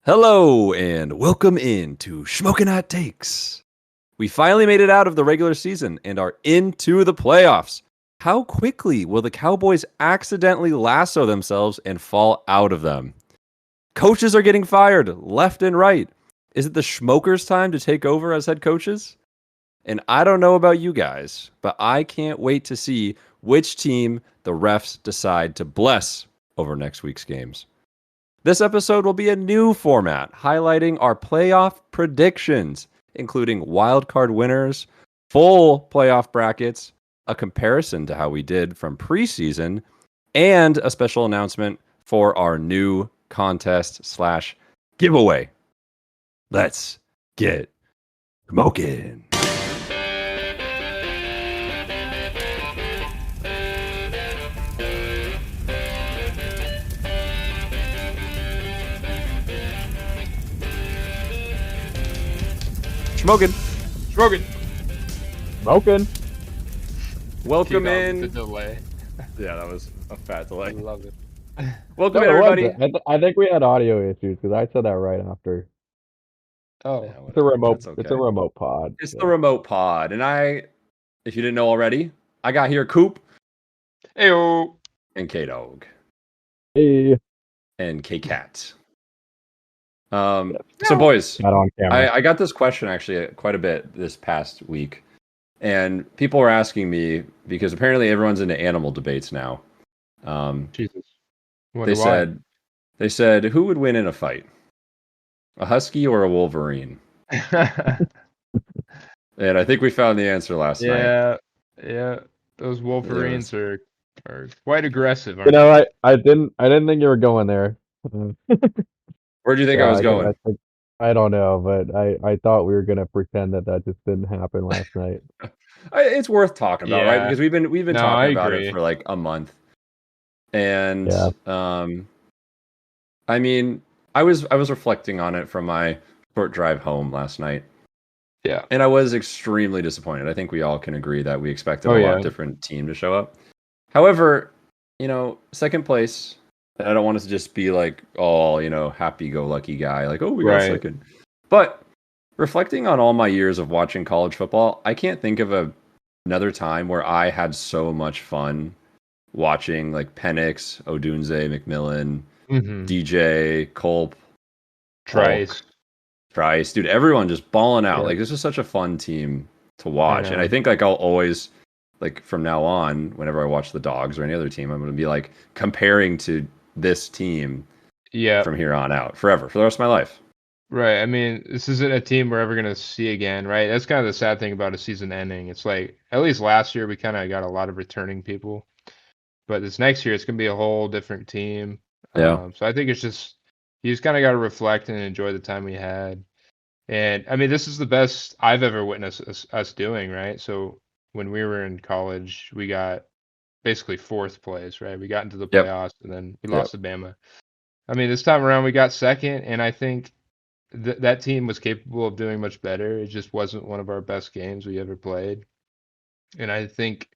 Hello and welcome in to Shmokin' Hot Takes. We finally made it out of the regular season and are into the playoffs. How quickly will the Cowboys accidentally lasso themselves and fall out of them? Coaches are getting fired left and right. Is it the Schmokers' time to take over as head coaches? And I don't know about you guys, but I can't wait to see which team the refs decide to bless over next week's games. This episode will be a new format highlighting our playoff predictions, including wildcard winners, full playoff brackets, a comparison to how we did from preseason, and a special announcement for our new contest/giveaway. Let's get smoking. Shmokin'. Smoking. Welcome in. The delay. Yeah, that was a fat delay. I love it. Welcome No, in, it everybody. wasn't. I think we had audio issues because I said that right after. Oh, Yeah, It's a remote. That's okay. It's a remote pod. It's so. the remote pod. And if you didn't know already, I got here Coop Heyo. and K-Dog Hey, and K-Cat. So boys, not on camera. I got this question actually quite a bit this past week. And people were asking me because apparently everyone's into animal debates now. Jesus. They said, who would win in a fight? A husky or a wolverine? And I think we found the answer last night. Yeah. Those Wolverines are quite aggressive. You know, I didn't think you were going there. Where do you think I was going? I don't know, but I thought we were gonna pretend that just didn't happen last night. It's worth talking about, right? Yeah. Because we've been No, talking I about agree. it for like a month. And Yeah. I mean, I was reflecting on it from my short drive home last night. Yeah. And I was extremely disappointed. I think we all can agree that we expected a lot different team to show up. However, second place, I don't want us to just be like, oh, happy-go-lucky guy, like, oh, we got second. But reflecting on all my years of watching college football, I can't think of another time where I had so much fun watching like Penix, Odunze, McMillan, DJ, Culp, Trice, dude, everyone just balling out. Yeah. Like, this is such a fun team to watch. And I think like I'll always, like, from now on, whenever I watch the Dogs or any other team, I'm going to be like comparing to this team from here on out forever, for the rest of my life. Right. I mean, this isn't a team we're ever going to see again, right? That's kind of the sad thing about a season ending. It's like, at least last year, we kind of got a lot of returning people. But this next year, it's going to be a whole different team. Yeah. So I think it's just, you just kind of got to reflect and enjoy the time we had. And I mean, this is the best I've ever witnessed us doing, right? So when we were in college, we got basically fourth place, right? We got into the playoffs and then we lost to Bama. I mean, this time around, we got second, and I think that team was capable of doing much better. It just wasn't one of our best games we ever played. And I think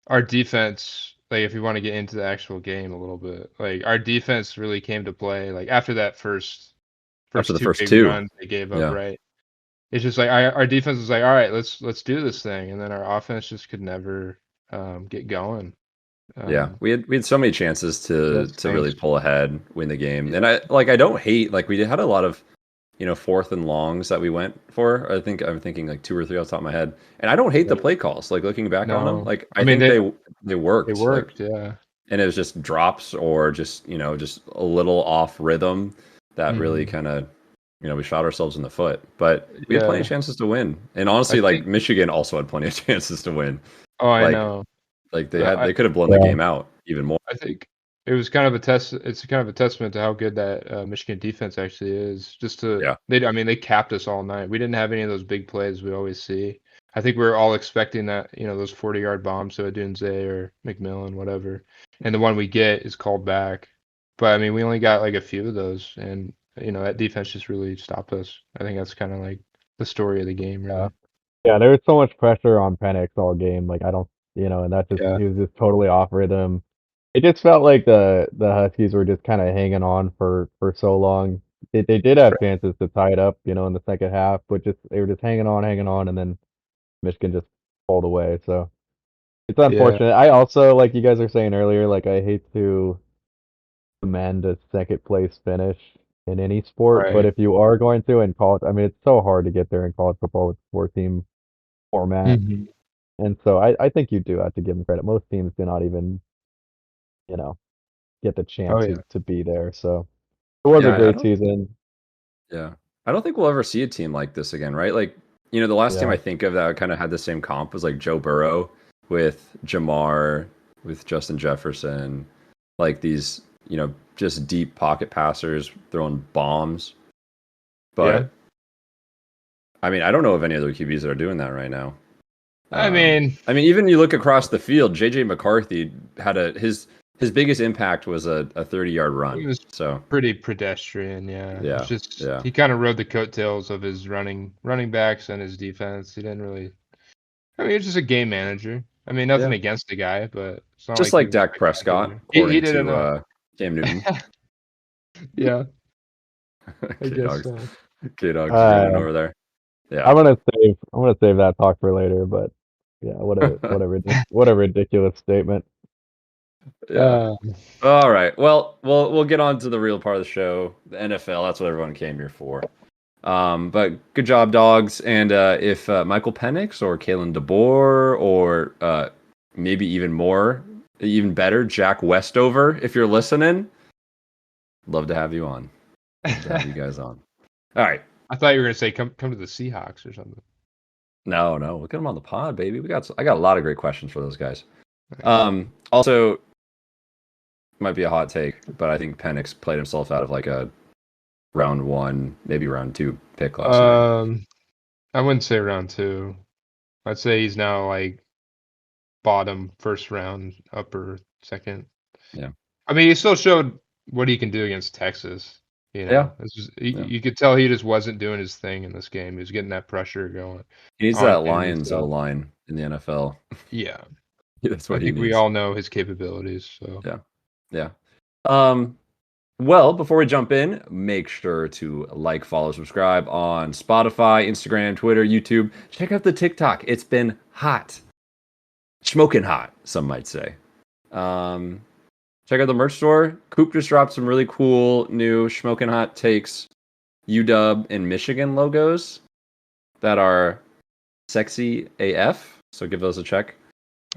our defense, like, if you want to get into the actual game a little bit, like, our defense really came to play. Like, after that first two runs they gave up, right? It's just like our defense was like, all right, let's do this thing, and then our offense just could never get going. We had so many chances to really pull ahead, win the game, and I don't hate, like, we had a lot of fourth and longs that we went for. I think I'm thinking like 2 or 3 off the top of my head, and I don't hate the play calls. Like, looking back on them, like, I think they worked. They worked, like, and it was just drops or just just a little off rhythm that really kind of we shot ourselves in the foot. But we had plenty of chances to win, and honestly, like, Michigan also had plenty of chances to win. Oh, I know. Like, they could have blown the game out even more. I think it was kind of a test. It's kind of a testament to how good that Michigan defense actually is. Just to they capped us all night. We didn't have any of those big plays we always see. I think we were all expecting that those 40-yard bombs to Odunze or McMillan, whatever, and the one we get is called back. But I mean, we only got like a few of those, and that defense just really stopped us. I think that's kind of like the story of the game, really. Yeah, there was so much pressure on Penix all game. Like, I don't. And that just he was just totally off rhythm. It just felt like the Huskies were just kind of hanging on for so long. they did have chances to tie it up, in the second half, but they were just hanging on, and then Michigan just pulled away. So it's Yeah. unfortunate. I also, like you guys were saying earlier, like I hate to demand a second place finish in any sport, but Right. if you are going to in college, I mean, it's so hard to get there in college football with 4 team format. Mhm. And so I think you do have to give them credit. Most teams do not even, you know, get the Oh chance yeah. to be there. So it was a Yeah, I great don't. season. Yeah, I don't think we'll ever see a team like this again, right? Like, the last team Yeah. I think of that kind of had the same comp was like Joe Burrow with Jamar, with Justin Jefferson, like these, just deep pocket passers throwing bombs. Yeah. But I mean, I don't know of any other QBs that are doing that right now. I mean, Even you look across the field, JJ McCarthy had his biggest impact was a 30-yard he run. was So pretty pedestrian. Yeah. It's yeah, just yeah, he kind of rode the coattails of his running backs and his defense. He didn't really. I mean, he's just a game manager. I mean, nothing yeah. against the guy, but it's not Just like he like was Dak Prescott, spectacular. He according did to enough. Cam Newton. Yeah, I K guess Dogs, so. K Dogs grinning Uh, over there. Yeah. I'm gonna save that talk for later, but yeah, what a ridiculous statement. Yeah. Uh, All right. Well, we'll get on to the real part of the show, the NFL. That's what everyone came here for. But good job, dogs. And if Michael Penix or Kalen DeBoer or maybe even better, Jack Westover, if you're listening, love to have you on. Love to have you guys on. All right. I thought you were gonna say come to the Seahawks or something. No, we'll get them on the pod, baby. I got a lot of great questions for those guys. Also, might be a hot take, but I think Penix played himself out of like a round 1, maybe round 2 pick last night. I wouldn't say round 2. I'd say he's now like bottom first round, upper second. Yeah. I mean, he still showed what he can do against Texas. Yeah. You could tell he just wasn't doing his thing in this game. He was getting that pressure going He needs on that him and Lions O stuff. line in the NFL. Yeah, That's I what he think we needs. all know his capabilities. So Yeah. Yeah. Well, before we jump in, make sure to like, follow, subscribe on Spotify, Instagram, Twitter, YouTube. Check out the TikTok. It's been hot. Smoking hot, some might say. Check out the merch store. Coop just dropped some really cool new Smoking Hot Takes UW and Michigan logos that are sexy AF. So give those a check.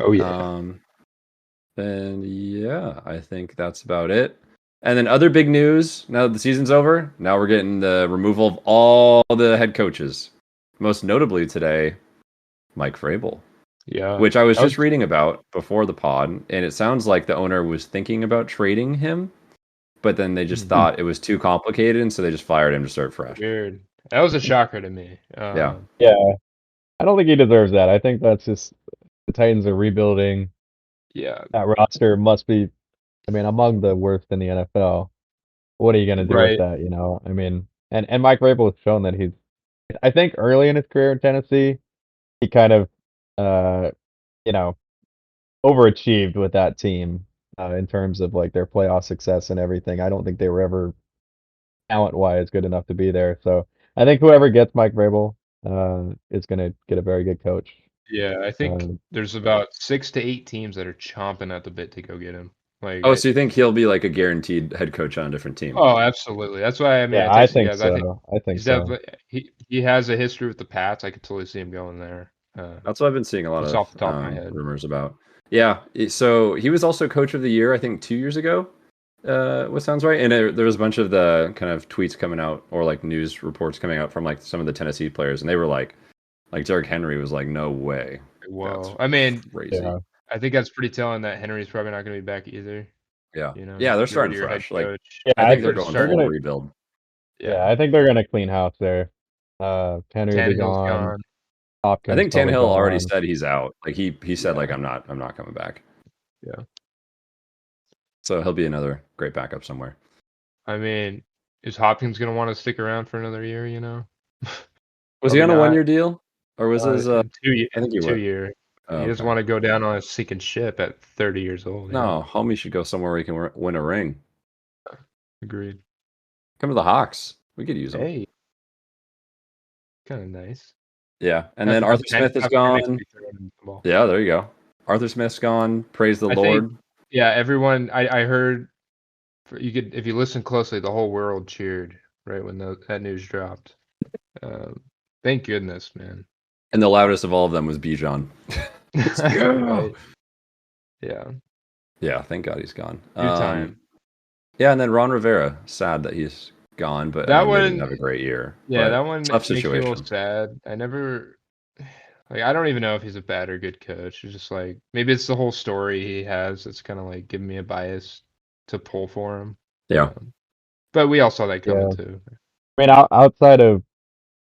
oh yeah, And yeah, I think that's about it. And then other big news, now that the season's over, now we're getting the removal of all the head coaches. Most notably today, Mike Vrabel, yeah. which I was That just was reading about before the pod, and it sounds like the owner was thinking about trading him, but then they just thought it was too complicated, and so they just fired him to start fresh. weird. That was a shocker to me. Yeah. Yeah, I don't think he deserves that. I think that's just the Titans are rebuilding. Yeah, That roster must be, I mean, among the worst in the NFL. What are you gonna do with right. that? I mean, and Mike Vrabel has shown that I think early in his career in Tennessee, he kind of, uh, you know, overachieved with that team in terms of like their playoff success and everything. I don't think they were ever talent-wise good enough to be there. So I think whoever gets Mike Vrabel is gonna get a very good coach. Yeah, I think Um, there's about 6 to 8 teams that are chomping at the bit to go get him. Like, Oh, so you think he'll be like a guaranteed head coach on a different team? oh, absolutely. That's why I mean yeah, I I texted you think guys. I think so. I think he's so. definitely he has a history with the Pats. I could totally see him going there. That's what I've been seeing a lot Just of off the top of my head. rumors about. Yeah, so he was also coach of the year, I think 2 years ago. What sounds right? And there was a bunch of the kind of tweets coming out or like news reports coming out from like some of the Tennessee players, and they were like Derrick Henry was like, "No way, that's Whoa. I mean, crazy." Yeah. I think that's pretty telling that Henry's probably not going to be back either. Yeah, You know, yeah, they're get rid starting of your head fresh. Like, coach. Yeah, I I think they're think They're going they're full gonna starting. rebuild. yeah, Yeah. I think they're gonna clean house there. Henry will be Tannehill's gone. gone. I Hopkins think probably Tannehill already gone. said he's out. Like he said like Yeah. I'm not coming back. Yeah. So he'll be another great backup somewhere. I mean, is Hopkins going to want to stick around for another year? You know, Was he probably on a not. 1-year deal or was his? In 2 year, I think he two was. year. Oh, He doesn't okay. want to go down on a sinking ship at 30 years old. You know, No, homie should go somewhere where he can win a ring. agreed. Come to the Hawks. We could use him. Hey, kind of nice. Yeah, and then Arthur Smith is gone. Yeah, there you go. Arthur Smith's gone. Praise the Lord. Yeah, everyone. I heard. You could, if you listen closely, the whole world cheered right when that news dropped. Thank goodness, man. And the loudest of all of them was Bijan. Right. Yeah. Yeah, thank God he's gone. Good time. Yeah, and then Ron Rivera. Sad that he's gone, but That I mean, one they didn't have a great year. Yeah, but that one tough makes me a situation. little sad. I never, like, I don't even know if he's a bad or good coach. It's just like maybe it's the whole story he has that's kind of like giving me a bias to pull for him. Yeah. But we all saw that coming Yeah. too. I mean, outside of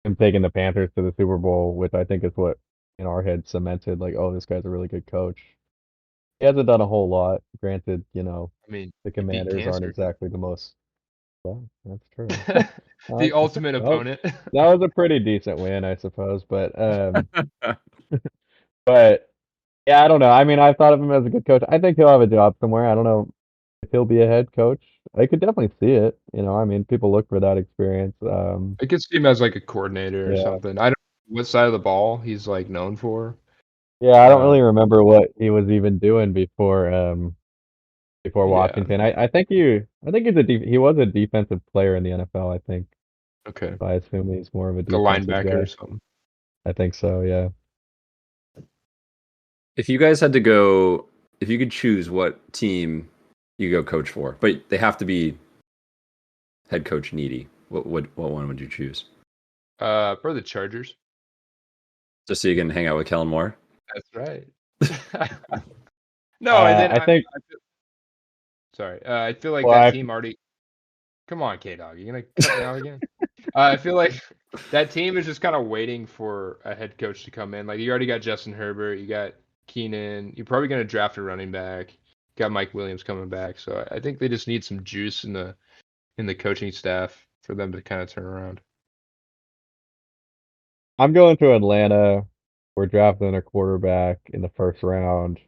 him taking the Panthers to the Super Bowl, which I think is what in our head cemented, like, oh, this guy's a really good coach. He hasn't done a whole lot. Granted, I mean, the he beat Commanders aren't cancer. exactly the most. Well, that's true. The ultimate opponent. That was a pretty decent win, I suppose. But but yeah, I don't know. I mean, I thought of him as a good coach. I think he'll have a job somewhere. I don't know if he'll be a head coach. I could definitely see it. I mean, people look for that experience. I could see him as like a coordinator or Yeah. something. I don't know what side of the ball he's like known for. Yeah, I don't really remember what he was even doing before Yeah. Washington. I think he was a defensive player in the NFL, I think. Okay. So I assume he's more of a The defensive linebacker guy. or something. I think so, yeah. If you guys had to go, if you could choose what team you go coach for, but they have to be head coach needy, what one would you choose? For the Chargers. Just so you can hang out with Kellen Moore? That's right. No, and then I think. Sorry, I feel like Well, that team already. Come on, K-Dog, you gonna cut me out again? I feel like that team is just kind of waiting for a head coach to come in. Like you already got Justin Herbert, you got Keenan. You're probably gonna draft a running back. Got Mike Williams coming back, so I think they just need some juice in the coaching staff for them to kind of turn around. I'm going to Atlanta. We're drafting a quarterback in the first round,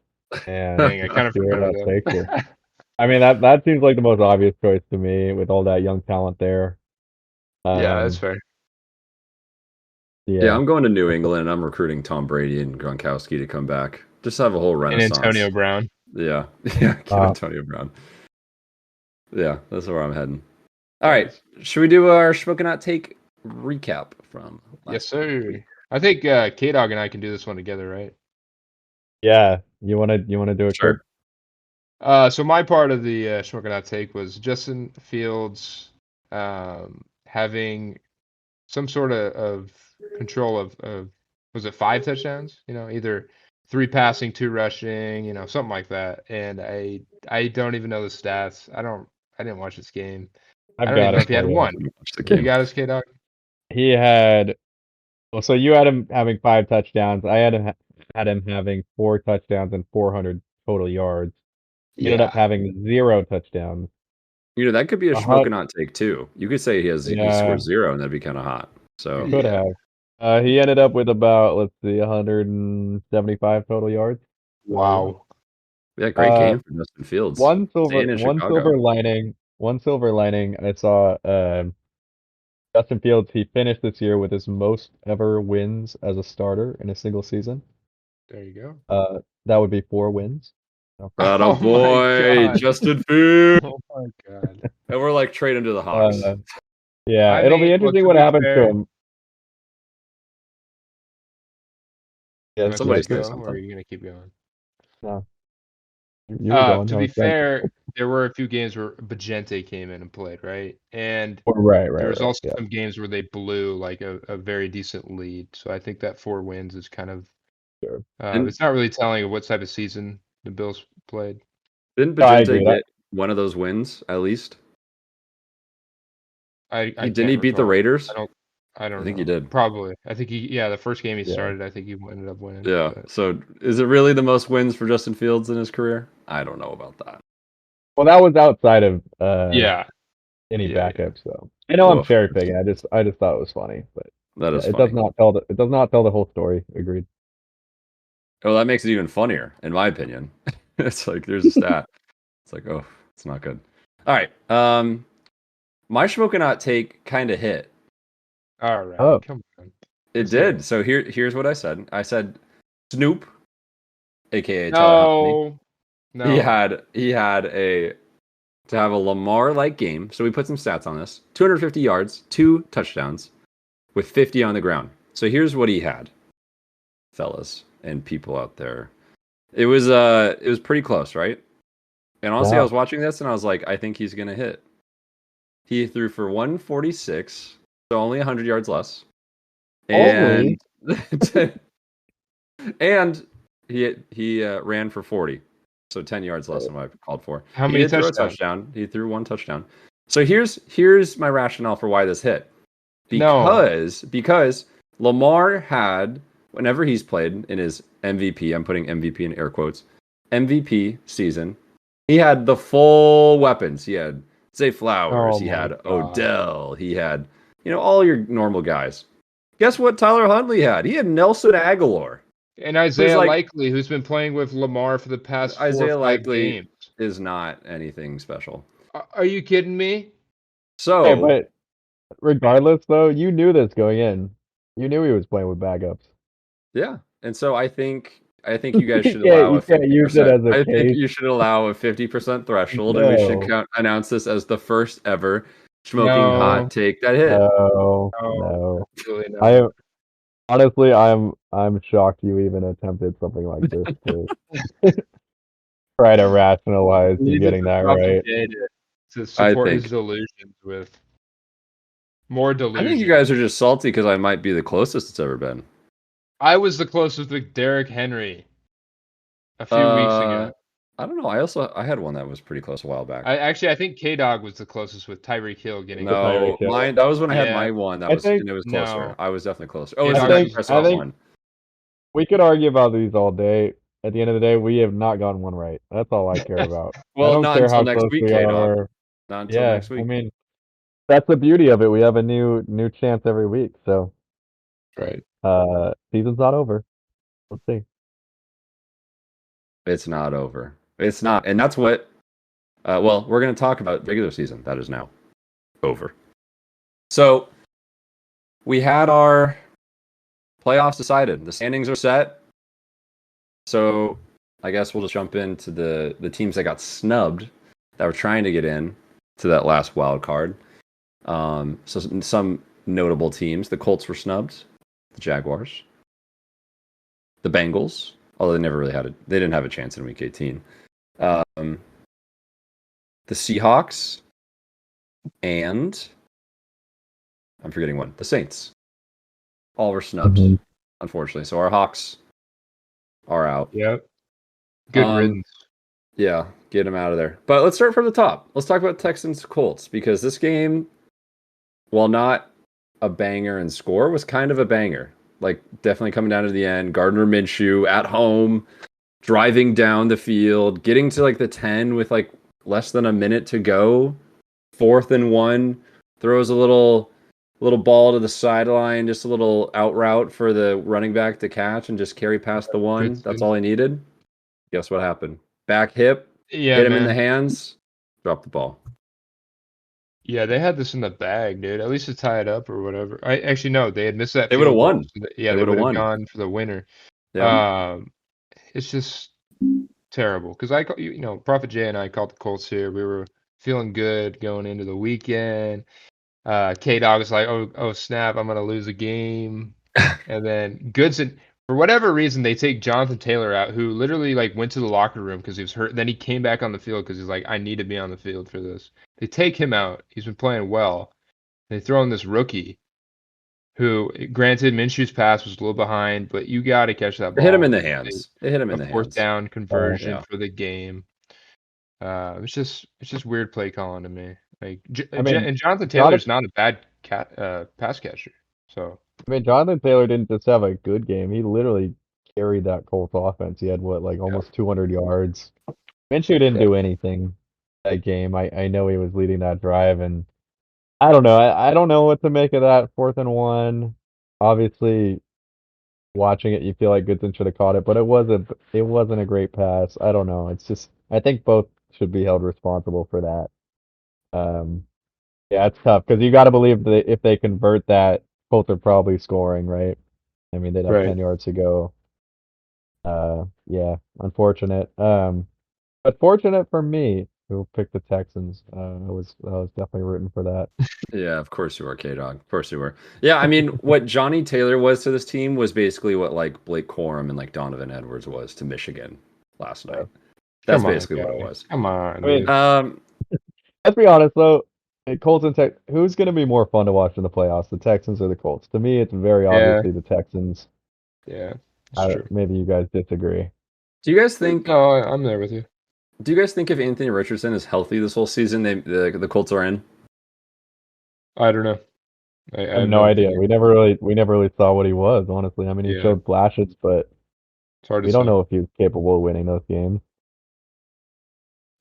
and Dang, I kind of see where forgot that about takes us. that. I mean, that seems like the most obvious choice to me with all that young talent there. Yeah, that's fair. Yeah, I'm going to New England. I'm recruiting Tom Brady and Gronkowski to come back. Just have a whole renaissance. And Antonio Brown. Yeah, get Antonio Brown. Yeah, that's where I'm heading. All right, should we do our Shmokin Hot Take recap from Yes, sir. I think K-Dog and I can do this one together, right? Yeah, you wanna do it? Sure. So my part of the Shmokin Hot Take was Justin Fields having some sort of control of was it 5 touchdowns? Either 3 passing, 2 rushing, something like that. And I don't even know the stats. I didn't watch this game. I don't even know if he had one. You got us, K-Dog? He had. Well, so you had him having 5 touchdowns. I had him having 4 touchdowns and 400 total yards. He ended up having 0 touchdowns. That could be a Shmokin Hot Take too. You could say he scores 0, and that'd be kind of hot. So could have. He ended up with about 175 total yards. Wow. Yeah, great game for Justin Fields. One silver lining. I saw Justin Fields. He finished this year with his most ever wins as a starter in a single season. There you go. That would be 4 wins. Oh boy, Justin Fields. Oh my god. And we're like trade him to the Hawks. Yeah, it'll be interesting what happens to him. Yeah, somebody's go, something. or are you gonna keep going? No. To be fair, there were a few games where Bajente came in and played, right? And there was also some games where they blew like a very decent lead. So I think that 4 wins is kind of it's not really telling what type of season the Bills played. Didn't Bajente get one of those wins at least? Didn't he beat the Raiders? I don't know. I think he did. Probably. I think the first game he started, I think he ended up winning. Yeah. But. So is it really the most wins for Justin Fields in his career? I don't know about that. Well, that was outside of any backups, though. I know I'm cherry picking. I just thought it was funny, but that is it funny. It does not tell the whole story. Agreed. Oh, that makes it even funnier, in my opinion. It's like there's a stat. It's like, oh, it's not good. All right. My Shmokin hot take kind of hit. All right, Oh. come on. It Let's hear did. So here's what I said. I said Snoop, aka Tyler Huntley. No, He no. had to have a Lamar like game. So we put some stats on this: 250 yards, 2 touchdowns, with 50 on the ground. So here's what he had, fellas and people out there. It was pretty close, right? And honestly, I Yeah. was watching this and I was like, I think he's gonna hit. He threw for 146, so only 100 yards less. And and he ran for 40, so 10 yards less than what I called for. How He many did throw a touchdowns? touchdown. He threw 1 touchdown. So here's my rationale for why this hit. No. Because Lamar had, whenever he's played in his MVP, I'm putting MVP in air quotes, MVP season, he had the full weapons. He had Zay Flowers, Oh he my had God. Odell, he had, all your normal guys. Guess what Tyler Huntley had? He had Nelson Aguilar. And Isaiah like- Likely, who's been playing with Lamar for the past 4 Isaiah or 5 Likely games. is not anything special. Are you kidding me? So, Hey, but regardless, though, you knew this going in. You knew he was playing with backups. yeah. And so I think you guys should You allow a can't use it 50%. as a I think case. you should allow a 50% threshold, and we should No. announce this as the first ever smoking No. hot take that hit. No. No. No. Really not. I am honestly, I'm shocked you even attempted something like this to try to rationalize you Leave it getting to that Prophet right. Jay to support his think- delusions with more I delusions. think you guys are just salty because I might be the closest it's ever been. I was the closest with Derrick Henry a few weeks ago. I don't know. I had one that was pretty close a while back. I think K Dog was the closest with Tyreek Hill getting. No, Tyreek Hill. mine. That was when I had Yeah. my one. That I was think- and it was closer. No. I was definitely closer. Oh, I it's the think- Dak Prescott think- one. We could argue about these all day. At the end of the day, we have not gotten one right. That's all I care about. Well, I don't not care until how next close week, we K-Dog. are. Not until Yeah, next week. I mean, that's the beauty of it. We have a new chance every week. So, Right. season's not over. Let's see. It's not over. It's not. And that's what, well, we're going to talk about regular season. That is now over. So we had our playoffs decided. The standings are set. So I guess we'll just jump into the teams that got snubbed that were trying to get in to that last wild card. So some notable teams. The Colts were snubbed. The Jaguars. The Bengals. Although they didn't have a chance in Week 18. The Seahawks, and I'm forgetting one. The Saints. All were snubbed, Mhm. unfortunately. So our Hawks are out. Yep. Good Um, riddance. Yeah, get them out of there. But let's start from the top. Let's talk about Texans Colts because this game, while not a banger in score, was kind of a banger. Like definitely coming down to the end. Gardner Minshew at home, driving down the field, getting to like the 10 with like less than a minute to go. 4th and 1, throws a little ball to the sideline, just a little out route for the running back to catch and just carry past the one. Good That's stuff. all he needed. Guess what happened? Back hip, Yeah, hit him man. in the hands, drop the ball. Yeah, they had this in the bag, dude. At least to tie it up or whatever. I actually no, they had missed that. They would've field goal, won. so They they would've would have won. gone for the winner. Yeah. It's just terrible because Prophet Jay and I called the Colts here. We were feeling good going into the weekend. K Dog was like, "Oh snap, I'm gonna lose a game," and then Goodson, for whatever reason, they take Jonathan Taylor out, who literally like went to the locker room because he was hurt. Then he came back on the field because he's like, "I need to be on the field for this." They take him out. He's been playing well. They throw in this rookie, who, granted, Minshew's pass was a little behind, but you got to catch that They ball. hit him in the hands. They hit him in A the fourth hands. down conversion yeah. for the game. It's just weird play calling to me. Like, mean, and Jonathan Taylor's not a bad pass catcher. So I mean, Jonathan Taylor didn't just have a good game. He literally carried that Colts offense. He had almost 200 yards. Minshew didn't do anything that game. I know he was leading that drive, and I don't know. I don't know what to make of that 4th and 1. Obviously, watching it, you feel like Goodson should have caught it, but it wasn't a great pass. I don't know. It's just I think both should be held responsible for that. Yeah, it's tough because you got to believe that if they convert that, Colts are probably scoring, right? I mean, they'd have Right. 10 yards to go. Yeah, unfortunate. But fortunate for me who picked the Texans. I was definitely rooting for that. Yeah, of course you were, K-Dog. Of course you were. Yeah, I mean, what Johnny Taylor was to this team was basically what like Blake Corum and like Donovan Edwards was to Michigan last night. That's Come on, basically what it guy. was. Come on, I mean, dude. let's be honest though. Colts and Tex, who's going to be more fun to watch in the playoffs, the Texans or the Colts? To me, it's very Yeah, obviously the Texans. yeah, it's true. Maybe you guys disagree. Do you guys think? No, I'm there with you. Do you guys think if Anthony Richardson is healthy this whole season, the Colts are in? I don't know. I I have have no no idea. opinion. We never really saw what he was, honestly. I mean, he Yeah, showed flashes, but it's hard to we don't say. know if he was capable of winning those games.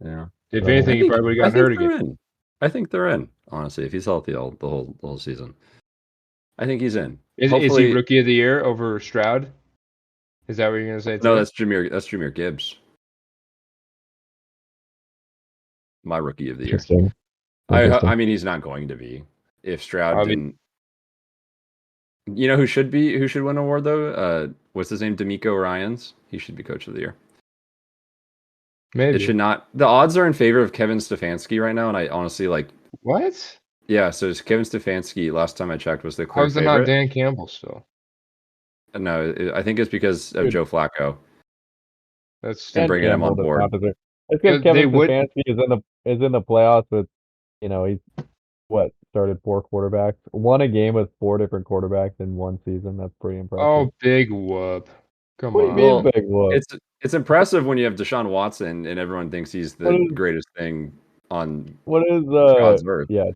Yeah. If So, anything, he probably would have gotten hurt again. they're in. I think they're in. Honestly, if he's healthy the whole season, I think he's in. Is he Hopefully, rookie of the year over Stroud? Is that what you're gonna say too? no. That's Jameer. That's Jameer Gibbs. My rookie of the year. interesting. Interesting. I mean, he's not going to be if Stroud I mean- didn't. You know who should be? Who should win an award though? What's his name? D'Amico Ryans. He should be coach of the year. Maybe. It should not. The odds are in favor of Kevin Stefanski right now, and I honestly like. What? Yeah, so it's Kevin Stefanski. Last time I checked, was the clear How's it favorite. not Dan Campbell still? No, I think it's because of Dude. Joe Flacco That's and bringing him on Campbell does board. not deserve- It's because They Kevin would- Stefanski is in the playoffs with, he's started 4 quarterbacks, won a game with 4 different quarterbacks in one season. That's pretty impressive. Oh, big whoop! Come What do you on. mean? Well, Big whoop. It's impressive when you have Deshaun Watson and everyone thinks he's the What is- greatest thing on What is God's earth. Yeah,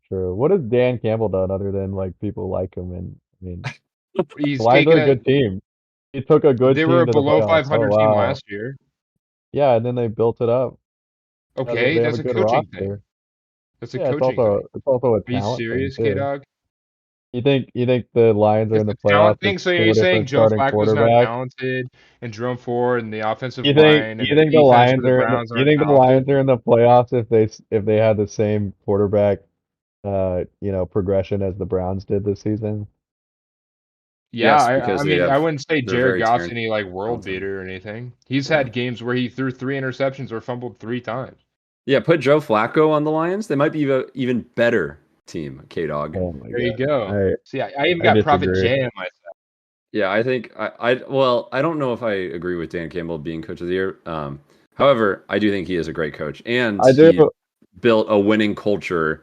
true. What has Dan Campbell done other than like people like him? And I mean, He's the Lions taken are a good team. He took a good They team were a to the below playoffs. 500 Oh, team wow. last year. Yeah, and then they built it up. Okay, They have that's a good coaching roster. thing. That's a Yeah, coaching thing. it's also a Are you talent serious, thing K too. Dog? You think the Lions are It's in the a talent playoffs thing. with So 4 you're saying different Joe starting Flacco's not quarterbacks? talented, and Jerome Ford and the offensive You line and the think the defense Lions for the are Browns you aren't think the talented? Lions are in the playoffs if they had the same quarterback progression as the Browns did this season? Yeah, Yes, because I they mean, I have- wouldn't say they're Jared very Goff's any like world talented. beater or anything. He's Yeah. had games where he threw 3 interceptions or fumbled 3 times. Yeah, put Joe Flacco on the Lions. They might be an even better team, K-Dog. Oh my There you God. go. See, I even I got Prophet disagree. J on myself. Yeah, I think I don't know if I agree with Dan Campbell being coach of the year. However, I do think he is a great coach, and I do. he built a winning culture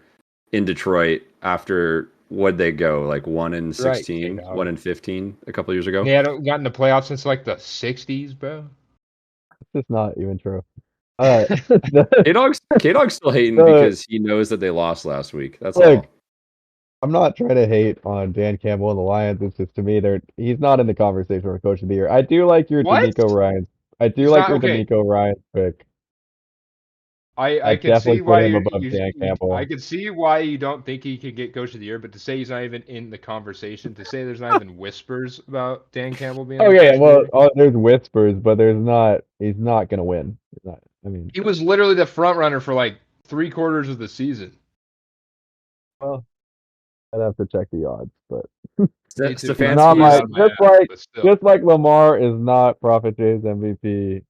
in Detroit after what they go like 1-16, K-Dog. 1-15 a couple years ago. He hadn't gotten the playoffs since like the 60s, bro. It's just not even true. K-Dog's still hating because he knows that they lost last week. That's Look, all. I'm not trying to hate on Dan Campbell and the Lions. It's just to me, he's not in the conversation for coach of the year. I do like your What? D'Amico Ryan. I do He's like not- your okay. D'Amico Ryan pick. I I'd can definitely see put why him you, above Dan Campbell. I can see why you don't think he could get coach of the year, but to say he's not even in the conversation, to say there's not even whispers about Dan Campbell being. Oh the yeah, coach of the well, year. there's whispers, but there's not. He's not gonna win. He's not, I mean, He was literally the front runner for like 3/4 of the season. well, I'd have to check the odds, but Me too. he's not my Out of my ass, but still. just like Lamar is not Prophet Jay's MVP.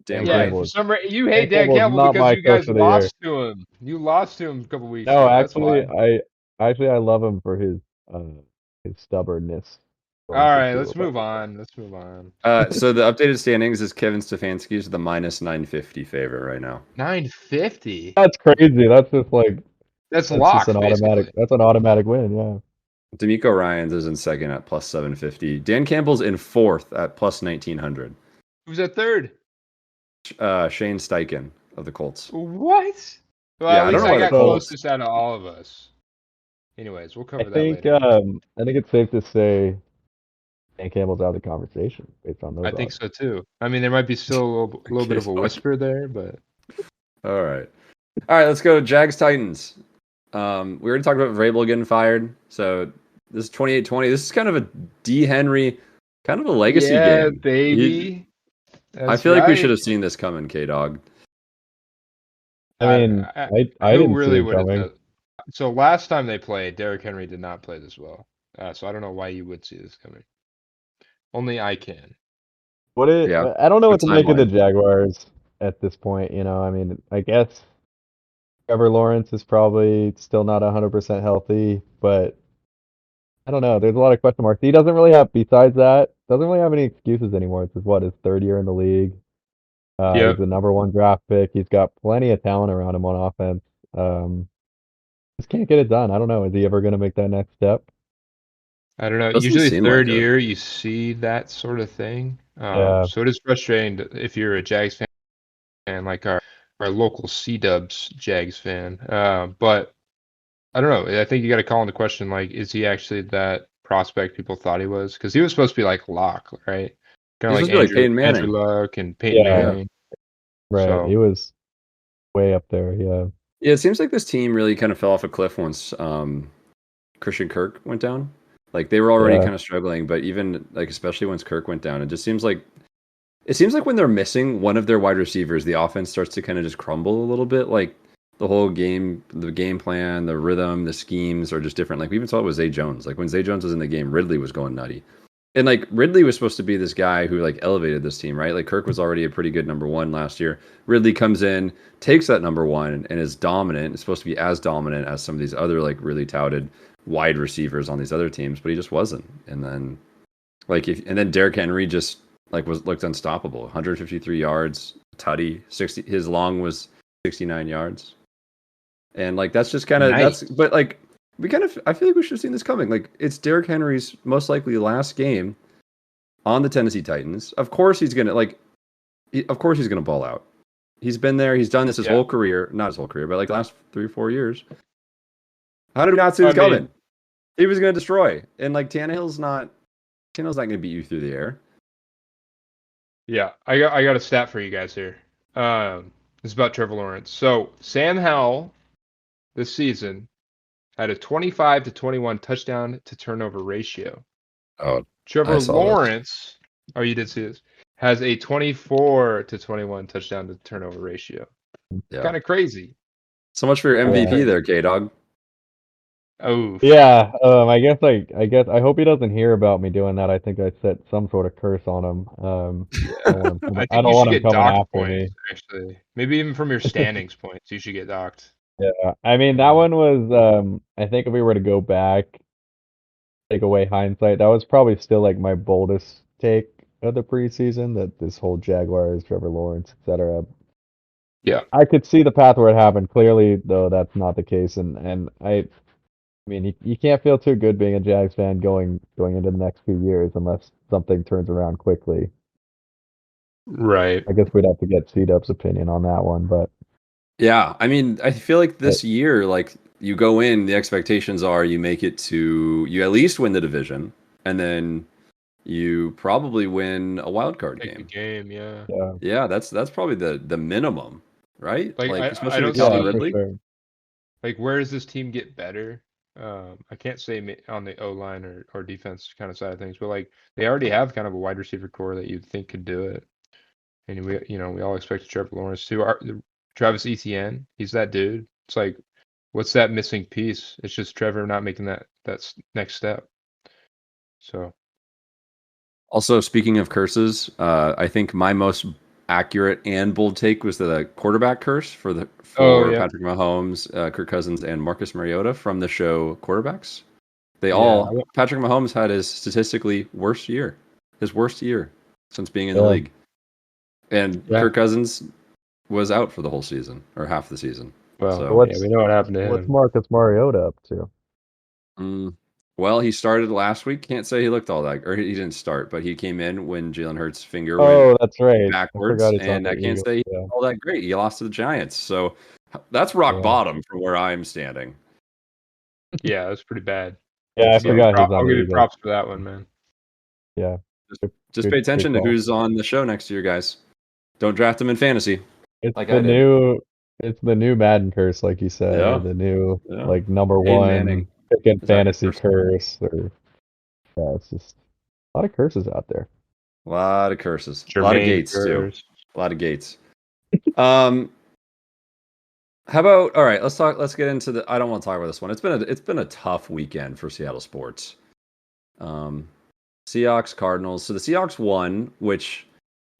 Damn Yeah, right. Campbell for is- some reason you hate Dan Campbell's Campbell not because my you guys coach of the year. lost to him. You lost to him a couple weeks No, ago. That's actually, why. I love him for his stubbornness. All right, let's move on. Let's move on. So the updated standings is Kevin Stefanski is the -950 favorite right now. 950. That's crazy. That's just like That's that's locked. just an automatic. Basically. That's an automatic win. Yeah. D'Amico Ryans is in second at +750. Dan Campbell's in fourth at +1900. Who's at third? Shane Steichen of the Colts. What? Well, Yeah, at I don't least know I why got the Colts- closest out of all of us. Anyways, we'll cover I that think later. I think it's safe to say Dan Campbell's out of the conversation based on those. I think odds. so too. I mean, there might be still a little bit of a Okay, whisper there, but All right, let's go Jags Titans. We already talked about Vrabel getting fired, so this is 28-20. This is kind of a D. Henry, kind of a legacy game. baby. I feel like we should have seen this coming, K-Dog. I mean, I didn't see it coming. So last time they played, Derrick Henry did not play this well. So I don't know why you would see this coming. Only I can. Yeah, I don't know good what to make of the timeline. Jaguars at this point. I mean, I guess Trevor Lawrence is probably still not 100% healthy, but I don't know. There's a lot of question marks. He doesn't really have, besides that, doesn't really have any excuses anymore. It's his third year in the league. He's Yep. the #1 draft pick. He's got plenty of talent around him on offense. Um, just can't get it done. I don't know. Is he ever going to make that next step? I don't know. Doesn't Usually seem like third it. year you see that sort of thing. Yeah, So it is frustrating if you're a Jags fan, like our local C-Dubs Jags fan. But I don't know. I think you got to call into question, like, is he actually that prospect people thought he was? Because he was supposed to be like lock, right? Kind of He's like supposed to be like Peyton Andrew Manning. Luck and Peyton yeah, Yeah. Manning. right. He So was way up there. Yeah, Yeah, it seems like this team really kind of fell off a cliff once Christian Kirk went down. Like they were already yeah. kind of struggling, but even like especially once Kirk went down, it seems like when they're missing one of their wide receivers, the offense starts to kind of just crumble a little bit. Like the whole game, the game plan, the rhythm, the schemes are just different. Like we even saw it with Zay Jones. Like when Zay Jones was in the game, Ridley was going nutty. And like Ridley was supposed to be this guy who like elevated this team, right? Like Kirk was already a pretty good #1 last year. Ridley comes in, takes that #1 and is dominant. It's supposed to be as dominant as some of these other like really touted wide receivers on these other teams, but he just wasn't. And then and then Derrick Henry just like looked unstoppable. 153 yards, tutty, 60 his long was 69 yards. And like that's just kind of nice. that's but like we kind of I feel like we should have seen this coming. Like it's Derrick Henry's most likely last game on the Tennessee Titans. Of course he's gonna of course he's gonna ball out. He's been there. He's done this his Yeah. whole career, not his whole career, but like the last 3 or 4 years. How did we not see I this mean, coming? He was gonna destroy, and like Tannehill's not gonna beat you through the air. yeah, I got a stat for you guys here. It's about Trevor Lawrence. So Sam Howell this season had a 25-21 touchdown to turnover ratio. Oh, I Trevor saw this. Lawrence, oh, you did see this, has a 24-21 touchdown to turnover ratio. Yeah. Kind of crazy. So much for your MVP there, K Dog. Oh, Yeah, I hope he doesn't hear about me doing that. I think I set some sort of curse on him. I I think don't you want should him get coming docked after points, me. actually. Maybe even from your standings points, you should get docked. Yeah, I mean that one was. I think if we were to go back, take away hindsight, that was probably still like my boldest take of the preseason. That this whole Jaguars, Trevor Lawrence, etc. Yeah. I could see the path where it happened. Clearly, though, that's not the case, and I mean, you can't feel too good being a Jags fan going into the next few years unless something turns around quickly. Right. I guess we'd have to get C-Dub's opinion on that one, but Yeah, I mean, I feel like but this year, like you go in, the expectations are you at least win the division, and then you probably win a wild card Take the game. game, yeah. yeah, Yeah, that's probably the minimum, right? Like Like I especially with don't Calvin yeah, for see Ridley. sure. like where does this team get better? I can't say on the O line or defense kind of side of things, but like they already have kind of a wide receiver core that you'd think could do it. And we all expect Trevor Lawrence to. Travis Etienne, he's that dude. It's like, what's that missing piece? It's just Trevor not making that next step. So Also, speaking of curses, I think my most accurate and bold take was the quarterback curse oh for yeah, Patrick Mahomes, Kirk Cousins, and Marcus Mariota from the show Quarterbacks. yeah. Patrick Mahomes had his statistically worst year, his worst year since being in the Yeah, league, and Yeah. Kirk Cousins was out for the whole season or half the season. Well, So, yeah, we know what happened to what's him. Marcus Mariota up to? mm, well, he started last week. Can't say he looked all that, or he didn't start, but he came in when Jalen Hurts' finger went Oh, that's right. I backwards, forgot he's on and the I can't Eagles. say he Yeah, did all that great. He lost to the Giants, so that's rock yeah, bottom from where I'm standing. Yeah, that's pretty bad. yeah. I So forgot he's on I'll the give you Eagles. props for that one, man. Yeah, just, good, just pay good attention to call. who's on the show next year, guys. Don't draft him in fantasy It's like the I did. new, it's the new Madden curse, like you said, or Yeah, the new yeah. like number Peyton one Manning pick in is active fantasy curse. curse, or yeah, it's just a lot of curses out there. A lot of curses, a lot of Jermaine gates too, Kearse. a lot of gates. Um, How about all right? Let's get into the. I don't want to talk about this one. It's been a tough weekend for Seattle sports. Um, Seahawks Cardinals. So the Seahawks won, which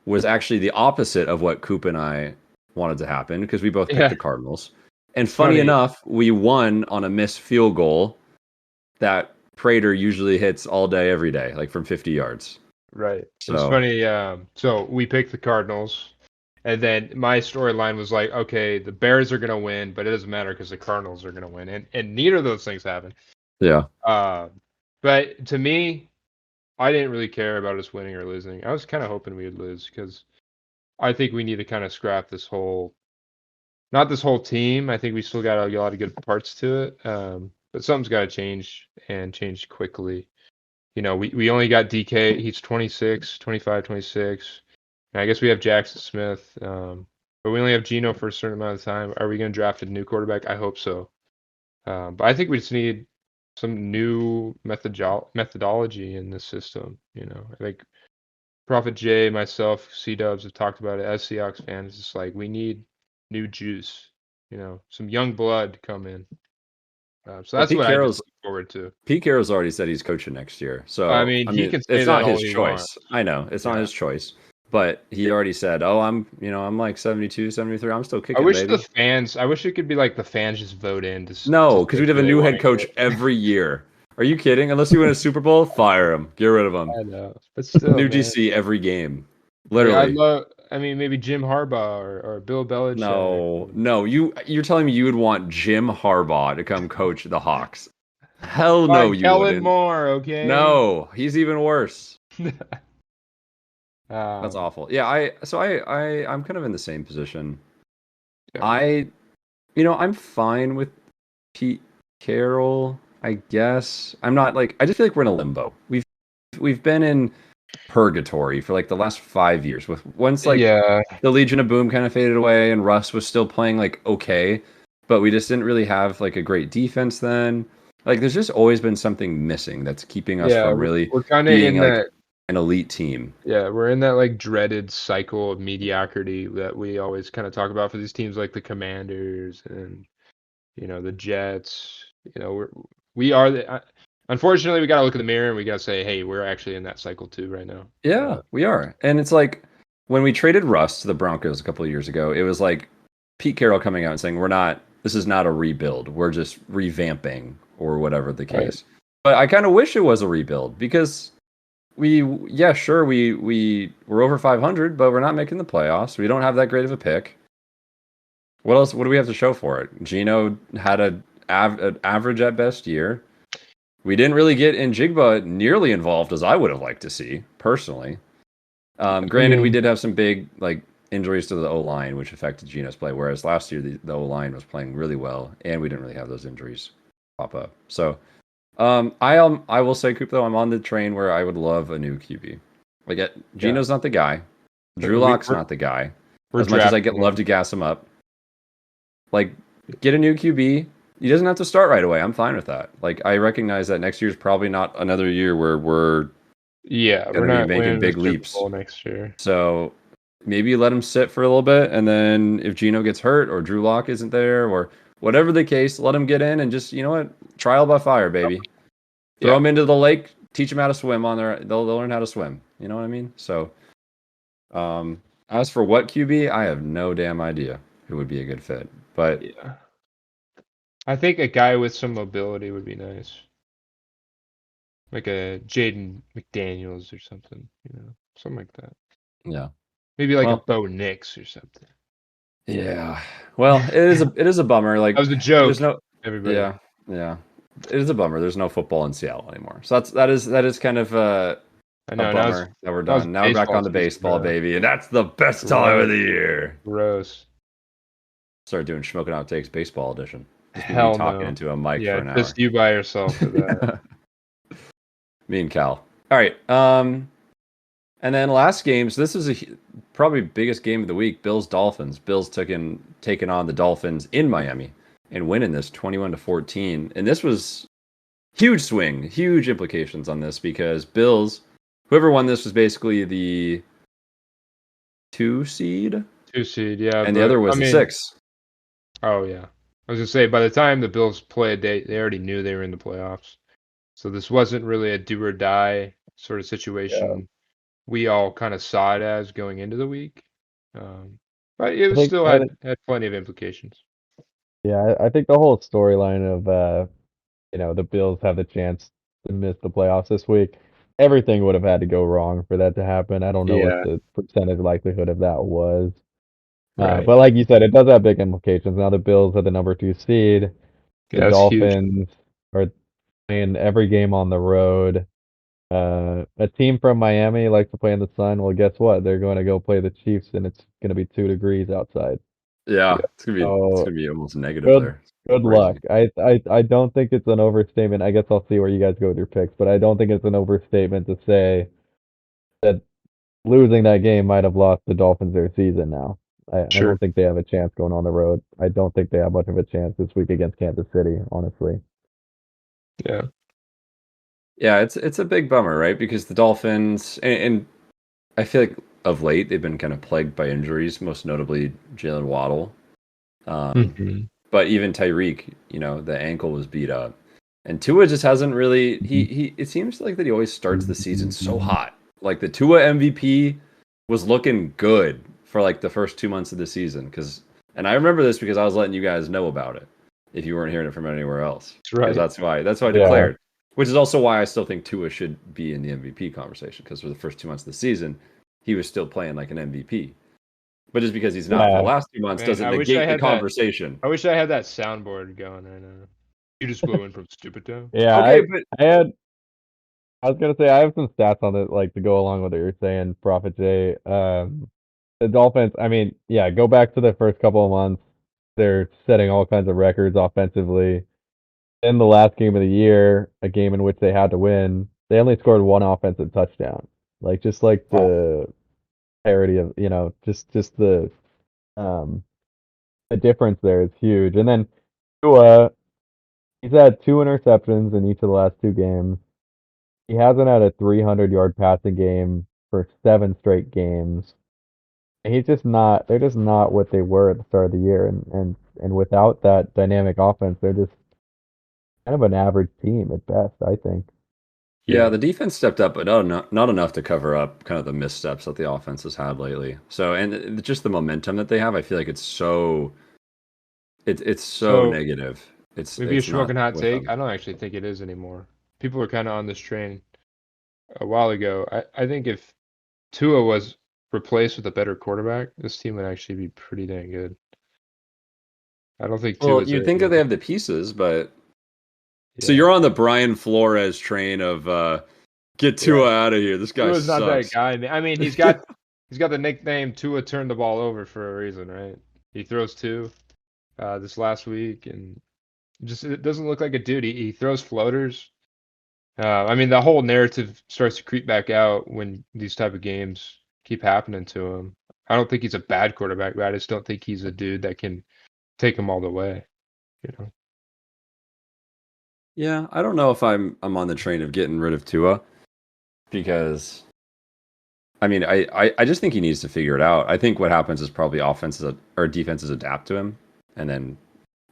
was actually the opposite of what Coop and I wanted to happen because we both picked Yeah, the Cardinals. And it's funny funny. enough, we won on a missed field goal that Prater usually hits all day, every day, like from 50 yards. Right. It's So funny. So we picked the Cardinals, and then my storyline was like, okay, the Bears are gonna win, but it doesn't matter because the Cardinals are gonna win, and neither of those things happened. yeah, But to me, I didn't really care about us winning or losing. I was kind of hoping we would lose because I think we need to kind of scrap this whole, not this whole team. I think we still got a lot of good parts to it. But something's got to change and change quickly. We only got DK. He's 26, 25, 26. And I guess we have Jackson Smith. But we only have Geno for a certain amount of time. Are we going to draft a new quarterback? I hope so. But I think we just need some new methodology in the system. I think Prophet J, myself, C Dubs have talked about it as Seahawks fans. It's just like we need new juice, some young blood to come in. So well, that's what I just look forward to. Pete Carroll's already said he's coaching next year. I So mean, I he mean, can say it's that not all his he choice. wants. I know it's not Yeah. his choice, but he already said, "Oh, I'm like 72, 73. I'm still I kicking, wish baby." I wish it could be like the fans just vote in to No, say because we'd have a who they new want head to coach coach. every year. Are you kidding? Unless you win a Super Bowl, fire him. Get rid of him. I know, but still, New man. DC every game. Like Literally. I mean, maybe Jim Harbaugh or Bill Belichick. No. You're telling me you would want Jim Harbaugh to come coach the Hawks? Hell no, Fine, you Kellen wouldn't. Moore, okay? No, he's even worse. That's Um, awful. Yeah, I'm kind of in the same position. yeah. I'm fine with Pete Carroll, I guess. I'm not like I just feel like we're in a limbo. We've been in purgatory for like the last 5 years. With once like Yeah, the Legion of Boom kind of faded away and Russ was still playing like okay, but we just didn't really have like a great defense then. Like there's just always been something missing that's keeping us yeah, from really we're kind of being in like that. an elite team. Yeah, we're in that like dreaded cycle of mediocrity that we always kind of talk about for these teams like the Commanders and the Jets. We are unfortunately we got to look in the mirror and we got to say, hey, we're actually in that cycle too right now. Yeah, we are. And it's like when we traded Russ to the Broncos a couple of years ago, it was like Pete Carroll coming out and saying, this is not a rebuild. We're just revamping or whatever the Right. case. But I kind of wish it was a rebuild because sure, we're over 500, but we're not making the playoffs. We don't have that great of a pick. What else? What do we have to show for it? Gino had an average at best year. We didn't really get Njigba nearly involved as I would have liked to see, personally. Granted, we did have some big like injuries to the O-line, which affected Gino's play, whereas last year the O-line was playing really well, and we didn't really have those injuries pop up. So I will say, Coop, though, I'm on the train where I would love a new QB. Like Gino's not the guy. Drew Lock's not the guy. As much as I love to gas him up. Like, get a new QB. He doesn't have to start right away. I'm fine with that. Like, I recognize that next year's probably not another year where we're we're be not making winning big the Super leaps Bowl next year. So maybe let him sit for a little bit, and then if Gino gets hurt or Drew Lock isn't there or whatever the case, let him get in and just trial by fire, baby. Throw them into the lake, teach them how to swim they'll learn how to swim. You know what I mean? So as for what QB, I have no damn idea who would be a good fit. But Yeah. I think a guy with some mobility would be nice. Like a Jaden McDaniels or something, something like that. yeah. Maybe like a Bo Nix or something. Yeah. Well, it is a bummer. Like that was a joke. There's no everybody. Yeah. It is a bummer. There's no football in Seattle anymore. So that is kind of a bummer that we're done. Now we're back on the baseball, baby, and that's the best time of the year. Gross. Start doing Shmokin Hot Takes baseball edition. Just me talking into a mic for an hour. Just you by yourself for that. Me and Cal. All right. And then last game. So this is probably biggest game of the week. Bills Dolphins. Bills taking on the Dolphins in Miami and winning this 21-14. And this was huge swing, huge implications on this because Bills, whoever won this was basically the 2 seed. 2 seed, yeah. And the other was the 6. Oh yeah. I was gonna say by the time the Bills played, they already knew they were in the playoffs. So this wasn't really a do or die sort of Yeah. situation. We all kind of saw it as going into the week, but it I was think still I think had plenty of implications. yeah, I think the whole storyline of the Bills have the chance to miss the playoffs this week. Everything would have had to go wrong for that to happen. I don't know what Yeah, the percentage likelihood of that was. right. But like you said, it does have big implications. Now the Bills are the number 2 seed. The Yeah, that's huge. Dolphins are playing every game on the road. A team from Miami likes to play in the sun. Well, guess what? They're going to go play the Chiefs, and it's going to be 2 degrees outside. Yeah, Yeah. it's So gonna be almost negative good, there. good luck. Crazy. I don't think it's an overstatement. I guess I'll see where you guys go with your picks, but I don't think it's an overstatement to say that losing that game might have lost the Dolphins their season now. I Sure. don't think they have a chance going on the road. I don't think they have much of a chance this week against Kansas City, honestly. Yeah. Yeah, it's a big bummer, right? Because the Dolphins and I feel like of late they've been kind of plagued by injuries, most notably Jalen Waddle. Um, Hmm. but even Tyreek, the ankle was beat up. And Tua just hasn't really he it seems like that he always starts the season so hot. Like the Tua MVP was looking good for like the first 2 months of the season and I remember this because I was letting you guys know about it if you weren't hearing it from anywhere else. That's Because right. that's why I Yeah. declared. Which is also why I still think Tua should be in the MVP conversation because for the first 2 months of the season, he was still playing like an MVP. But just because he's not for the Yeah. last 2 months Man, doesn't negate the conversation. I wish I had that soundboard going right now. You just flew in from Stupid Town. Yeah, Okay, but I had I was gonna say I have some stats on it, like to go along with what you're saying, Prophet J. The Dolphins, I mean, yeah, go back to the first couple of months. They're setting all kinds of records offensively. In the last game of the year, a game in which they had to win, they only scored one offensive touchdown. Like just like the parity of, just um the difference there is huge. And then Tua, he's had 2 interceptions in each of the last 2 games. He hasn't had a 300-yard passing game for 7 straight games. He's just not. They're just not what they were at the start of the year, and without that dynamic offense, they're just kind of an average team at best, I think. yeah, Yeah. the defense stepped up, but not enough to cover up kind of the missteps that the offense has had lately. So, and just the momentum that they have, I feel like it's so So negative. It's maybe a it's not smoking hot with take. them. I don't actually think it is anymore. People are kind of on this train a while ago. I think if Tua was replaced with a better quarterback, this team would actually be pretty dang good. I don't think Well, Tua's you'd there think that they yet. have the pieces, but so Yeah. you're on the Brian Flores train of get Yeah. Tua out of here. This guy Tua's not that sucks. guy, man. I mean, he's got the nickname Tua turned the ball over for a reason, right? He throws two this last week, and just it doesn't look like a dude. He throws floaters. I mean, the whole narrative starts to creep back out when these type of games keep happening to him. I don't think he's a bad quarterback, but I just don't think he's a dude that can take him all the way. You know? Yeah, I don't know if I'm on the train of getting rid of Tua because I mean I just think he needs to figure it out. I think what happens is probably offenses or defenses adapt to him, and then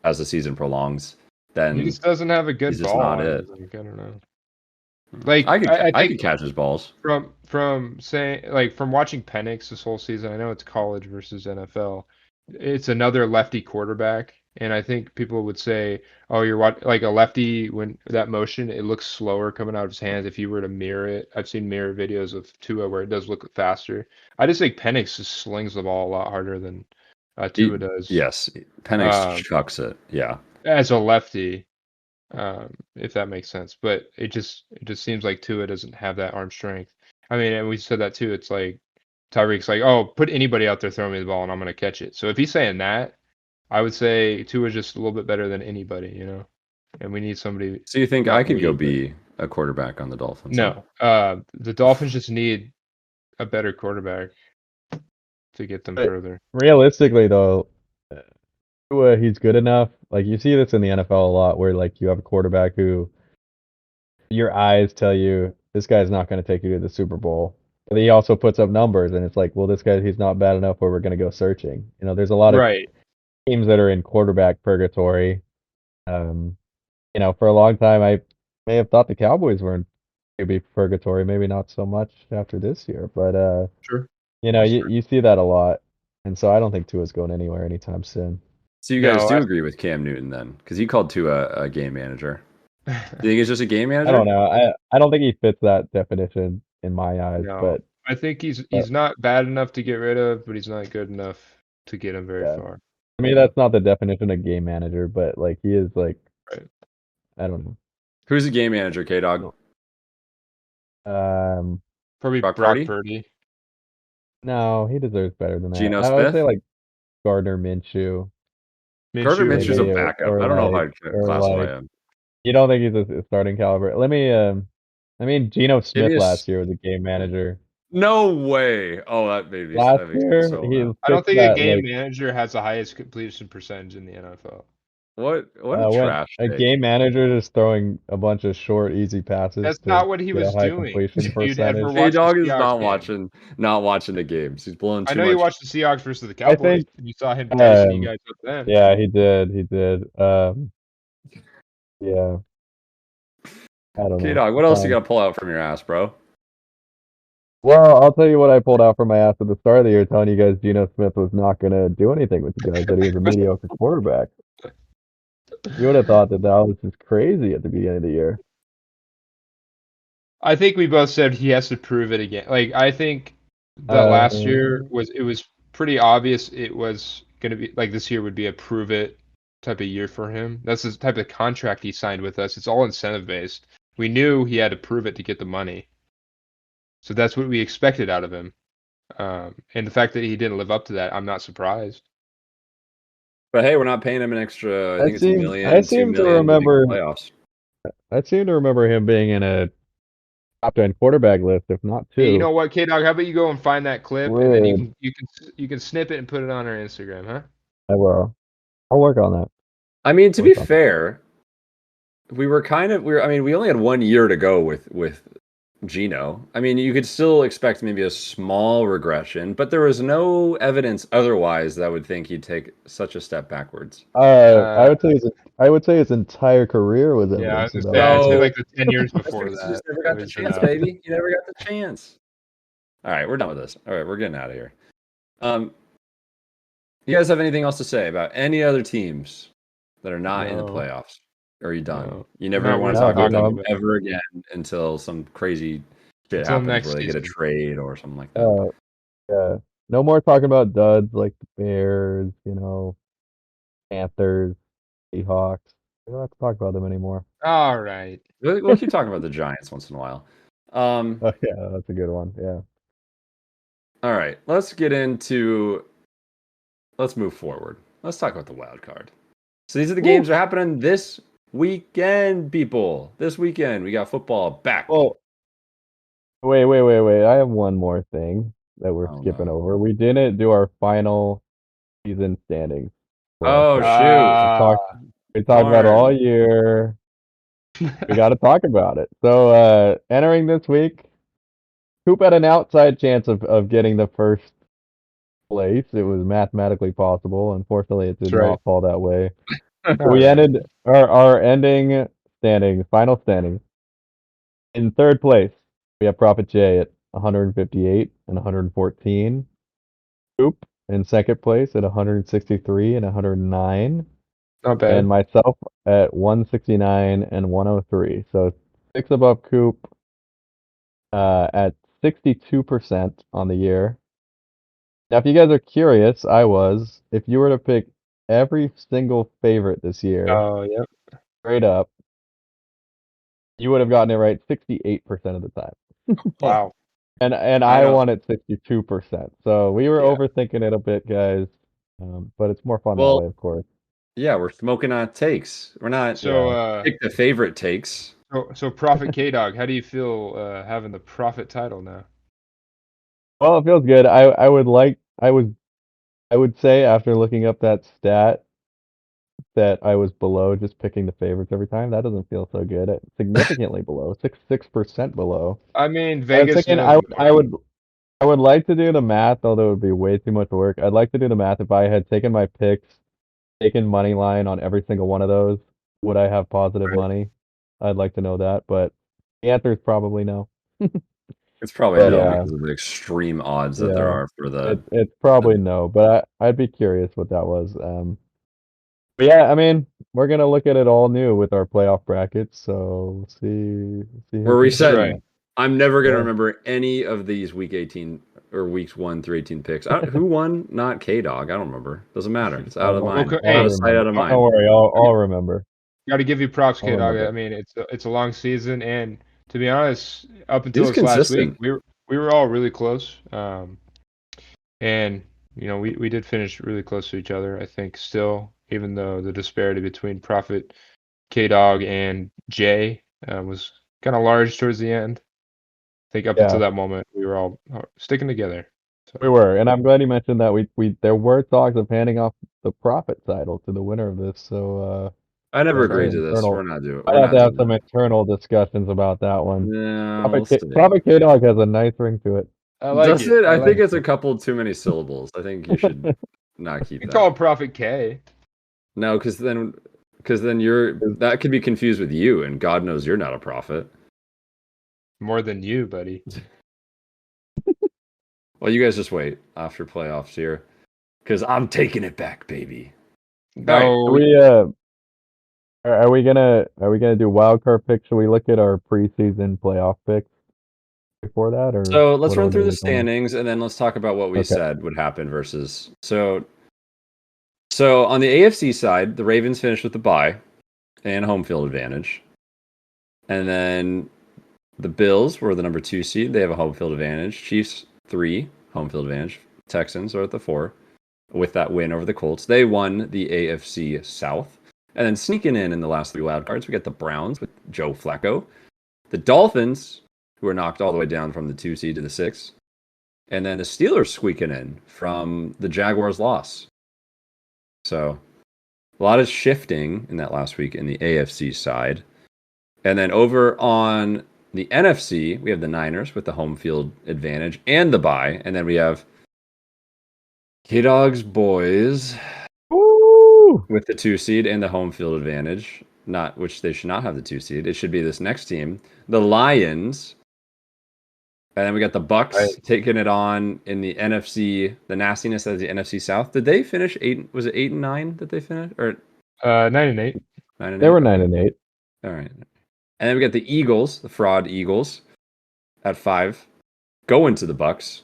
as the season prolongs, He then just doesn't have a he's good just ball. not I it. don't think. I don't know. Like I I think could catch his balls. from saying like from watching Penix this whole season, I know it's college versus NFL. It's another lefty quarterback, and I think people would say, "Oh, you're like a lefty when that motion, it looks slower coming out of his hands." If you were to mirror it, I've seen mirror videos of Tua where it does look faster. I just think Penix just slings the ball a lot harder than Tua He, does. yes, Penix Um, chucks it. Yeah. as a lefty, if that makes sense. But it just seems like Tua doesn't have that arm strength. I mean, and we said that too. It's like Tyreek's like, oh, put anybody out there throwing me the ball and I'm gonna catch it. So if he's saying that, I would say Tua's just a little bit better than anybody, you know. And we need somebody So you think I not could go elite, but be a quarterback on the Dolphins, huh? no. The Dolphins just need a better quarterback to get them But further. realistically, though, Tua, he's good enough. Like you see this in the NFL a lot, where like you have a quarterback who your eyes tell you this guy's not going to take you to the Super Bowl. But he also puts up numbers, and it's like, well, this guy, he's not bad enough where we're going to go searching. There's a lot of Right. teams that are in quarterback purgatory. For a long time, I may have thought the Cowboys were in maybe purgatory, maybe not so much after this year, but Sure. you see that a lot, and so I don't think Tua's going anywhere anytime soon. So you guys do agree with Cam Newton then? Because he called Tua a game manager. Do you think it's just a game manager? I don't know. I don't think he fits that definition in my eyes, No, but I think he's not bad enough to get rid of, but he's not good enough to get him very far. to me, that's not the definition of game manager, but like he is like, Right. I don't know. Who's a game manager, K-Dog? Probably Brock Brock Purdy? Purdy. No, he deserves better than that. Geno I would say Smith? like Gardner Minshew. Gardner Minshew's a maybe, backup. or I don't know like- if I'd or classify like- him. You don't think he's a starting caliber? Geno Smith Maybe a last year was a game manager. No way. Oh, that makes Last me year, so he mad. I don't think that, a game like, manager has the highest completion percentage in the NFL. What a when trash a take. game manager just throwing a bunch of short, easy passes. That's to not what he get a was high doing. completion If you'd ever percentage. watched the K-Dog is Seahawks game. not watching the games. He's blowing too I know much. you watched the Seahawks versus the Cowboys. think, You saw him dicing you guys up then. Yeah, he did. Yeah. I don't know. K-Dog, what else you got to pull out from your ass, bro? Well, I'll tell you what I pulled out from my ass at the start of the year, telling you guys Geno Smith was not going to do anything with you guys, that he was a mediocre quarterback. You would have thought that was just crazy at the beginning of the year. I think we both said he has to prove it again. Like, I think that last year was pretty obvious it was going to be like this year would be a prove it type of year for him. That's the type of contract he signed with us. It's all incentive based. We knew he had to prove it to get the money. So that's what we expected out of him. And the fact that he didn't live up to that, I'm not surprised. But hey, we're not paying him an extra. I think it's $1 million. I seem to remember playoffs. I seem to remember him being in a top 10 quarterback list, if not two. Hey, you know what, K-Dog? How about you go and find that clip, and then you can snip it and put it on our Instagram, huh? I will. I'll work on that. I mean, to be fair, we only had 1 year to go with Geno. I mean, you could still expect maybe a small regression, but there was no evidence otherwise that would think he'd take such a step backwards. I would say his entire career was evidence of that. Yeah, it's been like the 10 years before that. You just never got the chance, baby. You never got the chance. All right, we're done with this. All right, we're getting out of here. You guys have anything else to say about any other teams that are not in the playoffs? Or are you done? No. You never want to talk about them ever again until some crazy shit Until happens next where they get a season. trade or something like that. Yeah. No more talking about duds like the Bears, Panthers, Seahawks. We don't have to talk about them anymore. All right. We'll keep talking about the Giants once in a while. Oh, yeah, that's a good one. Yeah. All right, let's move forward. Let's talk about the wild card. So these are the games that are happening this weekend, people. This weekend, we got football back. Oh, wait. I have one more thing that we're skipping over. We didn't do our final season standings. Oh, shoot. We talked about it all year. We got to talk about it. So, entering this week, Coop had an outside chance of getting the first place. It was mathematically possible. Unfortunately, it did not fall that way. We ended our ending standings, final standings. In third place, we have Prophet J at 158 and 114. Coop in second place at 163 and 109. Not bad. And myself at 169 and 103. So 6 above Coop at 62% on the year. Now, if you guys are curious, if you were to pick every single favorite this year, straight up, you would have gotten it right 68% of the time. Wow. And I won at 62%. So we were overthinking it a bit, guys. But it's more fun that way, of course. Yeah, we're smoking on takes. We're not pick the favorite takes. So Prophet K-Dog, how do you feel having the Prophet title now? Well, it feels good. I would say after looking up that stat that I was below just picking the favorites every time. That doesn't feel so good. Significantly below, 6% below. I mean, Vegas. I would like to do the math, although it would be way too much work. I'd like to do the math if I had taken my picks taken money line on every single one of those, would I have positive Right. money? I'd like to know that, but the answer is probably no. It's probably But, no because of the extreme odds that there yeah, are for the. it's probably no, but I'd be curious what that was. But yeah, I mean, we're gonna look at it all new with our playoff brackets, so see who We're can. That's right. resetting. I'm never gonna Yeah. remember any of these week 18 or weeks 1 through 18 picks. Who won? Not K Dog. I don't remember. Doesn't matter. It's out of I'll, mind. I'll Out of Hey, sight, remember. out of Don't mind. worry, I'll remember. got to give you props, I'll K Dog. remember. I mean, it's a long season, and to be honest, up until He's this last week, consistent. we were all really close. And we did finish really close to each other. I think still, even though the disparity between Prophet, K Dog, and Jay was kind of large towards the end. I think up until Yeah, that moment, we were all sticking together. we So were, and I'm glad you mentioned that. We there were talks of handing off the profit title to the winner of this, so I never that's have right. agreed some to this. internal. We're I'd have not to have doing some that. internal discussions about that one. Yeah, we'll see. Prophet K Dog has a nice ring to it. I like Does it. it? I I think like it's a it. couple too many syllables. I think you should not keep We call that. him Prophet K No, because then you're that could be confused with you, and God knows you're not a prophet. more than you, buddy. Well, you guys just wait after playoffs here, because I'm taking it back, baby. All right. No, Are we gonna do wild card picks? Should we look at our preseason playoff picks before that, or So let's what run order through are the we going? standings, and then let's talk about what we Okay. said would happen versus. So on the AFC side, the Ravens finished with the bye and home field advantage, and then the Bills were the number 2 seed. They have a home field advantage. Chiefs 3 home field advantage. Texans are at the 4 with that win over the Colts. They won the AFC South. And then sneaking in the last 3 wild cards, we got the Browns with Joe Flacco, the Dolphins, who are knocked all the way down from the 2 seed to the 6, and then the Steelers squeaking in from the Jaguars' loss. So a lot of shifting in that last week in the AFC side. And then over on the NFC, we have the Niners with the home field advantage and the bye. And then we have K-Dog's boys Woo! with the 2 seed and the home field advantage. Not which they should not have the 2 seed. It should be this next team, the Lions. And then we got the Bucks right. taking it on in the NFC, the nastiness of the NFC South. Did they finish 8? Was it 8-9 that they finished? Or 9-8. 9-8? They were Okay. 9-8. All right. And then we got the Eagles, the fraud Eagles, at 5, going to the Bucks.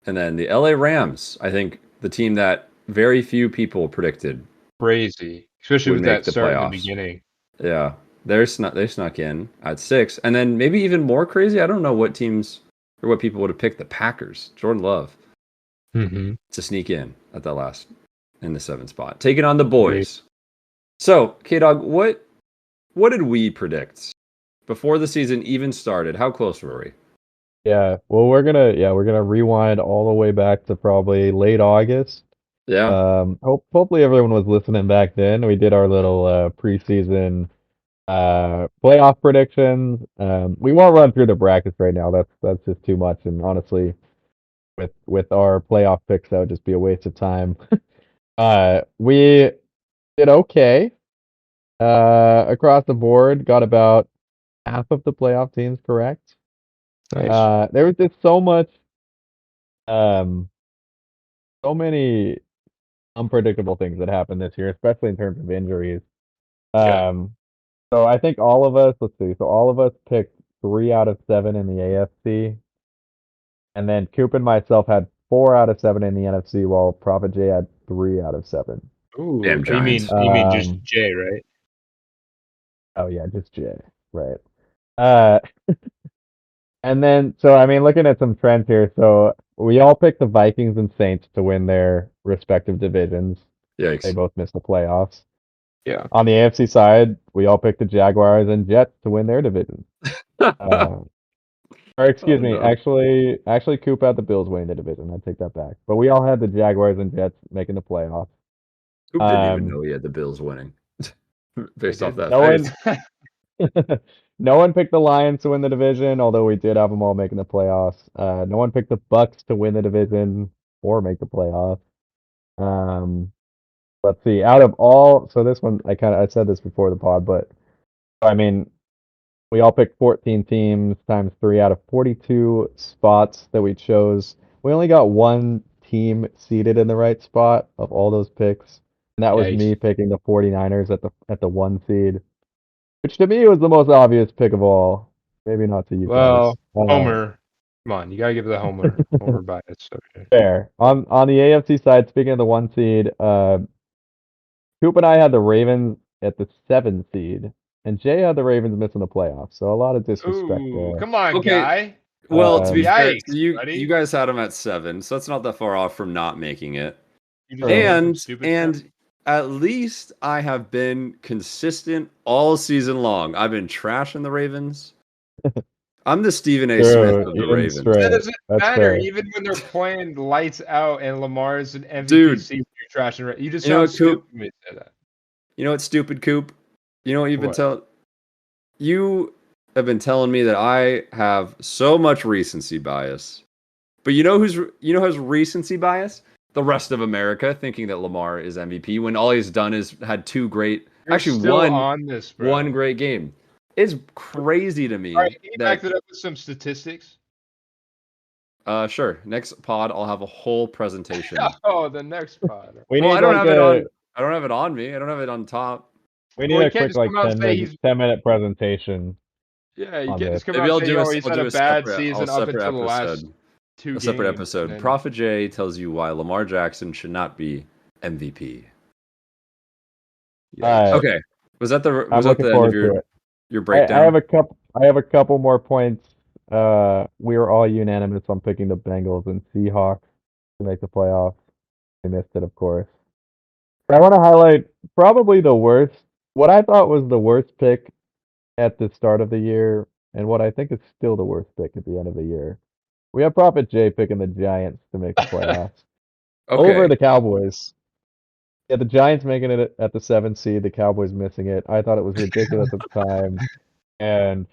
And then the LA Rams, I think the team that very few people predicted Crazy, especially would with make that the start in the playoffs. beginning. Yeah. They snuck in at 6. And then maybe even more crazy, I don't know what teams or what people would have picked, the Packers, Jordan Love, Mm-hmm. to sneak in at the last in the 7th spot. Taking on the boys. So, K-Dog, what did we predict before the season even started? How close were we? Yeah. Well, we're gonna rewind all the way back to probably late August. Yeah. Hopefully everyone was listening back then. We did our little preseason playoff predictions. We won't run through the brackets right now. That's just too much. And honestly, with our playoff picks, that would just be a waste of time. We did okay across the board. Got about half of the playoff teams correct. Nice. There was just um, so many unpredictable things that happened this year, especially in terms of injuries. Yeah. Um, so I think all of us, let's see, so all of us picked 3 out of 7 in the AFC, and then Coop and myself had 4 out of 7 in the NFC, while Prophet J had 3 out of 7. Ooh, Damn you mean Giants. just Um, Jay, right? oh yeah, just J, right? Uh, and then so I mean, looking at some trends here, so we all picked the Vikings and Saints to win their respective divisions. They Yikes. both missed the playoffs. Yeah. On the AFC side, we all picked the Jaguars and Jets to win their division. Uh, or excuse Oh, me, no. actually, Coop had the Bills winning the division. I take that back. But we all had the Jaguars and Jets making the playoffs. Who didn't even Um, know he had the Bills winning I based off didn't. that no face. one, no one picked the Lions to win the division, although we did have them all making the playoffs. No one picked the Bucks to win the division or make the playoffs. Um, let's see. Out of all, so this one, I said this before the pod, but I mean, we all picked 14 teams times 3 out of 42 spots that we chose. We only got one team seated in the right spot of all those picks, and that was me Yikes. picking the 49ers at the 1 seed, which to me was the most obvious pick of all. Maybe not to you guys. Well, Homer. Come on, you gotta give the Homer bias. Okay. Fair. On the AFC side, speaking of the 1 seed, Coop and I had the Ravens at the 7 seed, and Jay had the Ravens missing the playoffs. So a lot of disrespect Ooh, there. come on, Okay. guy. Well, to be fair, Yikes, you buddy. guys had them at 7, so that's not that far off from not making it. You just voted for And stupid stuff? at least I have been consistent all season long. I've been trashing the Ravens. I'm the Stephen A. Smith True, of you the didn't Ravens. stray. That doesn't That's matter. fair. Even when they're playing lights out and Lamar's an MVP Dude. season, you're trashing. You just You know sound what, Coop? stupid when you say that. You know what, stupid Coop? You know what you've been What? telling? You have been telling me that I have so much recency bias. But you know who has recency bias? The rest of America thinking that Lamar is MVP when all he's done is had 2 great, You're actually still one on this, bro. one great game. It's crazy to me All right, can you back that that up with some statistics? sure, next pod I'll have a whole presentation. Oh, the next pod. We Well, need I don't like have it on. a I don't have it on me. I don't have it on top. we need Well, you a can't quick just like come out and say he's 10-minute presentation Yeah, you on can't this. just come Maybe out I'll and say, do a "Oh, he's I'll had do a a bad separate season up until the last 2 a games." separate episode. and then- Prophet J tells you why Lamar Jackson should not be MVP. Alright. Okay, was that the I'm looking end forward of to it. your I breakdown? have a couple more points. We were all unanimous on picking the Bengals and Seahawks to make the playoffs. They missed it, of course. But I want to highlight probably the worst, what I thought was the worst pick at the start of the year, and what I think is still the worst pick at the end of the year. We have Prophet J picking the Giants to make the playoffs over Okay, the Cowboys. Yeah, the Giants making it at the 7th seed, the Cowboys missing it. I thought it was ridiculous at the time, and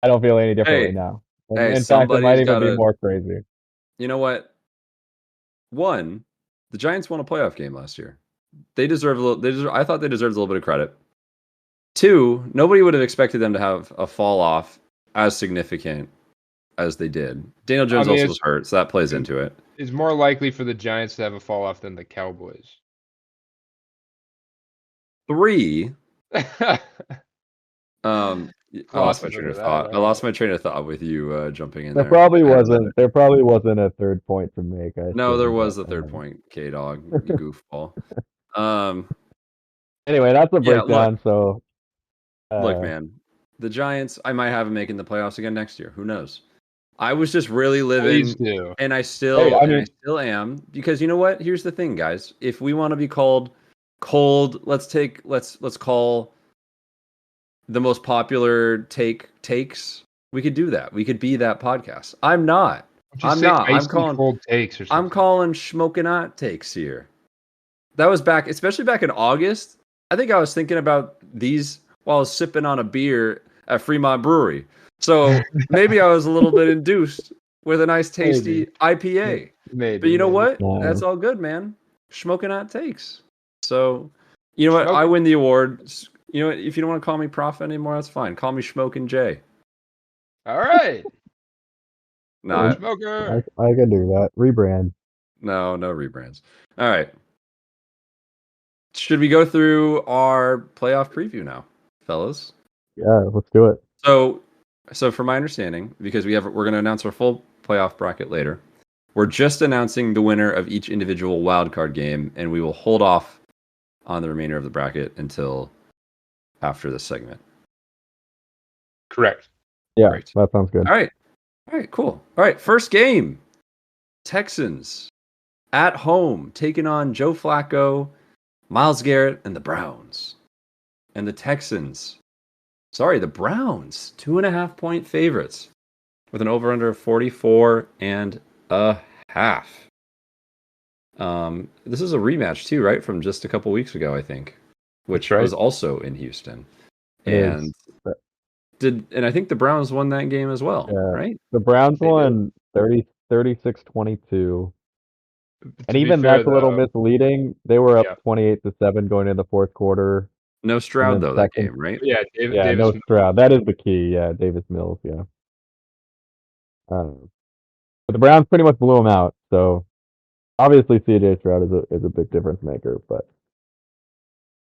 I don't feel any differently now. hey, In fact, it might somebody's even be gotta. more crazy. You know what? One, the Giants won a playoff game last year. They deserve a little. I thought they deserved a little bit of credit. 2, nobody would have expected them to have a fall off as significant as they did. Daniel Jones also was hurt, so that plays into it. It's more likely for the Giants to have a fall off than the Cowboys. 3, I lost my Glossing train over of that, thought. right? I lost my train of thought with you jumping in There there. probably wasn't a third point to make. No, there was the third point, K Dog, you goofball. Anyway, that's the Yeah, breakdown. So, look, man, the Giants. I might have them making the playoffs again next year. Who knows? I was just really living, Please do. and I still am, because you know what? Here's the thing, guys. If we want to be called cold, let's call the most popular takes. We could do that. We could be that podcast. I'm not. I'm not. I'm calling cold takes or something. I'm calling Shmokin hot takes here. That was back, especially back in August. I think I was thinking about these while I was sipping on a beer at Fremont Brewery. So maybe I was a little bit induced with a nice, tasty IPA. Maybe. But you know what? No. That's all good, man. Smoking hot takes. So, you know what? Smoke- I win the award. You know what? If you don't want to call me Prof anymore, that's fine. Call me Smokin' J. All right. No, Smoker. I can do that. Rebrand. no rebrands. All right. Should we go through our playoff preview now, fellas? Yeah, let's do it. So from my understanding, because we're going to announce our full playoff bracket later, we're just announcing the winner of each individual wildcard game, and we will hold off on the remainder of the bracket until after this segment. Correct. Yeah, Great. that sounds good. All right, cool. All right, first game. Texans at home taking on Joe Flacco, Myles Garrett, and the Browns. And the Browns, 2.5 point favorites with an over-under of 44.5. This is a rematch too, right? From just a couple weeks ago, I think, which was also in Houston. And I think the Browns won that game as well, right? The Browns won 36-22. And be even fair, that's a little though, misleading. They were up yeah, 28-7 going into the fourth quarter, No and Stroud then though that Texans. game, right? yeah, Yeah, Davis no Mills. Stroud. That is the key. Yeah, Davis Mills. Yeah. But the Browns pretty much blew them out. So obviously, CJ Stroud is a big difference maker. But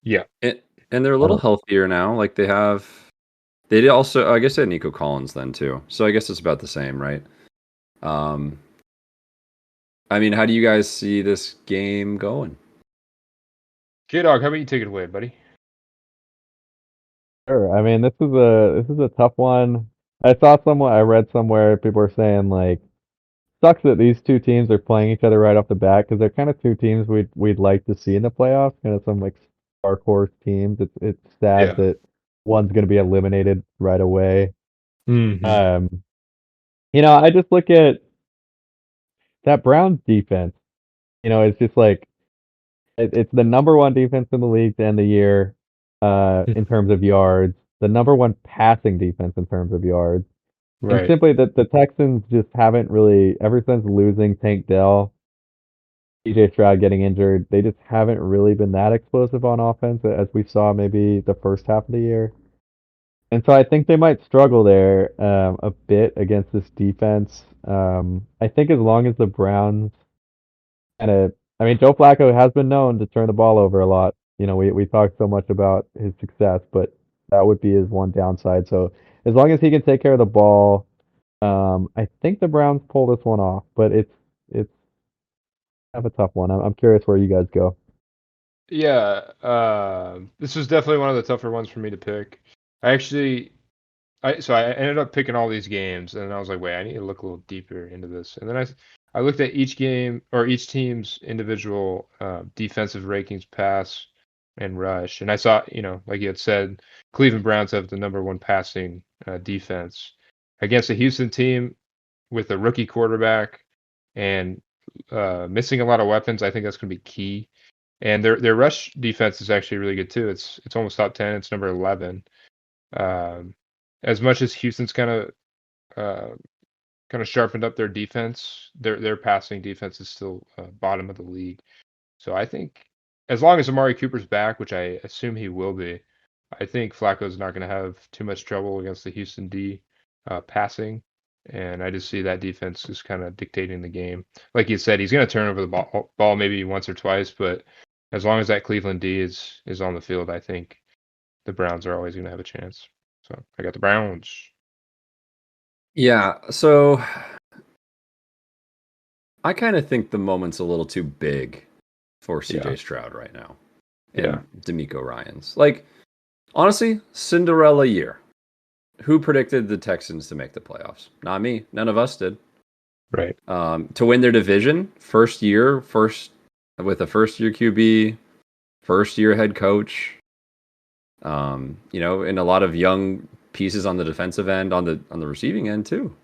Yeah, And they're a I little don't. healthier now. Like they did also. I guess they had Nico Collins then too. So I guess it's about the same, right? Um, I mean, how do you guys see this game going? K-Dog, how about you take it away, buddy? Sure. I mean, this is a tough one. I read somewhere people are saying like sucks that these two teams are playing each other right off the bat because they're kind of two teams we'd like to see in the playoffs. Kind of some like dark horse teams. It's sad Yeah. that one's going to be eliminated right away. Mm-hmm. Um, I just look at that Browns defense. It's just like it's the number one defense in the league to end the year, in terms of yards. The number one passing defense in terms of yards. And Right. simply that the Texans just haven't really, ever since losing Tank Dell, CJ Stroud getting injured, they just haven't really been that explosive on offense as we saw maybe the first half of the year. And so I think they might struggle there, a bit against this defense. I think as long as the Browns kind of, I mean, Joe Flacco has been known to turn the ball over a lot. We talked so much about his success, but that would be his one downside. So as long as he can take care of the ball, I think the Browns pull this one off, but it's kind of a tough one. I'm curious where you guys go. Yeah, this was definitely one of the tougher ones for me to pick. I actually, I ended up picking all these games, and I was like, wait, I need to look a little deeper into this. And then I looked at each game or each team's individual defensive rankings, pass and rush, and I saw, like you had said, Cleveland Browns have the number one passing defense against a Houston team with a rookie quarterback and missing a lot of weapons. I think that's going to be key. And their rush defense is actually really good too. It's almost top 10. It's number 11. Um, as much as Houston's uh, kind of sharpened up their defense, their passing defense is still bottom of the league. So I think as long as Amari Cooper's back, which I assume he will be, I think Flacco's not going to have too much trouble against the Houston D passing. And I just see that defense just kind of dictating the game. Like you said, he's going to turn over the ball maybe once or twice, but as long as that Cleveland D is on the field, I think the Browns are always going to have a chance. So I got the Browns. Yeah, so I kind of think the moment's a little too big for CJ Yeah. Stroud right now Yeah. and D'Amico Ryans. Like, honestly, Cinderella year. Who predicted the Texans to make the playoffs? Not me. None of us did. Right. To win their division, first with a first year QB, first year head coach. And a lot of young pieces on the defensive end, on the receiving end too.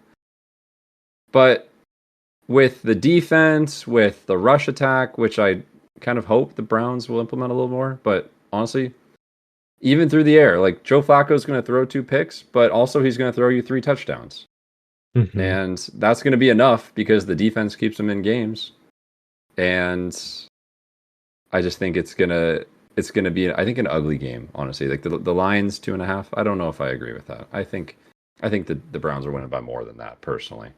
But with the defense, with the rush attack, which I kind of hope the Browns will implement a little more, but honestly, even through the air, like Joe Flacco is going to throw 2 picks, but also he's going to throw you 3 touchdowns. Mm-hmm. And that's going to be enough because the defense keeps them in games. And I just think it's gonna be, I think, an ugly game, honestly. Like the Lions 2.5. I don't know if I agree with that. I think the Browns are winning by more than that, personally.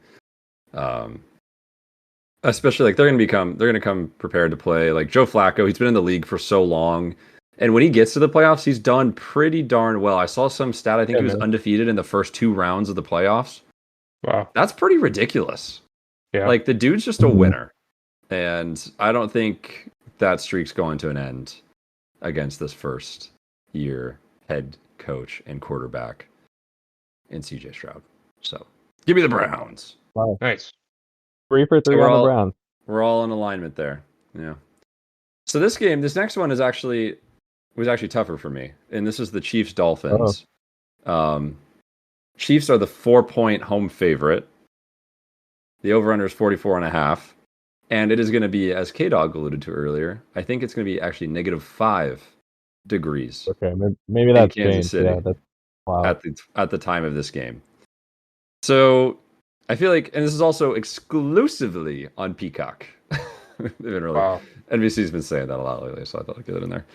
Especially like they're gonna come prepared to play. Like Joe Flacco, he's been in the league for so long. And when he gets to the playoffs, he's done pretty darn well. I saw some stat, I think Yeah, he was man. undefeated in the first 2 rounds of the playoffs. Wow. That's pretty ridiculous. Yeah. Like the dude's just a Mhm. winner. And I don't think that streak's going to an end against this first year head coach and quarterback in CJ Stroud. So give me the Browns. Wow. Nice. 3 for 3 we're on the all- Browns. We're all in alignment there. Yeah. So this next one was actually tougher for me. And this is the Chiefs Dolphins. Chiefs are the 4-point home favorite. The over-under is 44.5. And it is going to be, as K-Dog alluded to earlier, I think it's going to be actually -5 degrees Okay, maybe in that's Kansas changed. City Yeah, that's wow. at the time of this game. So I feel like, and this is also exclusively on Peacock. They've been really Wow. NBC's been saying that a lot lately, so I thought I'd get it in there.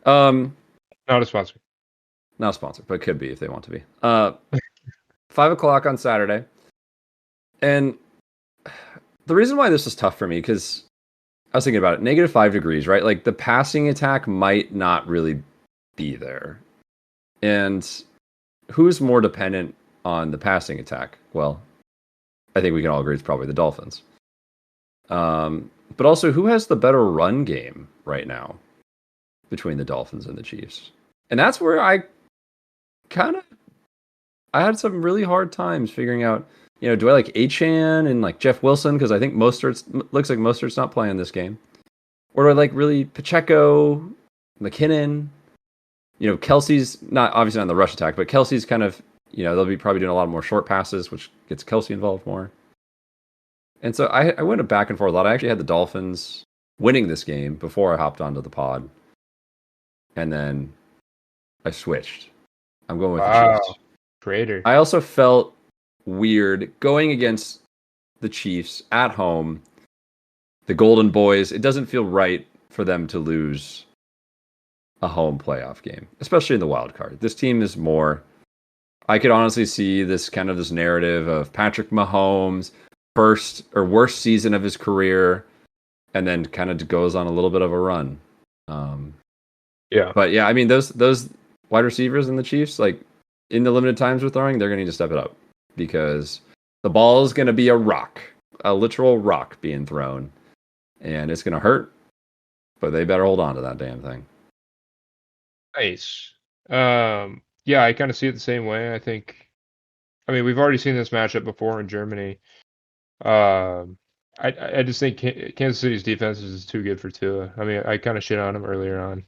Not a sponsor. Not sponsored, but could be if they want to be. 5 o'clock on Saturday. And the reason why this was tough for me, because I was thinking about it, -5 degrees, right? Like the passing attack might not really be there. And who's more dependent on the passing attack? Well, I think we can all agree it's probably the Dolphins. But also, who has the better run game right now between the Dolphins and the Chiefs? And that's where I had some really hard times figuring out, do I like Achane and like Jeff Wilson? Because I think looks like Mostert's not playing this game. Or do I like really Pacheco, McKinnon? Kelsey's obviously not in the rush attack, but Kelsey's kind of, they'll be probably doing a lot more short passes, which gets Kelsey involved more. And so I went back and forth a lot. I actually had the Dolphins winning this game before I hopped onto the pod. And then I switched. I'm going with the Chiefs. Traitor. I also felt weird going against the Chiefs at home. The Golden Boys, it doesn't feel right for them to lose a home playoff game, especially in the wild card. This team is more. I could honestly see this narrative of Patrick Mahomes' first or worst season of his career, and then kind of goes on a little bit of a run. Yeah. But yeah, I mean those wide receivers in the Chiefs, like in the limited times we're throwing, they're going to need to step it up because the ball is going to be a literal rock being thrown, and it's going to hurt. But they better hold on to that damn thing. Nice. Yeah, I kind of see it the same way. I mean, we've already seen this matchup before in Germany. I just think Kansas City's defense is too good for Tua. I mean, I kind of shit on him earlier on.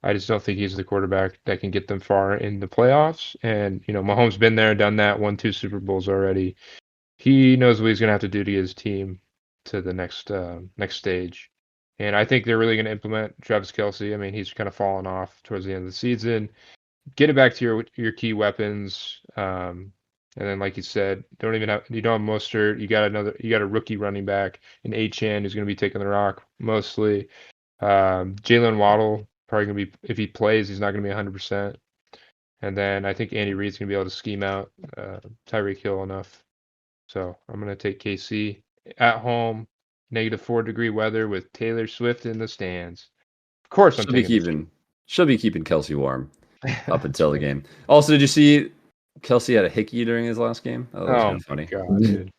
I just don't think he's the quarterback that can get them far in the playoffs. And, Mahomes been there, done that, won 2 Super Bowls already. He knows what he's going to have to do to get his team to the next stage. And I think they're really going to implement Travis Kelce. I mean, he's kind of fallen off towards the end of the season. Get it back to your key weapons. And then, like you said, you don't have Mostert. You got a rookie running back in Achane who's going to be taking the rock mostly. Jalen Waddle probably going to be, if he plays, he's not going to be 100%. And then I think Andy Reid's going to be able to scheme out Tyreek Hill enough. So I'm going to take KC at home, -4-degree weather with Taylor Swift in the stands. Of course, she'll be keeping Kelsey warm up until the game. Also, did you see Kelsey had a hickey during his last game? Oh, that was kind of funny. God, dude.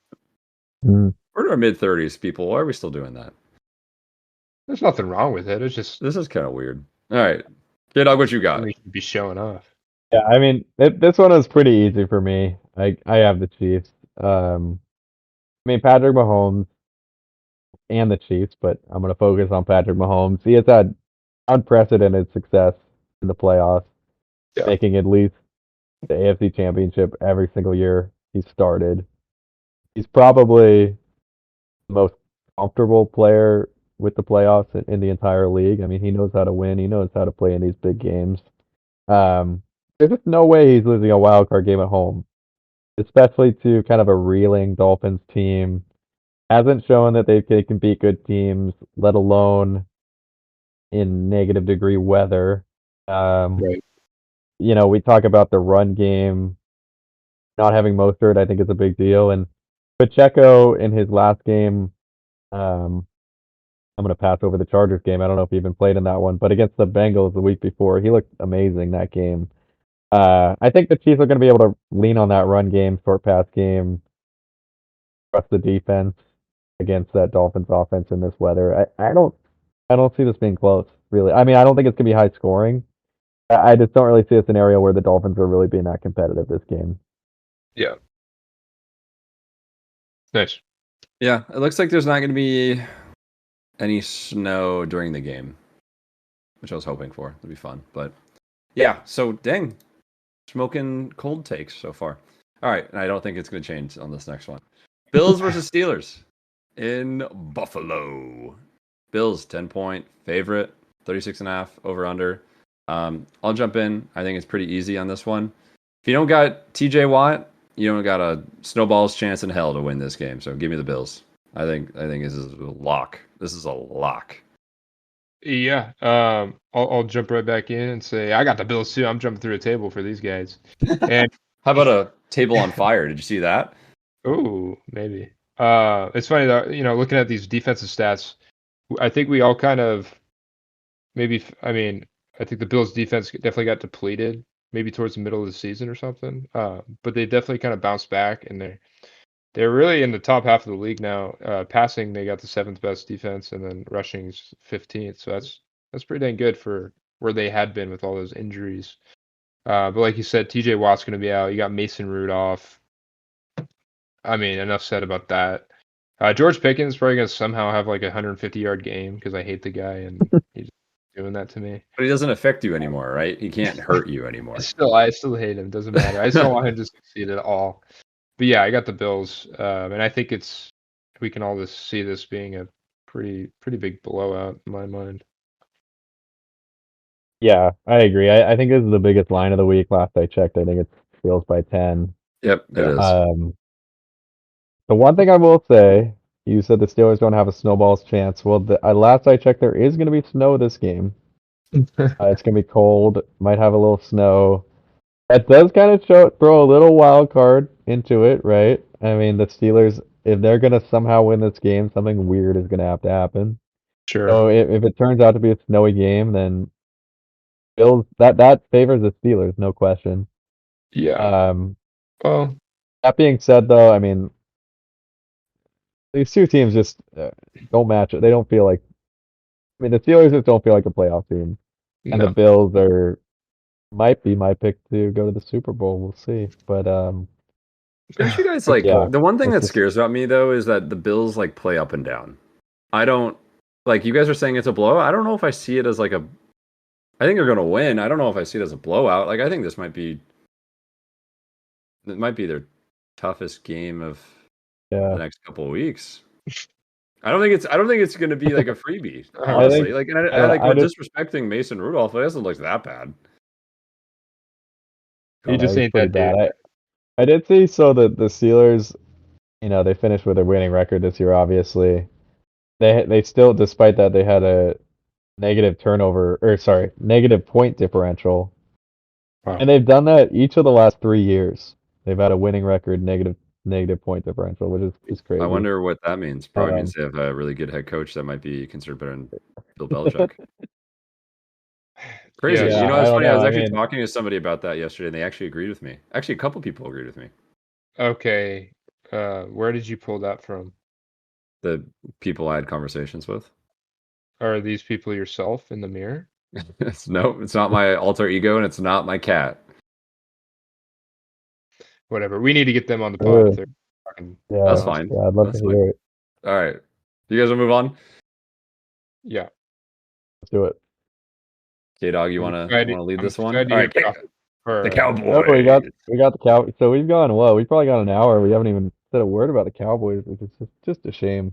We're in our mid-30s, people. Why are we still doing that? There's nothing wrong with it. It's just this is kind of weird. All right, K-Dog, what you got? we should be showing off. Yeah, I mean, this one was pretty easy for me. I have the Chiefs. I mean, Patrick Mahomes and the Chiefs, but I'm going to focus on Patrick Mahomes. He has had unprecedented success in the playoffs, making at least the AFC Championship every single year he started. He's probably the most comfortable player with the playoffs in the entire league. I mean, he knows how to win. He knows how to play in these big games. There's just no way he's losing a wild card game at home, especially to kind of a reeling Dolphins team. Hasn't shown that they can beat good teams, let alone in -degree weather. Right. We talk about the run game not having Mostert, I think is a big deal. And Pacheco in his last game, I'm going to pass over the Chargers game. I don't know if he even played in that one, but against the Bengals the week before, he looked amazing that game. I think the Chiefs are going to be able to lean on that run game, short pass game, trust the defense against that Dolphins offense in this weather. I don't see this being close, really. I mean, I don't think it's going to be high scoring. I just don't really see a scenario where the Dolphins are really being that competitive this game. Yeah. Nice. Yeah, it looks like there's not going to be any snow during the game, which I was hoping for. It'd be fun. But yeah, so dang. Smoking cold takes so far. All right, and I don't think it's going to change on this next one. Bills versus Steelers in Buffalo. Bills 10-point favorite, 36.5 over under. I'll jump in. I think it's pretty easy on this one. If you don't got TJ Watt, you don't got a snowball's chance in hell to win this game. So give me the Bills. I think this is a lock This is a lock. Yeah. I'll jump right back in and say I got the Bills too. I'm jumping through a table for these guys. And How about a table on fire? Did you see that? oh, maybe. It's funny that looking at these defensive stats, I think we all kind of maybe. I mean, I think the Bills' defense definitely got depleted, maybe towards the middle of the season or something. But they definitely kind of bounced back, and they're really in the top half of the league now. Passing, they got the 7th best defense, and then rushing's 15th. So that's pretty dang good for where they had been with all those injuries. But like you said, TJ Watt's going to be out. You got Mason Rudolph. I mean, enough said about that. George Pickens is probably going to somehow have like a 150-yard game because I hate the guy and he's doing that to me. But he doesn't affect you anymore, right? He can't hurt you anymore. I still hate him. Doesn't matter. I just don't want him to succeed at all. But yeah, I got the Bills, and I think we can all just see this being a pretty big blowout in my mind. Yeah, I agree. I think this is the biggest line of the week. Last I checked, I think it's Bills by 10. Yep, it is. The one thing I will say, you said the Steelers don't have a snowball's chance. Well, last I checked, there is going to be snow this game. It's going to be cold. Might have a little snow. It does kind of throw a little wild card into it, right? I mean, the Steelers, if they're going to somehow win this game, something weird is going to have to happen. Sure. So if it turns out to be a snowy game, then Bills that favors the Steelers, no question. Yeah. Well, that being said, though, I mean, these two teams just don't match it. They don't feel like. I mean, the Steelers just don't feel like a playoff team, and the Bills might be my pick to go to the Super Bowl. We'll see, but don't you guys like the one thing that scares about me though is that the Bills like play up and down. I don't like you guys are saying it's a blowout. I don't know if I see it as like a. I think they're going to win. I don't know if I see it as a blowout. Like I think this might be their toughest game of the next couple of weeks. I don't think it's going to be like a freebie. Honestly, we're disrespecting Mason Rudolph. It doesn't look that bad. He just ain't that bad. I did see the Steelers. They finished with a winning record this year. Obviously, they still, despite that, they had a negative point differential. Wow. And they've done that each of the last 3 years. They've had a winning record, negative point differential, which is crazy. I wonder what that means. Probably means they have a really good head coach that might be considered better than Bill Belichick. Crazy. Yeah, it's funny. I was actually talking to somebody about that yesterday, and they actually agreed with me. Actually, a couple people agreed with me. Okay. Where did you pull that from? The people I had conversations with. Are these people yourself in the mirror? It's not my alter ego, and it's not my cat. Whatever. We need to get them on the pod. That's fine. Yeah, I'd love to hear it. All right. You guys want to move on? Yeah. Let's do it. K-Dog, you want to lead this one? All right. The Cowboys. Oh, we got the Cowboys. So we've probably gone an hour. We haven't even said a word about the Cowboys, which is just a shame.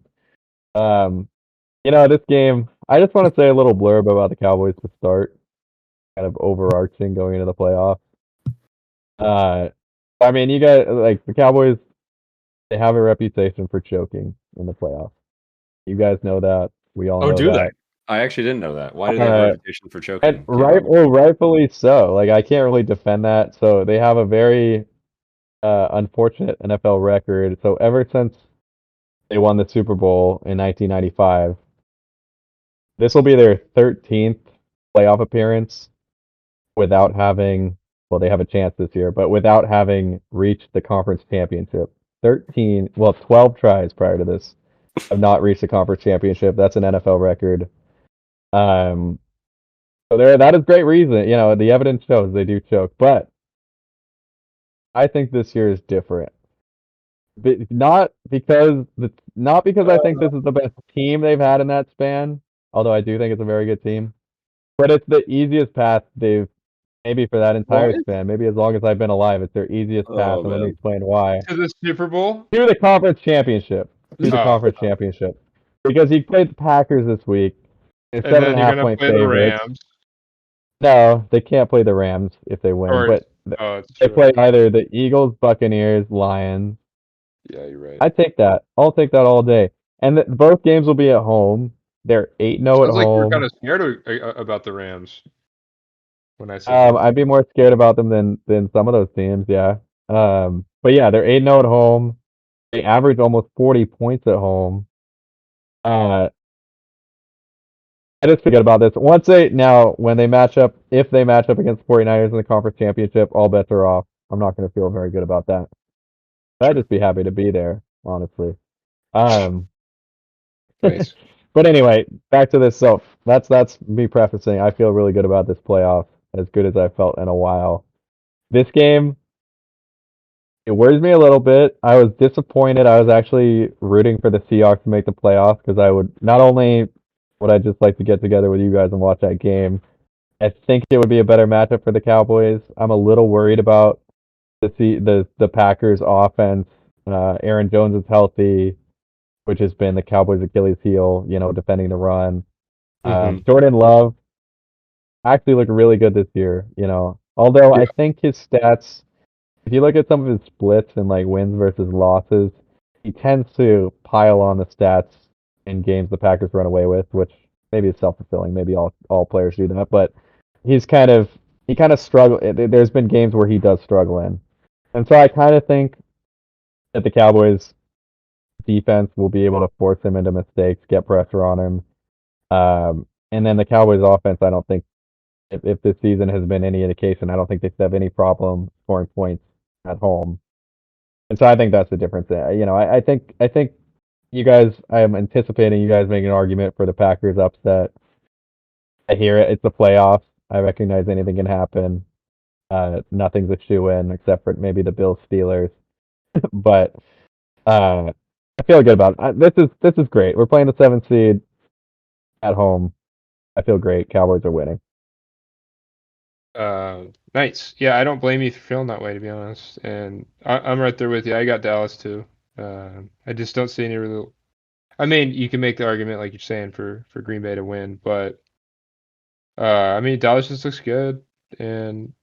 This game, I just want to say a little blurb about the Cowboys to start, kind of overarching going into the playoffs. I mean, you guys, like, the Cowboys, they have a reputation for choking in the playoffs. You guys know that. We all know do that. I actually didn't know that. Why do they have a reputation for choking? Rightfully so. Like, I can't really defend that. So they have a very unfortunate NFL record. So ever since they won the Super Bowl in 1995, this will be their 13th playoff appearance without having, well, they have a chance this year, but without having reached the conference championship. 12 tries prior to this have not reached the conference championship. That's an NFL record. So that is great reason. The evidence shows they do choke, but I think this year is different. Not because I think this is the best team they've had in that span, although I do think it's a very good team. But it's the easiest path they've, maybe for that entire span, maybe as long as I've been alive, it's their easiest path, and let me explain why. To the Super Bowl? To the conference championship. Championship. Because you played the Packers this week. And then you're going to play the Rams. No, they can't play the Rams if they win. They play either the Eagles, Buccaneers, Lions. Yeah, you're right. I'll take that all day. And both games will be at home. They're 8-0 at Sounds like you were kind home. of scared about the Rams when I said that. I'd be more scared about them than some of those teams, yeah. But yeah, they're 8-0 at home. They average almost 40 points at home. Uh, I just forget about this. When they match up, if they match up against the 49ers in the conference championship, all bets are off. I'm not going to feel very good about that. I'd Sure. just be happy to be there, honestly. Um, Nice. but anyway, back to this. So that's me prefacing. I feel really good about this playoff, as good as I felt in a while. This game, it worries me a little bit. I was disappointed. I was actually rooting for the Seahawks to make the playoffs because I would not only would I just like to get together with you guys and watch that game. I think it would be a better matchup for the Cowboys. I'm a little worried about the Packers offense. Aaron Jones is healthy, which has been the Cowboys' Achilles heel, defending the run. Hmm. Jordan Love actually looked really good this year, Although Yeah. I think his stats, if you look at some of his splits and like wins versus losses, he tends to pile on the stats in games the Packers run away with, which maybe is self-fulfilling. Maybe all players do that, but he kind of struggle. There's been games where he does struggle in, and so I kind of think that the Cowboys defense will be able to force him into mistakes, get pressure on him, and then the Cowboys offense. I don't think if this season has been any indication, I don't think they have any problem scoring points at home. And so I think that's the difference there. I think you guys. I am anticipating you guys making an argument for the Packers upset. I hear it. It's the playoffs. I recognize anything can happen. Nothing's a shoe-in except for maybe the Bills Steelers. But I feel good about it. This is great. We're playing the 7th seed at home. I feel great. Cowboys are winning. Nice. Yeah, I don't blame you for feeling that way, to be honest. And I'm right there with you. I got Dallas too. I just don't see any real. I mean, you can make the argument, like you're saying, for Green Bay to win, but I mean, Dallas just looks good, and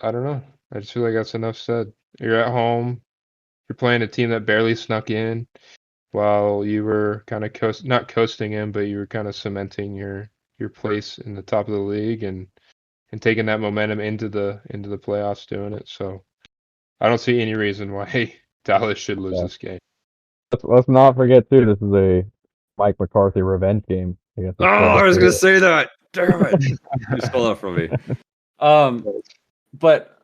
I don't know. I just feel like that's enough said. You're at home. You're playing a team that barely snuck in while you were kind of not coasting in, but you were kind of cementing your place in the top of the league and taking that momentum into the playoffs doing it. So I don't see any reason why Dallas should lose Yeah. this game. Let's not forget too. This is a Mike McCarthy revenge game against Oh, the I was gonna 43. say that. Damn it! You stole that from me. But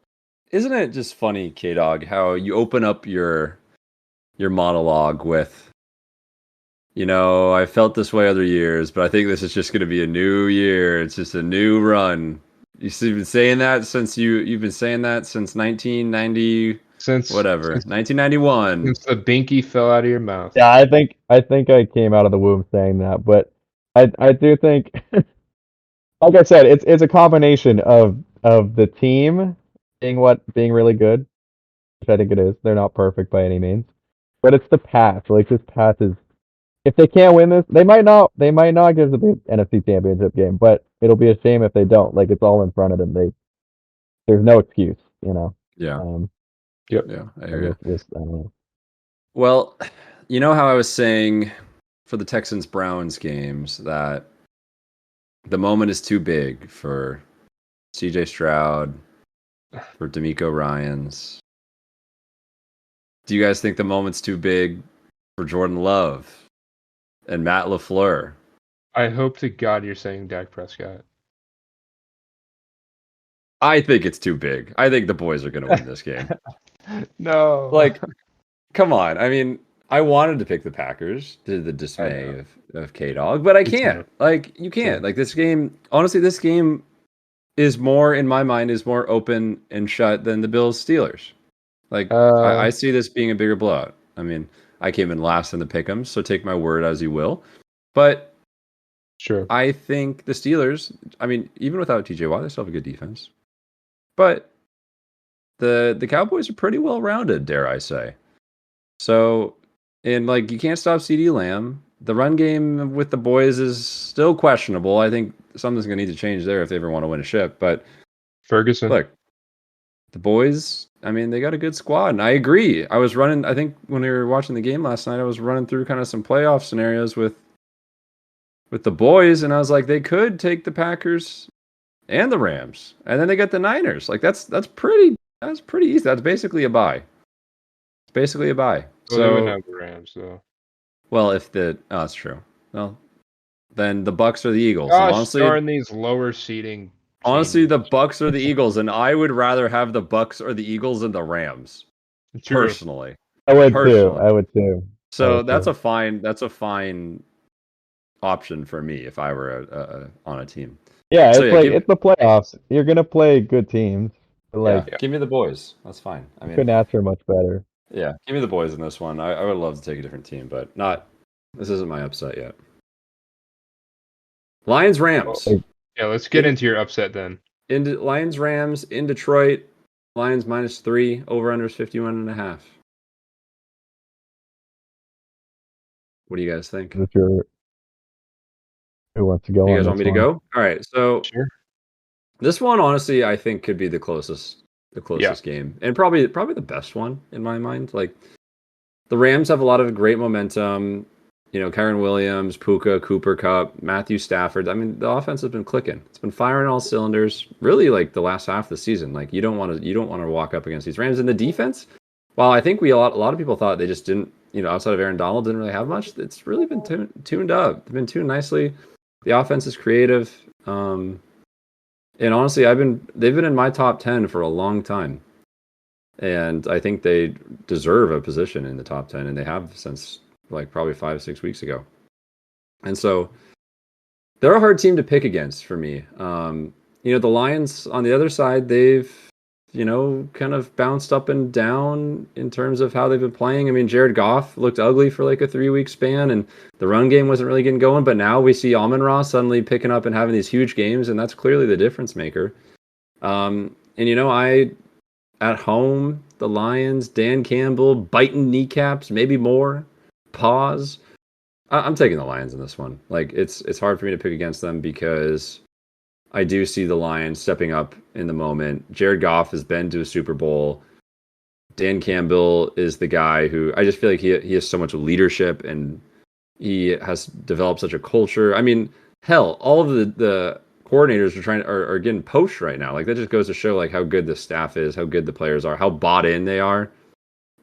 isn't it just funny, K Dog, how you open up your monologue with, I felt this way other years, but I think this is just gonna be a new year. It's just a new run. You've been saying that you've been saying that since 1990, Since whatever, since 1991. since the binky fell out of your mouth. Yeah, I think I came out of the womb saying that, but I do think, like I said, it's a combination of the team being really good, which I think it is. They're not perfect by any means, but it's the path. Like this path is, if they can't win this, they might not give the NFC Championship game, but it'll be a shame if they don't. Like it's all in front of them. There's no excuse. Yeah, Um, Yep. yeah, I so hear you. I don't know. Well, you know how I was saying for the Texans Browns games that the moment is too big for CJ Stroud, for D'Amico Ryans. Do you guys think the moment's too big for Jordan Love and Matt LaFleur? I hope to God you're saying Dak Prescott. I think it's too big. I think the boys are going to win this game. No. Like, come on. I mean, I wanted to pick the Packers to the I dismay know. of K-Dog, but I Me can't. too. Like, you can't. Same. Like, this game, honestly, this game is more, in my mind, is more open and shut than the Bills Steelers. Like, I see this being a bigger blowout. I mean, I came in last in the pick'ems, so take my word as you will. But Sure. I think the Steelers, I mean, even without TJ Watt, they still have a good defense. But the Cowboys are pretty well rounded, dare I say. So, and like you can't stop CD Lamb. The run game with the boys is still questionable. I think something's gonna need to change there if they ever want to win a ship. But Ferguson. look, the boys, I mean, they got a good squad. And I agree. I think when we were watching the game last night, I was running through kind of some playoff scenarios with with the boys, and I was like, they could take the Packers and the Rams, and then they get the Niners. Like that's pretty easy. That's basically a bye. It's basically a bye. Well, they wouldn't So have the Rams, though. well, if the that's true. Well, then the Bucks or the Eagles. And Gosh, darn these lower seating. honestly, changes. the Bucks or the Eagles, and I would rather have the Bucks or the Eagles than the Rams. True. Personally. I would too. Personally. I would too. So that's a fine option for me if I were on a team. Yeah, So, it's yeah, like give- it's the playoffs. You're gonna play good teams. But like, yeah, give me the boys. That's fine. I mean, couldn't ask for much better. yeah, give me the boys in this one. I would love to take a different team, but not. This isn't my upset yet. Lions Rams. Well, Yeah, let's get into your upset then. Lions Rams in Detroit. Lions -3. Over unders 51.5. What do you guys think? If you're, who wants to go? You on guys this want me to one? go? All right. So Sure. this one, honestly, I think could be the closest game, and probably the best one in my mind. Like the Rams have a lot of great momentum. You know, Kyren Williams, Puka, Cooper Kupp, Matthew Stafford. I mean, the offense has been clicking. It's been firing all cylinders. Really, like the last half of the season. Like you don't want to walk up against these Rams. And the defense, while I think a lot of people thought they just didn't, you know, outside of Aaron Donald, didn't really have much. It's really been tuned up. They've been tuned nicely. The offense is creative. And honestly, they've been in my top 10 for a long time. And I think they deserve a position in the top 10, and they have since like probably 5-6 weeks ago. And so they're a hard team to pick against for me. You know, the Lions on the other side, they've, you know, kind of bounced up and down in terms of how they've been playing. I mean, Jared Goff looked ugly for like a 3-week span, and the run game wasn't really getting going. But now we see Amon-Ra suddenly picking up and having these huge games, and that's clearly the difference maker. And, you know, at home, the Lions, Dan Campbell, biting kneecaps, maybe more. Pause. I'm taking the Lions in this one. Like it's hard for me to pick against them because I do see the Lions stepping up in the moment. Jared Goff has been to a Super Bowl. Dan Campbell is the guy who I just feel like he has so much leadership, and he has developed such a culture. I mean, hell, all of the coordinators are getting poached right now. Like that just goes to show like how good the staff is, how good the players are, how bought in they are.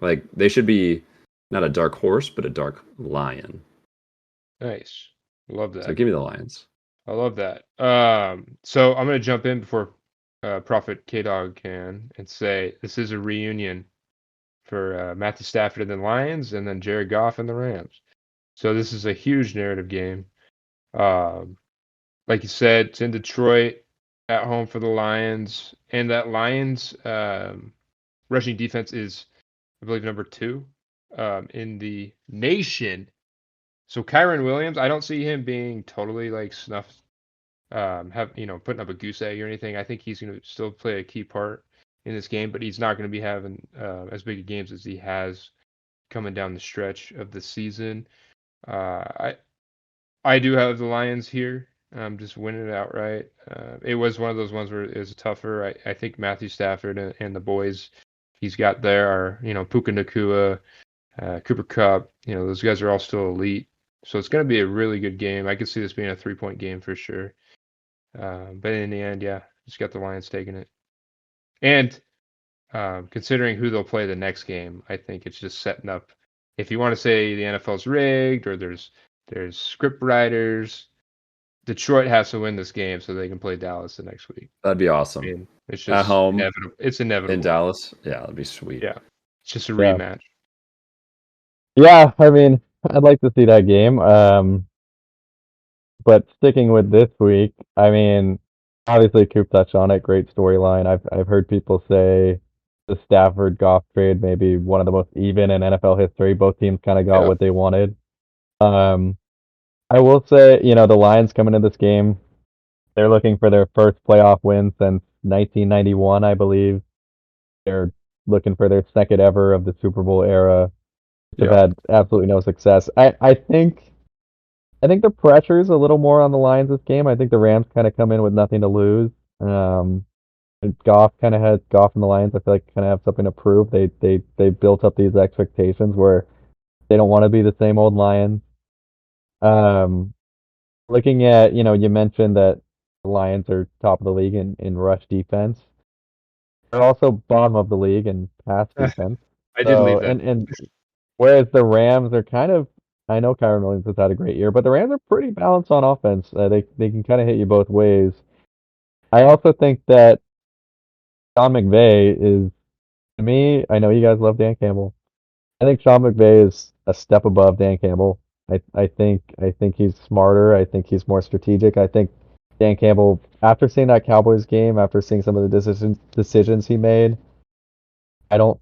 Like they should be not a dark horse, but a dark lion. Nice. Love that. So give me the Lions. I love that. So I'm going to jump in before Prophet K-Dog can and say this is a reunion for Matthew Stafford and the Lions and then Jared Goff and the Rams. So this is a huge narrative game. Like you said, it's in Detroit, at home for the Lions. And that Lions rushing defense is, I believe, number 2 in the nation. So Kyren Williams, I don't see him being totally like snuffed, putting up a goose egg or anything. I think he's going to still play a key part in this game, but he's not going to be having as big of games as he has coming down the stretch of the season. I do have the Lions here. Just winning it outright. It was one of those ones where it was tougher. I think Matthew Stafford and the boys he's got there are, Puka Nacua, Cooper Kupp. Those guys are all still elite. So it's going to be a really good game. I could see this being a 3-point game for sure. But in the end, yeah, just got the Lions taking it. And considering who they'll play the next game, I think it's just setting up. If you want to say the NFL's rigged or there's script writers, Detroit has to win this game so they can play Dallas the next week. That'd be awesome. I mean, it's just at home. inevitable. It's inevitable. In Dallas, yeah, that'd be sweet. Yeah, it's just a rematch. Yeah, I mean, I'd like to see that game. But sticking with this week, I mean, obviously Coop touched on it. Great storyline. I've heard people say the Stafford Goff trade may be one of the most even in NFL history. Both teams kind of got what they wanted. I will say, the Lions coming into this game, they're looking for their first playoff win since 1991, I believe. They're looking for their second ever of the Super Bowl era. They've had absolutely no success. I think the pressure is a little more on the Lions this game. I think the Rams kind of come in with nothing to lose. Goff and the Lions, I feel like kind of have something to prove. They built up these expectations where they don't want to be the same old Lions. looking at, you mentioned that the Lions are top of the league in rush defense. They're also bottom of the league in pass defense. I did So, leave that. and whereas the Rams are kind of, I know Kyron Williams has had a great year, but the Rams are pretty balanced on offense. They can kind of hit you both ways. I also think that Sean McVay is, to me, I know you guys love Dan Campbell. I think Sean McVay is a step above Dan Campbell. I think he's smarter. I think he's more strategic. I think Dan Campbell, after seeing that Cowboys game, after seeing some of the decisions he made, I don't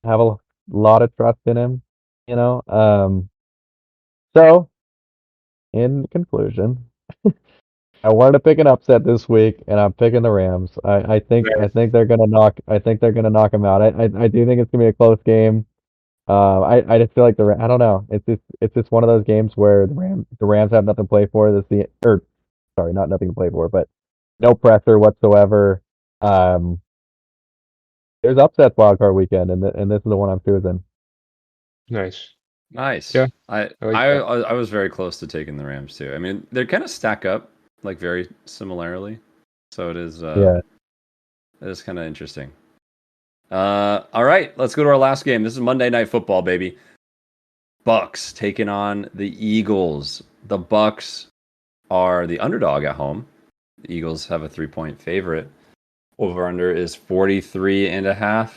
have a lot of trust in him. You know. So in conclusion, I wanted to pick an upset this week, and I'm picking the Rams. I think they're gonna knock. I think they're gonna knock them out. I do think it's gonna be a close game. I just feel like I don't know. It's just one of those games where the Rams have nothing to play for. Sorry, not nothing to play for, but no pressure whatsoever. Um, there's upsets wild card weekend, and this is the one I'm choosing. Nice. Nice. Yeah, I I like I that. I was very close to taking the Rams too. I mean, they kind of stack up like very similarly, so Yeah. it is kind of interesting. All right, let's go to our last game. This is Monday Night Football, baby. Bucks taking on the Eagles. The Bucks are the underdog at home. The Eagles have a 3-point favorite. Over under is 43.5.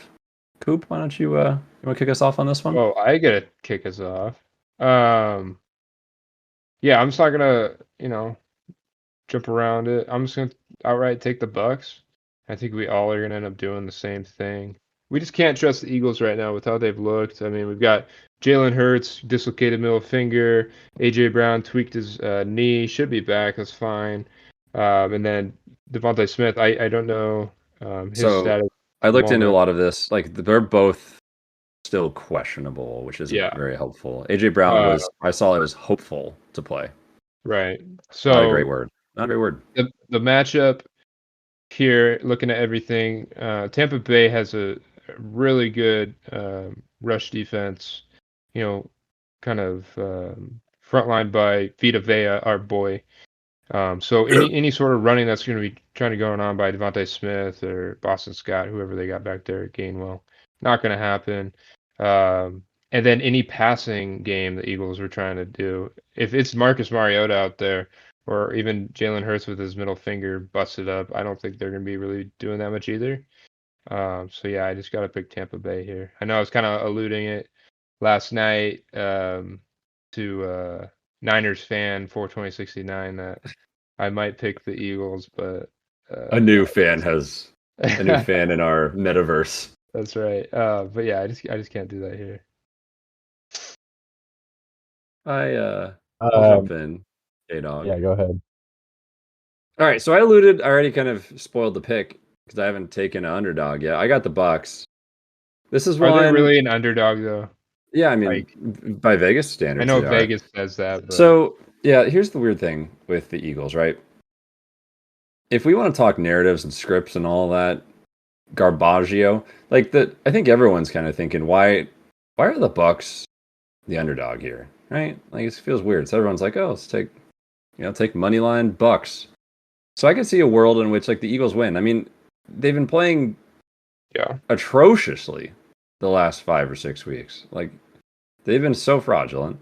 Coop, why don't you want to kick us off on this one? Oh, I get to kick us off. Yeah, I'm just not gonna, jump around it. I'm just gonna outright take the Bucks. I think we all are gonna end up doing the same thing. We just can't trust the Eagles right now with how they've looked. I mean, we've got Jalen Hurts, dislocated middle finger. AJ Brown tweaked his knee, should be back. That's fine. And then Devontae Smith, I don't know his So status I at the looked into a moment. lot of this. Like they're both still questionable, which isn't Yeah. very helpful. AJ Brown Uh, was I saw it was hopeful to play. right. Not a great So word. Not a great word. the matchup here, looking at everything, Tampa Bay has a really good rush defense. You know, kind of frontline by Vita Vea, our boy. So any sort of running that's going to be trying to going on by Devontae Smith or Boston Scott, whoever they got back there at Gainwell, not going to happen. And then any passing game the Eagles were trying to do, if it's Marcus Mariota out there or even Jalen Hurts with his middle finger busted up, I don't think they're going to be really doing that much either. So yeah, I just got to pick Tampa Bay here. I know I was kind of alluding it last night to Niners fan 42069 that I might pick the Eagles, but A new fan in our metaverse. that's right. But yeah, I just can't do that here. I'll jump in. Dog. Yeah, go ahead. All right, so I already kind of spoiled the pick because I haven't taken an underdog yet. I got the Bucks. This is Are they one. really an underdog though? Yeah, I mean, Like, by Vegas I standards, know they are. Vegas says that, but So yeah, here's the weird thing with the Eagles, right? If we want to talk narratives and scripts and all that garbaggio, like that, I think everyone's kind of thinking, why are the Bucks the underdog here, right? Like it feels weird. So everyone's like, oh, let's take money line Bucks. So I could see a world in which like the Eagles win. I mean, they've been playing yeah, atrociously the last 5 or 6 weeks. Like they've been so fraudulent.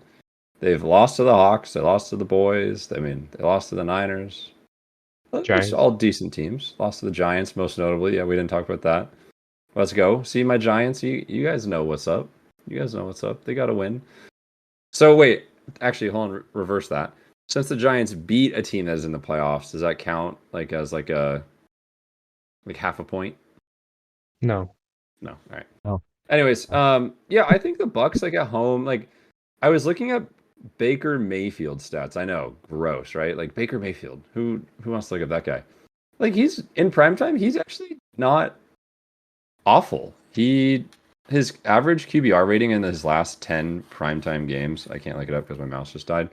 They've lost to the Hawks. They lost to the boys. I mean, they lost to the Niners. It's Giants. all decent teams. Lost to the Giants, most notably. Yeah, we didn't talk about that. Let's go. See my Giants. You guys know what's up. You guys know what's up. They got to win. So wait, actually, hold on. Reverse that. Since the Giants beat a team that is in the playoffs, does that count like as like half a point? No. No. All right. No. Anyways, yeah, I think the Bucks like at home, like I was looking at Baker Mayfield stats. I know, gross, right? Like Baker Mayfield. Who wants to look at that guy? Like he's in prime time, he's actually not awful. His average QBR rating in his last 10 primetime games, I can't look it up because my mouse just died.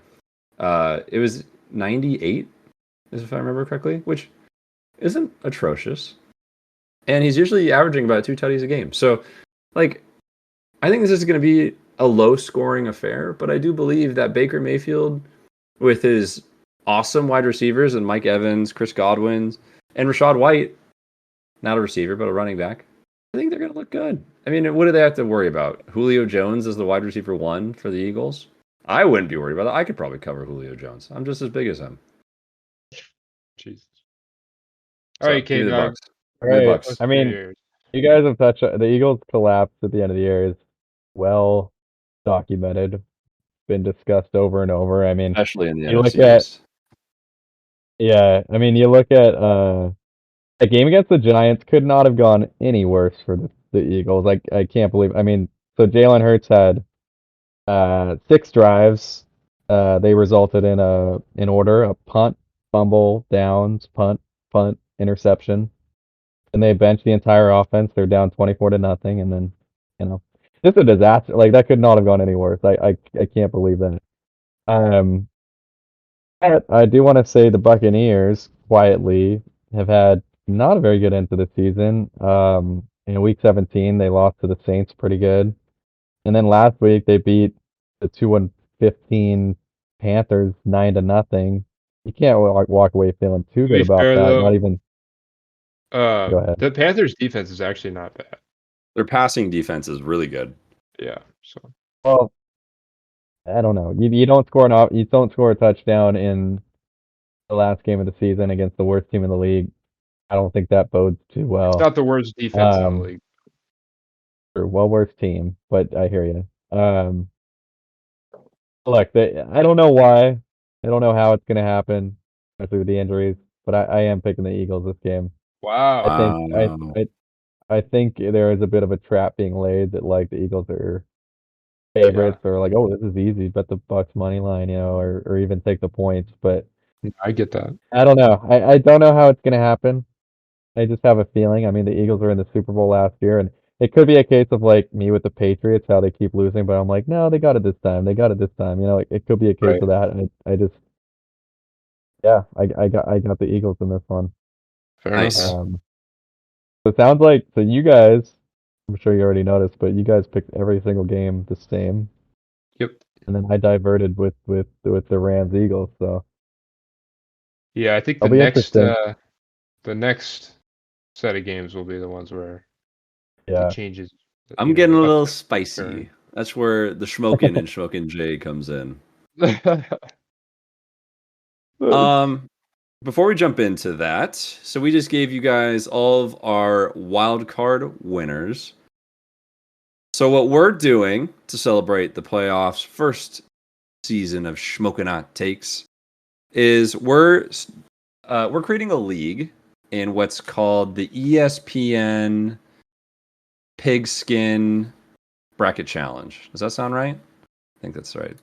It was 98, if I remember correctly, which isn't atrocious. And he's usually averaging about 2 tutties a game. So, like, I think this is going to be a low-scoring affair, but I do believe that Baker Mayfield, with his awesome wide receivers and Mike Evans, Chris Godwin, and Rachaad White, not a receiver, but a running back, I think they're going to look good. I mean, what do they have to worry about? Julio Jones is the wide receiver 1 for the Eagles. I wouldn't be worried about that. I could probably cover Julio Jones. I'm just as big as him. Jesus. So, All right, give me the K-Dog. Bucks. All Give me the right. Bucks. I mean, you guys have touched the Eagles' collapse at the end of the year is well documented, been discussed over and over. I mean, Especially in the you look NFC at East. you look at a game against the Giants could not have gone any worse for the Eagles. Like I can't believe. I mean, so Jalen Hurts had 6 drives. They resulted in order a punt, fumble, downs, punt, interception. And they bench the entire offense. They're down 24-0, and then you know, just a disaster. Like that could not have gone any worse. I can't believe that. Um, but I do want to say the Buccaneers quietly have had not a very good end to the season. In week 17, they lost to the Saints pretty good, and then last week they beat the 2-15 Panthers 9-0. You can't walk away feeling too To good be about fair, that. though, Not even. Go ahead. the Panthers' defense is actually not bad. Their passing defense is really good. Yeah. So Well, I don't know. You don't score you don't score a touchdown in the last game of the season against the worst team in the league. I don't think that bodes too it's well. not the worst defense in the league. Or well, worst team, but I hear you. Look, I don't know why. I don't know how it's gonna happen, especially with the injuries. But I am picking the Eagles this game. I Wow. think Wow. I think there is a bit of a trap being laid that like the Eagles are Yeah. favorites or like, oh, this is easy, bet the Bucks money line, or even take the points. But I get that. I don't know. I don't know how it's gonna happen. I just have a feeling. I mean, the Eagles were in the Super Bowl last year, and it could be a case of like me with the Patriots, how they keep losing, but I'm like, no, they got it this time. They got it this time. Like, it could be a case Right. of that. And I just, yeah, I got the Eagles in this one. Fair Nice. enough. So it sounds like you guys, I'm sure you already noticed, but you guys picked every single game the same, Yep. and then I diverted with the Rams Eagles. So Yeah, I think it'll be interesting. the next set of games will be the ones where Yeah. it changes. I'm getting a little upset spicy. turn. That's where the Shmokin and Shmokin J comes in. Before we jump into that, so we just gave you guys all of our wild card winners. So what we're doing to celebrate the playoffs' first season of Shmokin' Hot Takes is we're creating a league in what's called the ESPN Pigskin Bracket Challenge. Does that sound right? I think that's right.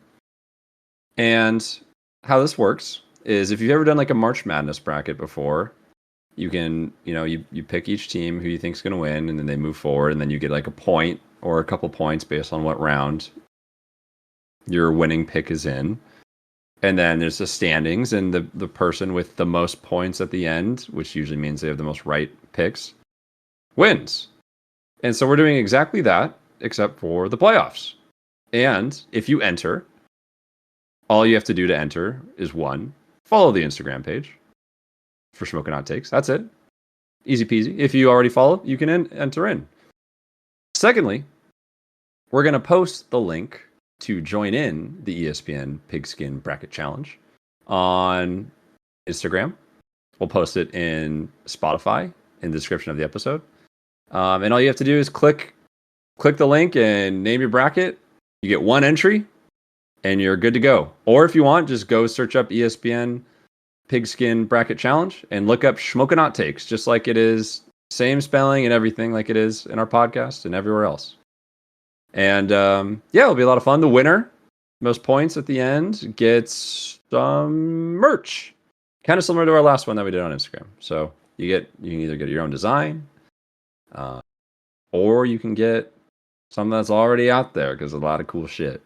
And how this works is if you've ever done like a March Madness bracket before, you can, you pick each team who you think's going to win, and then they move forward, and then you get like a point or a couple points based on what round your winning pick is in. And then there's the standings, and the person with the most points at the end, which usually means they have the most right picks, wins. And so we're doing exactly that, except for the playoffs. And if you enter, all you have to do to enter is 1, follow the Instagram page for Shmokin' Hot Takes. That's it. Easy peasy. If you already follow, you can enter in. Secondly, we're going to post the link to join in the ESPN Pigskin Bracket Challenge on Instagram. We'll post it in Spotify in the description of the episode. And all you have to do is click the link and name your bracket. You get 1 entry, and you're good to go. Or if you want, just go search up ESPN Pigskin Bracket Challenge and look up Shmokin' Hot Takes, just like it is, same spelling and everything like it is in our podcast and everywhere else. And it'll be a lot of fun. The winner, most points at the end, gets some merch, kind of similar to our last one that we did on Instagram. So you can either get your own design, or you can get something that's already out there because a lot of cool shit.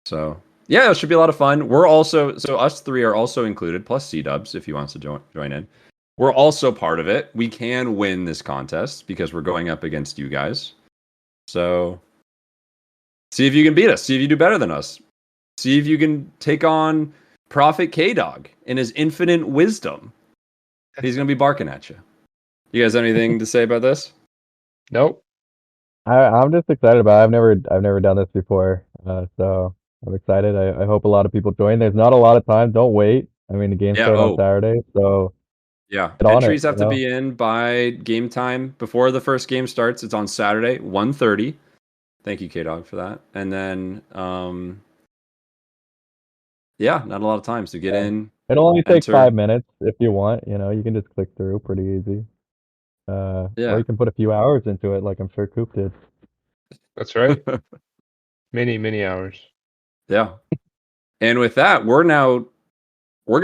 So yeah, it should be a lot of fun. Us 3 are also included, plus C-Dubs if he wants to join in. We're also part of it. We can win this contest because we're going up against you guys. So see if you can beat us. See if you do better than us. See if you can take on Prophet K Dog in his infinite wisdom. He's gonna be barking at you. You guys have anything to say about this? Nope. I'm just excited about it. I've never done this before, so I'm excited. I hope a lot of people join. There's not a lot of time. Don't wait. I mean, the games Yeah. start on Oh, Saturday, so yeah. get on it. Entries have to be in by game time before the first game starts. It's on Saturday, 1:30. Thank you, K Dog, for that. And then, yeah, not a lot of time. So get in. It'll only take enter. 5 minutes if you want. You can just click through pretty easy. Or Yeah. you can put a few hours into it, like I'm sure Coop did. That's right. Many hours. Yeah. And with that, we're going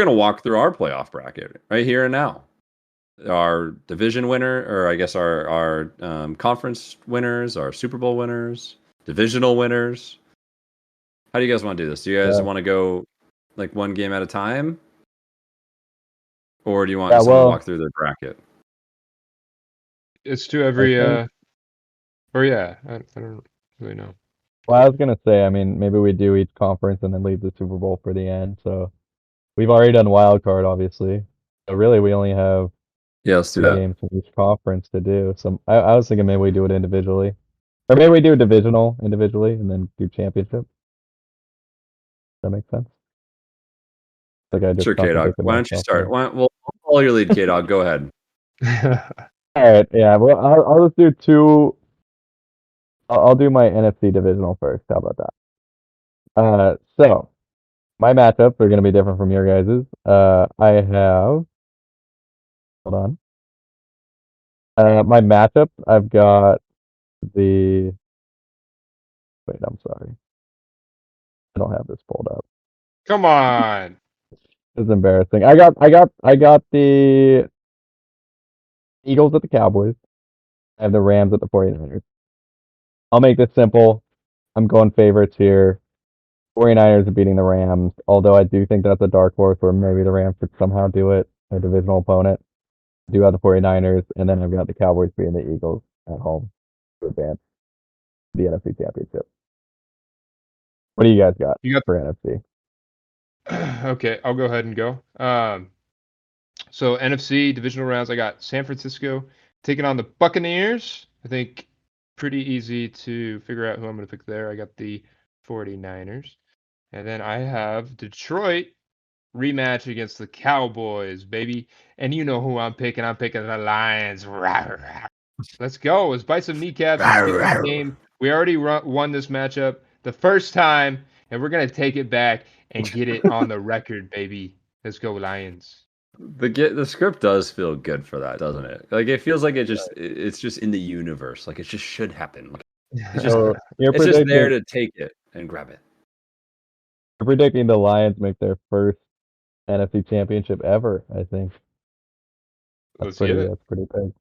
to walk through our playoff bracket right here and now. Our division winner, or I guess our conference winners, our Super Bowl winners, divisional winners. How do you guys want to do this? Do you guys want to go like one game at a time? Or do you want someone to walk through their bracket? It's to every or yeah, I don't really know. Well, I was gonna say, I mean, maybe we do each conference and then leave the Super Bowl for the end. So we've already done wild card, obviously. So really, we only have Yeah, let's do 3 that. games from each conference to do. So I was thinking maybe we do it individually, or maybe we do divisional individually and then do championship. That makes sense. Like I just Sure, K Dog. contradicted Why don't you myself start? there. We'll follow your lead, K Dog. Go ahead. All right, yeah. Well, I'll just do two. I'll do my NFC divisional first. How about that? So my matchups are going to be different from your guys's. I have. Hold on. My matchups. I've got the. Wait, I'm sorry. I don't have this pulled up. Come on. It's embarrassing. I got the Eagles at the Cowboys. I have the Rams at the 49ers. I'll make this simple. I'm going favorites here. 49ers are beating the Rams, although I do think that's a dark horse where maybe the Rams could somehow do it, a divisional opponent. I do have the 49ers, and then I've got the Cowboys beating the Eagles at home to advance the NFC Championship. What do you guys got You got for NFC? okay, I'll go ahead and go. So NFC divisional rounds, I got San Francisco taking on the Buccaneers. I think pretty easy to figure out who I'm going to pick there. I got the 49ers. And then I have Detroit rematch against the Cowboys, baby. And you know who I'm picking. I'm picking the Lions. Let's go. Let's bite some kneecaps. Let's get this game. We already won this matchup the first time, and we're going to take it back and get it on the record, baby. Let's go, Lions. The script does feel good for that, doesn't it? Like it feels like it's just in the universe. Like it just should happen. Like, So it's just there to take it and grab it. You're predicting the Lions make their first NFC Championship ever. I think Let's get it. That's pretty big.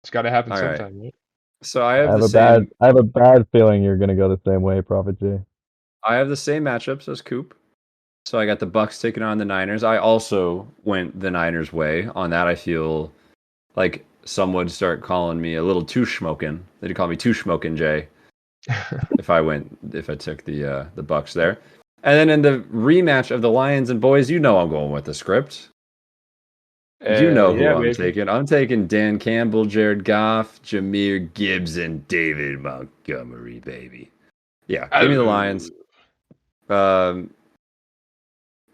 It's got to happen All right. sometime, right? So I have a bad feeling you're gonna go the same way, Prophet J. I have the same matchups as Coop. So I got the Bucks taking on the Niners. I also went the Niners way on that. I feel like some would start calling me a little too Shmokin. They'd call me too Shmokin Jay if I took the Bucks there. And then in the rematch of the Lions and Boys, you know I'm going with the script. You know who I'm taking. I'm taking Dan Campbell, Jared Goff, Jahmyr Gibbs, and David Montgomery, baby. Yeah, give me the Lions.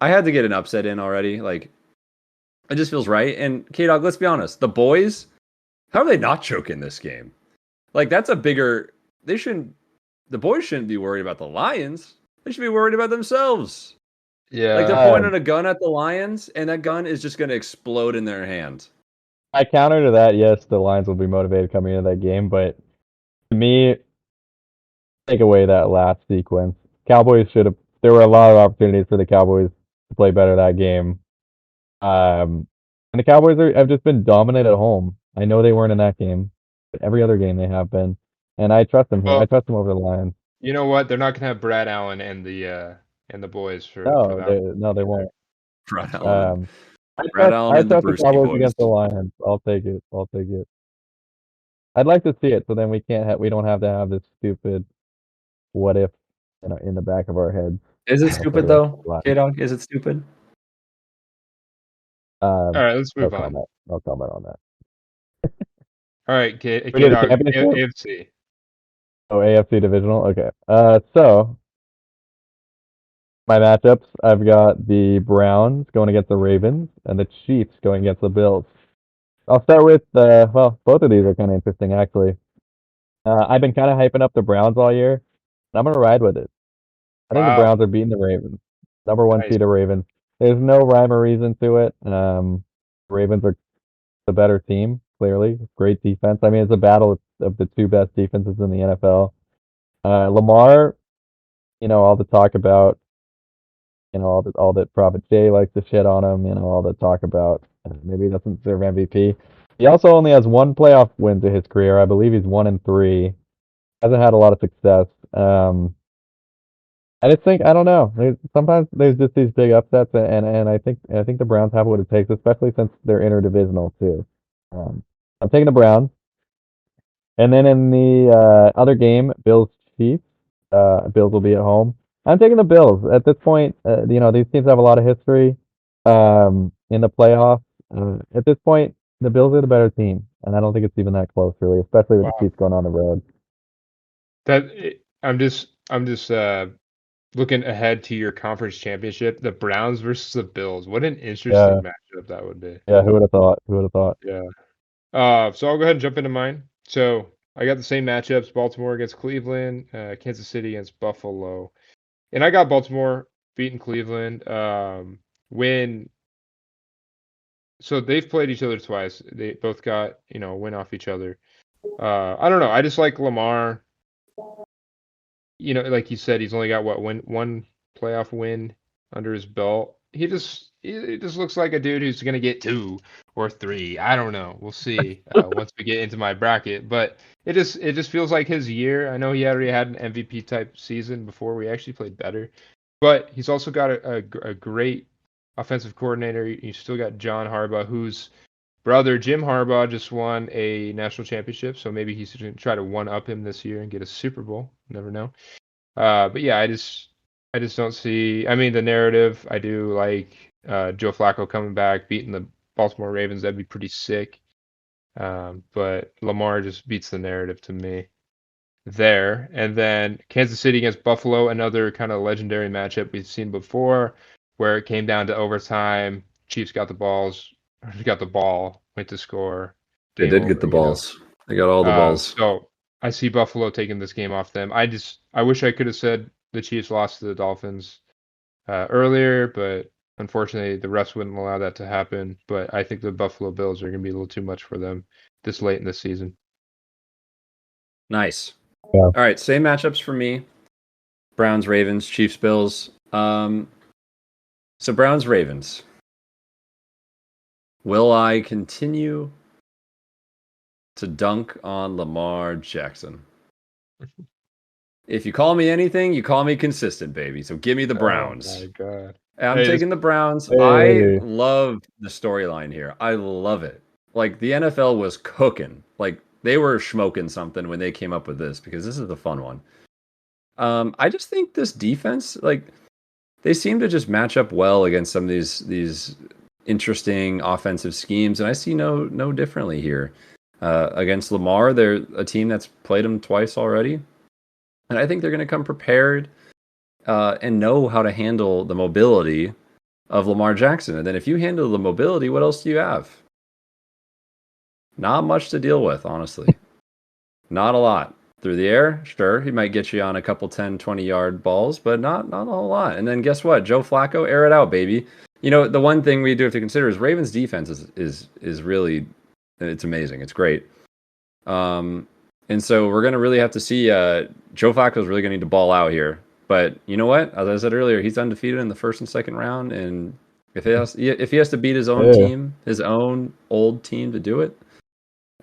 I had to get an upset in already. Like, it just feels right. And K-Dog, let's be honest. The Boys, how are they not choking this game? Like, that's a bigger... The Boys shouldn't be worried about the Lions. They should be worried about themselves. Yeah. Like, they're pointing a gun at the Lions, and that gun is just going to explode in their hand. I counter to that, yes, the Lions will be motivated coming into that game, but to me, take away that last sequence. Cowboys should have. There were a lot of opportunities for the Cowboys to play better that game. And the Cowboys have just been dominant at home. I know they weren't in that game, but every other game they have been. And I trust them here. Well, I trust them over the Lions. You know what? They're not gonna have Brad Allen and the boys for No, they won't. Brad Allen. I Brad Allen and the trust the Brewski Cowboys boys. against the Lions. I'll take it. I'd like to see it, so then we don't have to have this stupid what if in the back of our heads. Is it I'll stupid tell you though, that. K-Dog? Is it stupid? All right, let's No move on. comment. No comment on that. All right, We did a K-Dog, championship? AFC. Oh, AFC divisional. Okay. So my matchups, I've got the Browns going against the Ravens and the Chiefs going against the Bills. I'll start with well, both of these are kind of interesting actually. I've been kind of hyping up the Browns all year, and I'm gonna ride with it. I think the Wow, Browns are beating the Ravens. Number one nice. seed of Ravens. There's no rhyme or reason to it. Ravens are the better team, clearly. Great defense. I mean, it's a battle of the two best defenses in the NFL. Lamar, all the talk about, all that Prophet Jay likes to shit on him, all the talk about maybe he doesn't deserve MVP. He also only has one playoff win to his career. I believe he's 1-3. Hasn't had a lot of success. I just think I don't know. Sometimes there's just these big upsets, and I think the Browns have what it takes, especially since they're interdivisional too. Um, I'm taking the Browns, and then in the other game, Bills Chiefs. Bills will be at home. I'm taking the Bills at this point. These teams have a lot of history in the playoffs. At this point, the Bills are the better team, and I don't think it's even that close, really, especially with the Wow. Chiefs going on the road. I'm just looking ahead to your conference championship, the Browns versus the Bills. What an Yeah, interesting matchup that would be. yeah. Who would have thought? Who would have thought? Yeah. So I'll go ahead and jump into mine. So I got the same matchups: Baltimore against Cleveland, Kansas City against Buffalo, and I got Baltimore beating Cleveland. When so they've played each other twice. They both got a win off each other. I don't know. I just like Lamar. Like you said, he's only got one playoff win under his belt. He just looks like a dude who's gonna get 2 or 3. I don't know. We'll see once we get into my bracket. But it just feels like his year. I know he already had an MVP type season before we actually played better, but he's also got a great offensive coordinator. You still got John Harbaugh, whose brother Jim Harbaugh just won a national championship. So maybe he's going to try to one up him this year and get a Super Bowl. Never know. But yeah, I just don't see. I mean, the narrative. I do like Joe Flacco coming back, beating the Baltimore Ravens. That'd be pretty sick. But Lamar just beats the narrative to me there. And then Kansas City against Buffalo, another kind of legendary matchup we've seen before, where it came down to overtime. Chiefs got the ball, went to score, They game did get over. the balls. They got all the balls. So I see Buffalo taking this game off them. I wish I could have said the Chiefs lost to the Dolphins earlier, but unfortunately the refs wouldn't allow that to happen. But I think the Buffalo Bills are going to be a little too much for them this late in the season. Nice. Yeah. All right, same matchups for me. Browns, Ravens, Chiefs, Bills. So Browns, Ravens. Will I continue to dunk on Lamar Jackson? If you call me anything, you call me consistent, baby. So give me the Browns. Oh my god. I'm Hey, taking the Browns. Hey. I love the storyline here. I love it. Like the NFL was cooking. Like they were smoking something when they came up with this because this is the fun one. I just think this defense, like they seem to just match up well against some of these interesting offensive schemes, and I see no differently here. Against Lamar, they're a team that's played him twice already, and I think they're going to come prepared and know how to handle the mobility of Lamar Jackson. And then if you handle the mobility, what else do you have? Not much to deal with, honestly. Not a lot. Through the air, sure, he might get you on a couple 10, 20-yard balls, but not a whole lot. And then guess what? Joe Flacco, air it out, baby. The one thing we do have to consider is Ravens defense is really, it's amazing. It's great. And so we're going to really have to see Joe Flacco is really going to need to ball out here. But you know what? As I said earlier, he's undefeated in the first and second round. And if he has to beat his own team, his own old team to do it,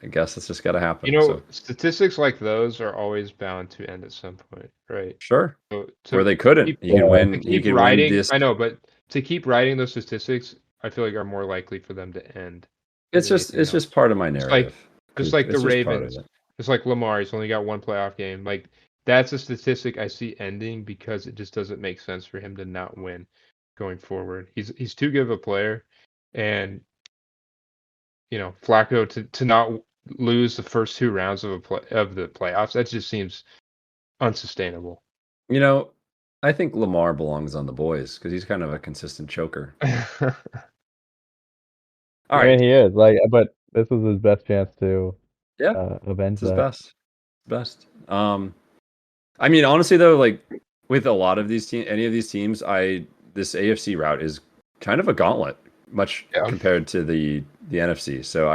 I guess it's just got to happen. Statistics like those are always bound to end at some point, right? Sure. So Where they couldn't. He could win. He could win this. I know, but to keep writing those statistics, I feel like are more likely for them to end. It's just part of my narrative. Just like the Ravens. Just like Lamar, he's only got one playoff game. Like that's a statistic I see ending because it just doesn't make sense for him to not win going forward. He's too good of a player, and Flacco to not lose the first 2 rounds of the playoffs, that just seems unsustainable. I think Lamar belongs on the boys because he's kind of a consistent choker. All I mean, right. he is but this was his best chance to avenge It's his that. best. I mean, honestly though, like with a lot of these any of these teams, this AFC route is kind of a gauntlet, much compared to the NFC. So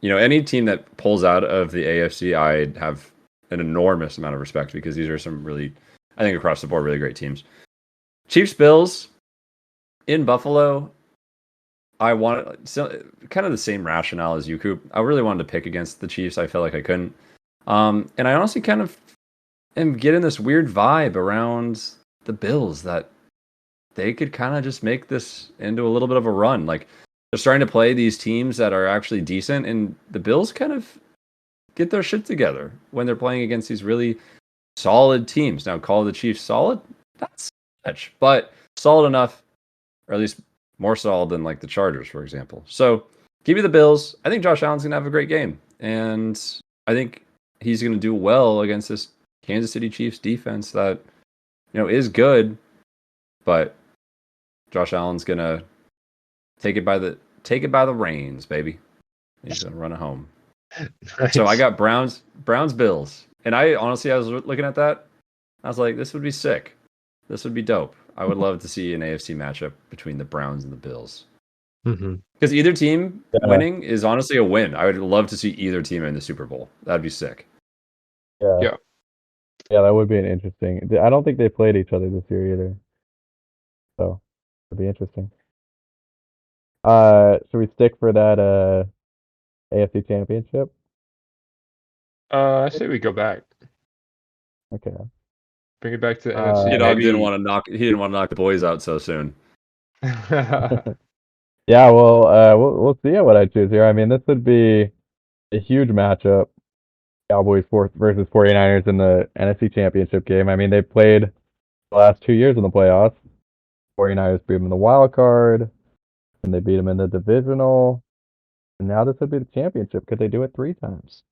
any team that pulls out of the AFC, I have an enormous amount of respect because these are some really, I think across the board, really great teams. Chiefs Bills in Buffalo. I want kind of the same rationale as you, Coop. I really wanted to pick against the Chiefs. I felt like I couldn't. And I honestly kind of am getting this weird vibe around the Bills that they could kind of just make this into a little bit of a run. Like they're starting to play these teams that are actually decent, and the Bills kind of get their shit together when they're playing against these really solid teams. Now, call the Chiefs solid? That's much, but solid enough, or at least more solid than like the Chargers, for example. So give me the Bills. I think Josh Allen's going to have a great game. And I think he's going to do well against this Kansas City Chiefs defense that, is good, but Josh Allen's going to take it by the reins, baby. He's going to run it home. Nice. So I got Browns, Bills. And I honestly, I was looking at that. I was like, this would be sick. This would be dope. I would love to see an AFC matchup between the Browns and the Bills. Because either team winning is honestly a win. I would love to see either team in the Super Bowl. That'd be sick. Yeah, that would be an interesting. I don't think they played each other this year either, so it'd be interesting. Should we stick for that AFC Championship? I say we go back. Okay. Bring it back to NFC. He didn't want to knock the boys out so soon. Yeah, well, we'll see what I choose here. I mean, this would be a huge matchup. Cowboys versus 49ers in the NFC Championship game. I mean, they played the last 2 years in the playoffs. 49ers beat them in the wild card, and they beat them in the divisional. And now this would be the championship. Could they do it 3 times?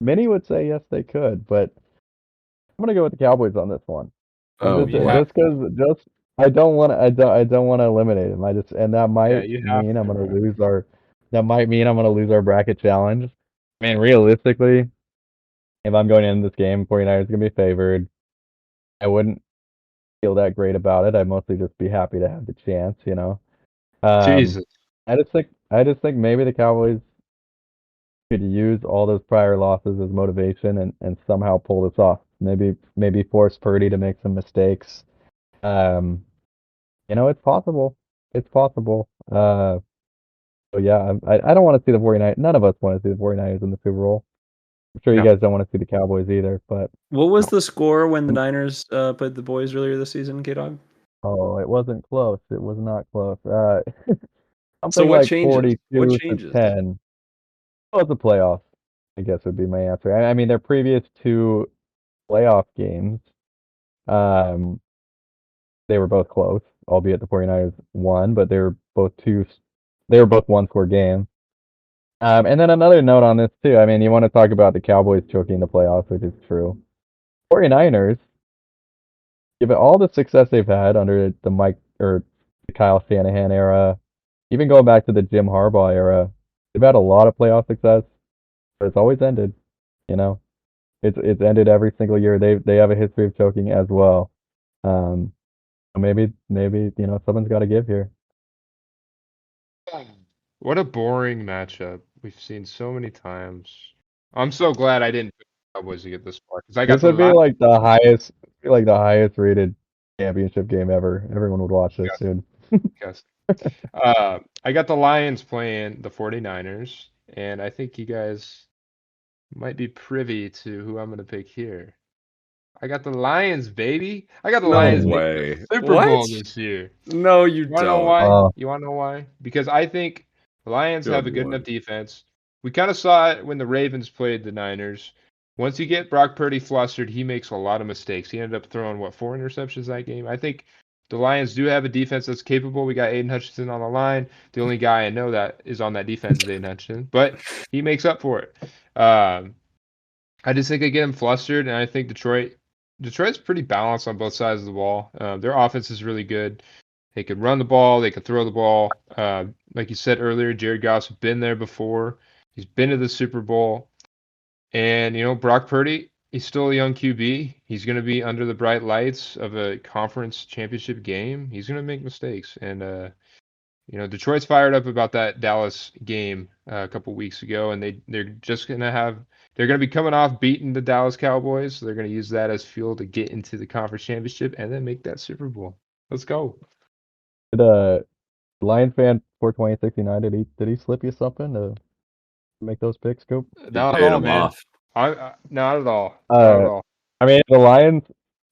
Many would say yes, they could, but I'm gonna go with the Cowboys on this one. Just because I don't want to eliminate them. That might mean I'm gonna lose our bracket challenge. I mean, realistically, if I'm going into this game, 49ers gonna be favored. I wouldn't feel that great about it. I'd mostly just be happy to have the chance, Jesus. I just think maybe the Cowboys could use all those prior losses as motivation and somehow pull this off. Maybe force Purdy to make some mistakes. It's possible. It's possible. So yeah, I don't want to see the 49ers. None of us want to see the 49ers in the Super Bowl. I'm sure you guys don't want to see the Cowboys either, but what was the score when the Niners played the boys earlier this season, K-Dog? Oh, it wasn't close. It was not close. Something So what like changes? 42 What to changes? 10. Well, it's a playoff, I guess would be my answer. I mean, their previous 2 playoff games, they were both close, albeit the 49ers won, but they were both one-score games. And then another note on this too. I mean, you want to talk about the Cowboys choking the playoffs, which is true. 49ers, given all the success they've had under the Kyle Shanahan era, even going back to the Jim Harbaugh era, they've had a lot of playoff success, but it's always ended. It's ended every single year. They have a history of choking as well. Maybe someone's got to give here. What a boring matchup we've seen so many times. I'm so glad I didn't pick the Cowboys to get this far because I got This would be like the highest rated championship game ever. Everyone would watch this, dude. I got the Lions playing the 49ers, and I think you guys might be privy to who I'm going to pick here. I got the Lions, baby. I got the Lions making the Super Bowl this year. No, you want to know why? You want to know why? Because I think the Lions have a good enough defense. We kind of saw it when the Ravens played the Niners. once you get Brock Purdy flustered, he makes a lot of mistakes. He ended up throwing, 4 interceptions that game? I think the Lions do have a defense that's capable. We got Aiden Hutchinson on the line. The only guy I know that is on that defense is Aiden Hutchinson, but he makes up for it. I just think they get him flustered, and I think Detroit's pretty balanced on both sides of the ball. Their offense is really good. They could run the ball. They could throw the ball. Like you said earlier, Jared Goff's been there before. He's been to the Super Bowl. And, Brock Purdy, he's still a young QB. He's going to be under the bright lights of a conference championship game. He's going to make mistakes. And, Detroit's fired up about that Dallas game a couple weeks ago, and they're just going to they're going to be coming off beating the Dallas Cowboys. So they're going to use that as fuel to get into the conference championship and then make that Super Bowl. Let's go. Did Lions fan 42069, did he slip you something to make those picks, Scoop? Not at paid all, him man. off. Not at all. Not at all. I mean, if the Lions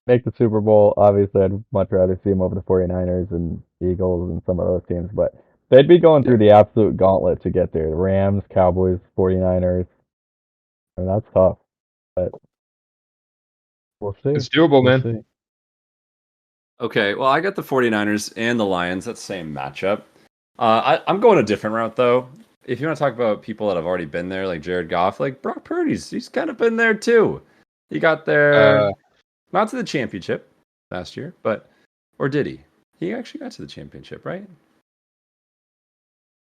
make the Super Bowl, obviously I'd much rather see them over the 49ers and Eagles and some of those teams, but they'd be going through the absolute gauntlet to get there. The Rams, Cowboys, 49ers. I mean, that's tough, but we'll see. It's doable, We'll man. see. Okay, well, I got the 49ers and the Lions. That's the same matchup. I'm going a different route, though. If you want to talk about people that have already been there, like Jared Goff, like Brock Purdy's, he's kind of been there, too. He got there, not to the championship last year, or did he? He actually got to the championship, right?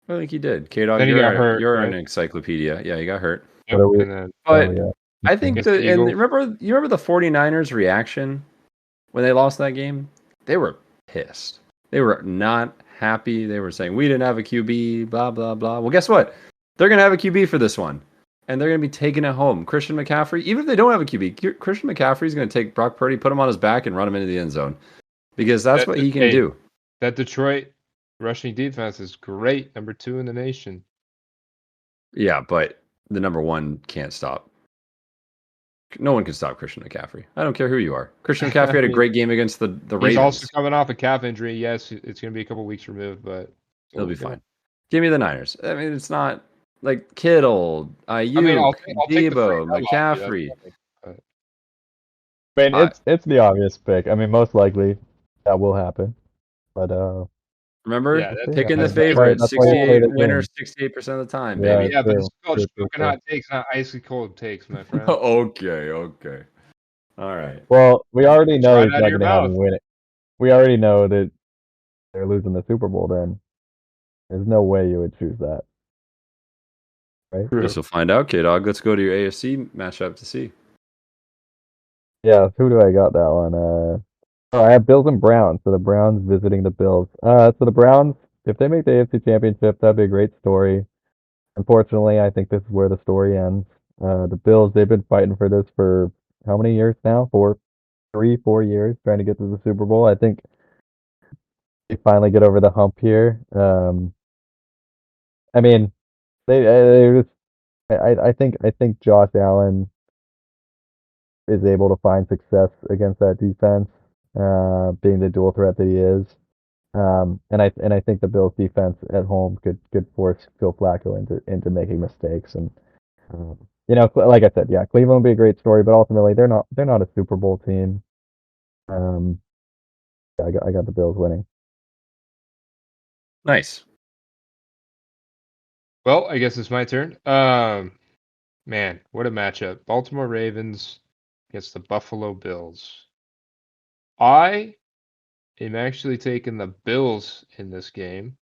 I think he did. K-Dog, Then he got hurt, you're right? an encyclopedia. Yeah, he got hurt. Yep, What are we- and then- But yeah. I think Against the and Eagles. you remember the 49ers reaction when they lost that game? They were pissed. They were not happy. They were saying, we didn't have a QB, blah, blah, blah. Well, guess what? They're going to have a QB for this one. And they're going to be taking it home. Christian McCaffrey, even if they don't have a QB, Christian McCaffrey is going to take Brock Purdy, put him on his back, and run him into the end zone. Because that's what he can do. That Detroit rushing defense is great. Number 2 in the nation. Yeah, but the number 1 can't stop. No one can stop Christian McCaffrey. I don't care who you are. Christian McCaffrey had a great game against the Ravens. He's also coming off a calf injury. Yes, it's going to be a couple weeks removed, but he'll be fine. Give me the Niners. I mean, it's not like Kittle, Ayuk, I'll take the Debo, free throw McCaffrey. I mean, it's the obvious pick. I mean, most likely that will happen. But remember, Yeah, that's- picking the that's why- favorite, that's why you play 68 the winners, game. 68% of the time, Yeah. baby. Yeah, but true. it's called True, smoking true. hot takes, not icy cold takes, my friend. Okay. All right. Well, we already know Try he's it out not of your going to have him mouth. win it. We already know that they're losing the Super Bowl. Then there's no way you would choose that, right? True. Guess we'll find out, K-Dog. Let's go to your AFC matchup to see. Yeah. Who do I got that one? I have Bills and Browns. So the Browns visiting the Bills. So the Browns, if they make the AFC Championship, that'd be a great story. Unfortunately, I think this is where the story ends. The Bills, they've been fighting for this for how many years now? 4 years, trying to get to the Super Bowl. I think they finally get over the hump here. I mean, they just, I think Josh Allen is able to find success against that defense, being the dual threat that he is. And I think the Bills defense at home could force Joe Flacco into making mistakes. And like I said, yeah, Cleveland would be a great story, but ultimately they're not a Super Bowl team. Yeah, I got the Bills winning. Nice. Well, I guess it's my turn. Man, what a matchup. Baltimore Ravens against the Buffalo Bills. I am actually taking the Bills in this game.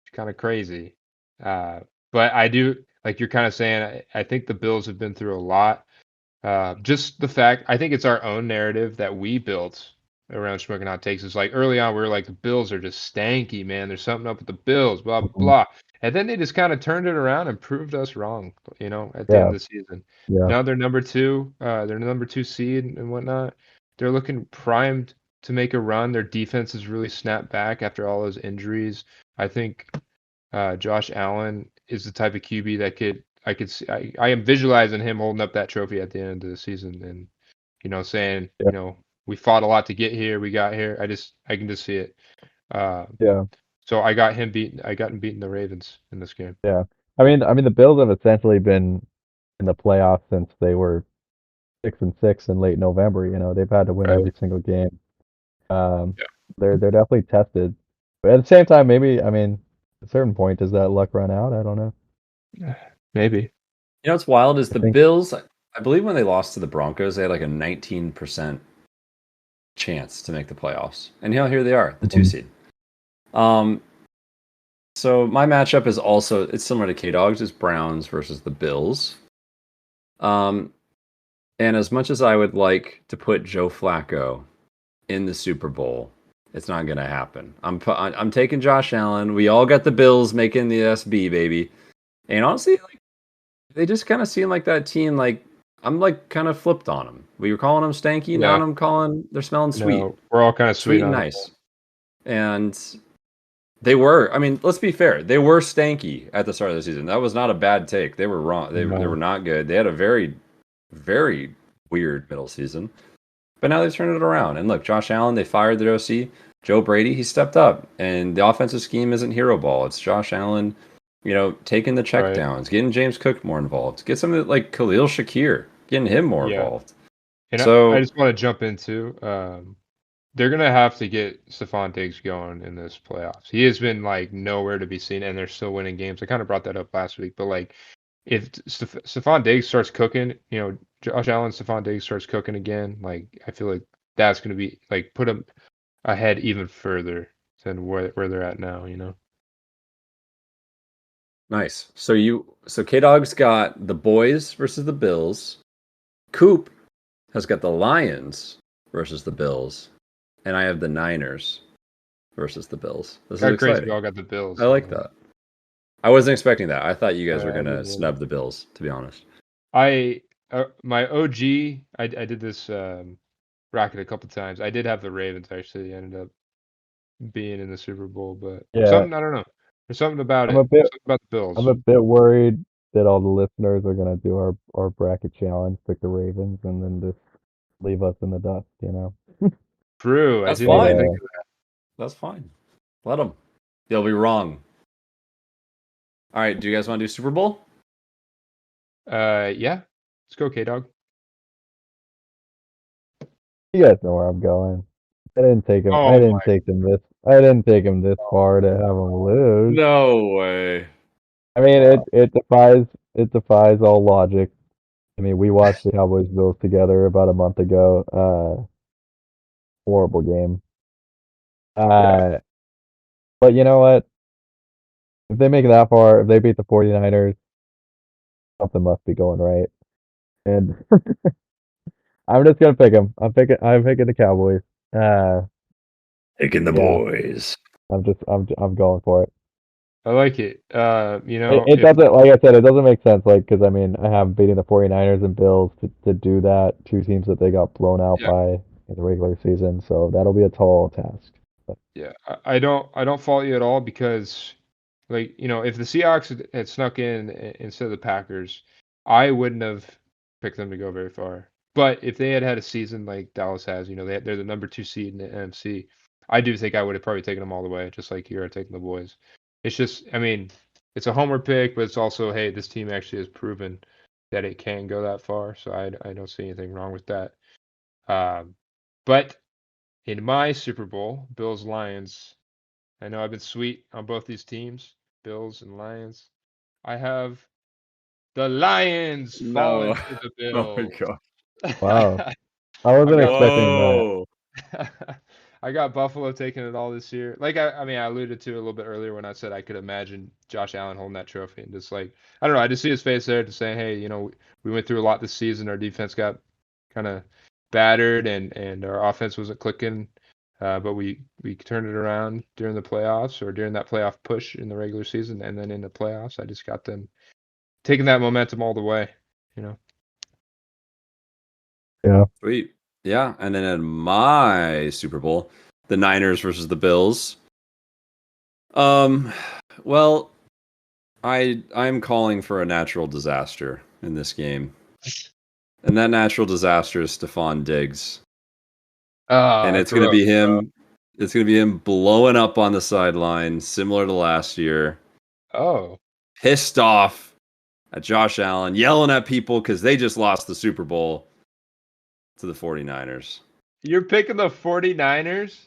It's kind of crazy. But I do, like you're kind of saying, I think the Bills have been through a lot. Just the fact, I think it's our own narrative that we built around Shmokin Hot Takes. It's like early on, we were like, the Bills are just stanky, man. There's something up with the Bills, blah, blah, blah. And then they just kind of turned it around and proved us wrong, at the end of the season. Yeah. Now they're number 2. They're number 2 seed and whatnot. They're looking primed to make a run. Their defense has really snapped back after all those injuries. I think Josh Allen is the type of QB that I am visualizing him holding up that trophy at the end of the season and, saying, we fought a lot to get here. We got here. I can just see it. Yeah. So I got him beating the Ravens in this game. Yeah. I mean the Bills have essentially been in the playoffs since they were 6-6 in late November. They've had to win Right. every single game. Um, Yeah. they're definitely tested, but at the same time, maybe I mean, at a certain point, does that luck run out? I don't know. Maybe. You know what's wild is I the think Bills. I believe when they lost to the Broncos, they had like a 19% chance to make the playoffs, and here they are, the 2 seed. Um, so my matchup is also it's similar to K Dogs. It's Browns versus the Bills. And as much as I would like to put Joe Flacco in the Super Bowl, it's not going to happen. I'm taking Josh Allen. We all got the Bills making the SB, baby. And honestly, like they just kind of seem like that team. Like I'm like kind of flipped on them. We were calling them stanky. Now Yeah. I'm calling they're smelling sweet, No, we're all kind of sweet sweet and on it. nice. And they were. I mean, let's be fair. They were stanky at the start of the season. That was not a bad take. They were wrong. They No. were not good. They had a very, very weird middle season. But now they've turned it around. And look, Josh Allen, they fired their OC. Joe Brady, he stepped up. And the offensive scheme isn't hero ball. It's Josh Allen, taking the check Right. downs, getting James Cook more involved. Get some of like Khalil Shakir, getting him more Yeah. involved. And So I just want to jump into they're gonna have to get Stephon Diggs going in this playoffs. He has been like nowhere to be seen, and they're still winning games. I kind of brought that up last week, but like if Stephon Diggs starts cooking, Josh Allen, Stephon Diggs starts cooking again, like I feel like that's gonna be like put them ahead even further than where they're at now. nice. So K Dog's got the boys versus the Bills. Coop has got the Lions versus the Bills. And I have the Niners versus the Bills. This is Kind of crazy. exciting. We all got the Bills. I like that. I wasn't expecting that. I thought you guys were I going to didn't snub either. the Bills, to be honest. My OG, I did this bracket a couple times. I did have the Ravens actually. Ended up being in the Super Bowl, but Yeah, something I don't know. There's something about I'm a it. bit Something about the I'm Bills. a bit worried that all the listeners are gonna do our bracket challenge, pick the Ravens, and then just leave us in the dust. True. I That's didn't But even fine. think of That's fine. Let them. They'll be wrong. All right. Do you guys want to do Super Bowl? that. Yeah. Let's go, K Dog. you guys know where I'm going. I didn't take him. I Oh didn't take them this. I didn't take him this far to have him lose. No way. I mean, Wow. it defies all logic. I mean, we watched the Cowboys Bills together about a month ago. Horrible game. Yeah. But you know what? If they make it that far, if they beat the 49ers, something must be going right. And I'm just gonna pick them. I'm picking the Cowboys. Uh, Taking the yeah, boys. I'm going for it. I like it. It If doesn't, like I said, it doesn't make sense. Like, because I mean, I have beating the 49ers and Bills to do that. Two teams that they got blown out yeah, by in the regular season. So that'll be a tall task. But yeah, I don't fault you at all because like, if the Seahawks had snuck in instead of the Packers, I wouldn't have picked them to go very far. But if they had had a season like Dallas has, they're the number 2 seed in the NFC, I do think I would have probably taken them all the way, just like you're taking the boys. It's just, I mean, it's a homer pick, but it's also, hey, this team actually has proven that it can go that far. So I don't see anything wrong with that. Um, but in my Super Bowl, Bills Lions, I know I've been sweet on both these teams, Bills and Lions. I have the Lions falling No. to the Oh my Bills. god. wow, I I've wasn't got expecting that. Whoa. I got Buffalo taking it all this year. Like I mean, I alluded to it a little bit earlier when I said I could imagine Josh Allen holding that trophy and just like I don't know, I just see his face there to say, hey, we went through a lot this season. Our defense got kind of battered and our offense wasn't clicking. But we turned it around during the playoffs or during that playoff push in the regular season and then in the playoffs. I just got them taking that momentum all the way, you know. Yeah, Sweet. Yeah. And then in my Super Bowl, the Niners versus the Bills. Well, I'm calling for a natural disaster in this game. And that natural disaster is Stephon Diggs. And it's gonna Gross, be bro. him. It's gonna be him blowing up on the sideline, similar to last year, Oh, pissed off at Josh Allen, yelling at people because they just lost the Super Bowl to the 49ers. You're picking the 49ers?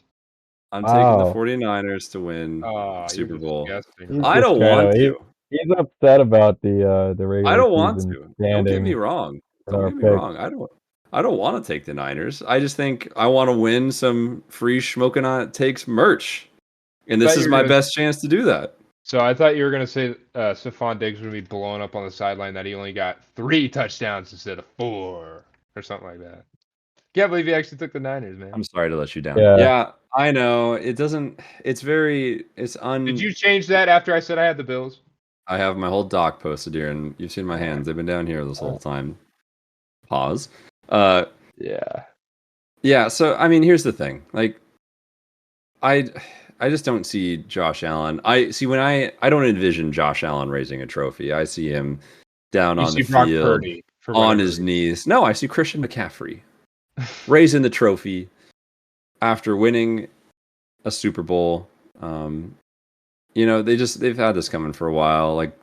I'm taking the Wow. 49ers to win Oh, the Super you're Bowl. disgusting. He's I just don't trying want to. to. He's upset about the I regular don't want season to. Don't get me standing wrong. in Don't our get me picks. wrong. I don't want to take the Niners. I just think I want to win some free Smoking On Takes merch. And this Thought is you were my gonna- best chance to do that. So I thought you were gonna say Stephon Diggs would be blowing up on the sideline that he only got 3 touchdowns instead of 4 or something like that. Can't believe you actually took the Niners, man. I'm sorry to let you down. Yeah. Yeah, I know. It doesn't it's Did you change that after I said I had the Bills? I have my whole doc posted here and you've seen my hands. They've been down here this whole time. Pause. Yeah. Yeah, so I mean, here's the thing. Like I just don't see Josh Allen. I see when I don't envision Josh Allen raising a trophy. I see him down You on the see Brock field Purdy for on whatever his reason. knees. No, I see Christian McCaffrey raising the trophy after winning a Super Bowl. You know, they've had this coming for a while. Like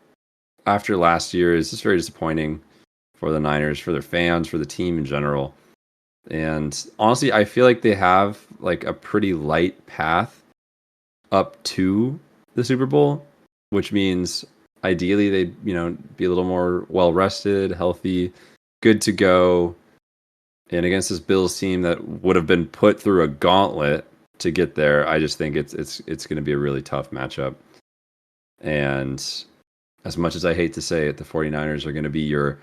after last year is just very disappointing for the Niners, for their fans, for the team in general. And honestly, I feel like they have like a pretty light path up to the Super Bowl, which means ideally they'd, you know, be a little more well rested, healthy, good to go. And against this Bills team that would have been put through a gauntlet to get there, I just think it's going to be a really tough matchup. And as much as I hate to say it, the 49ers are going to be your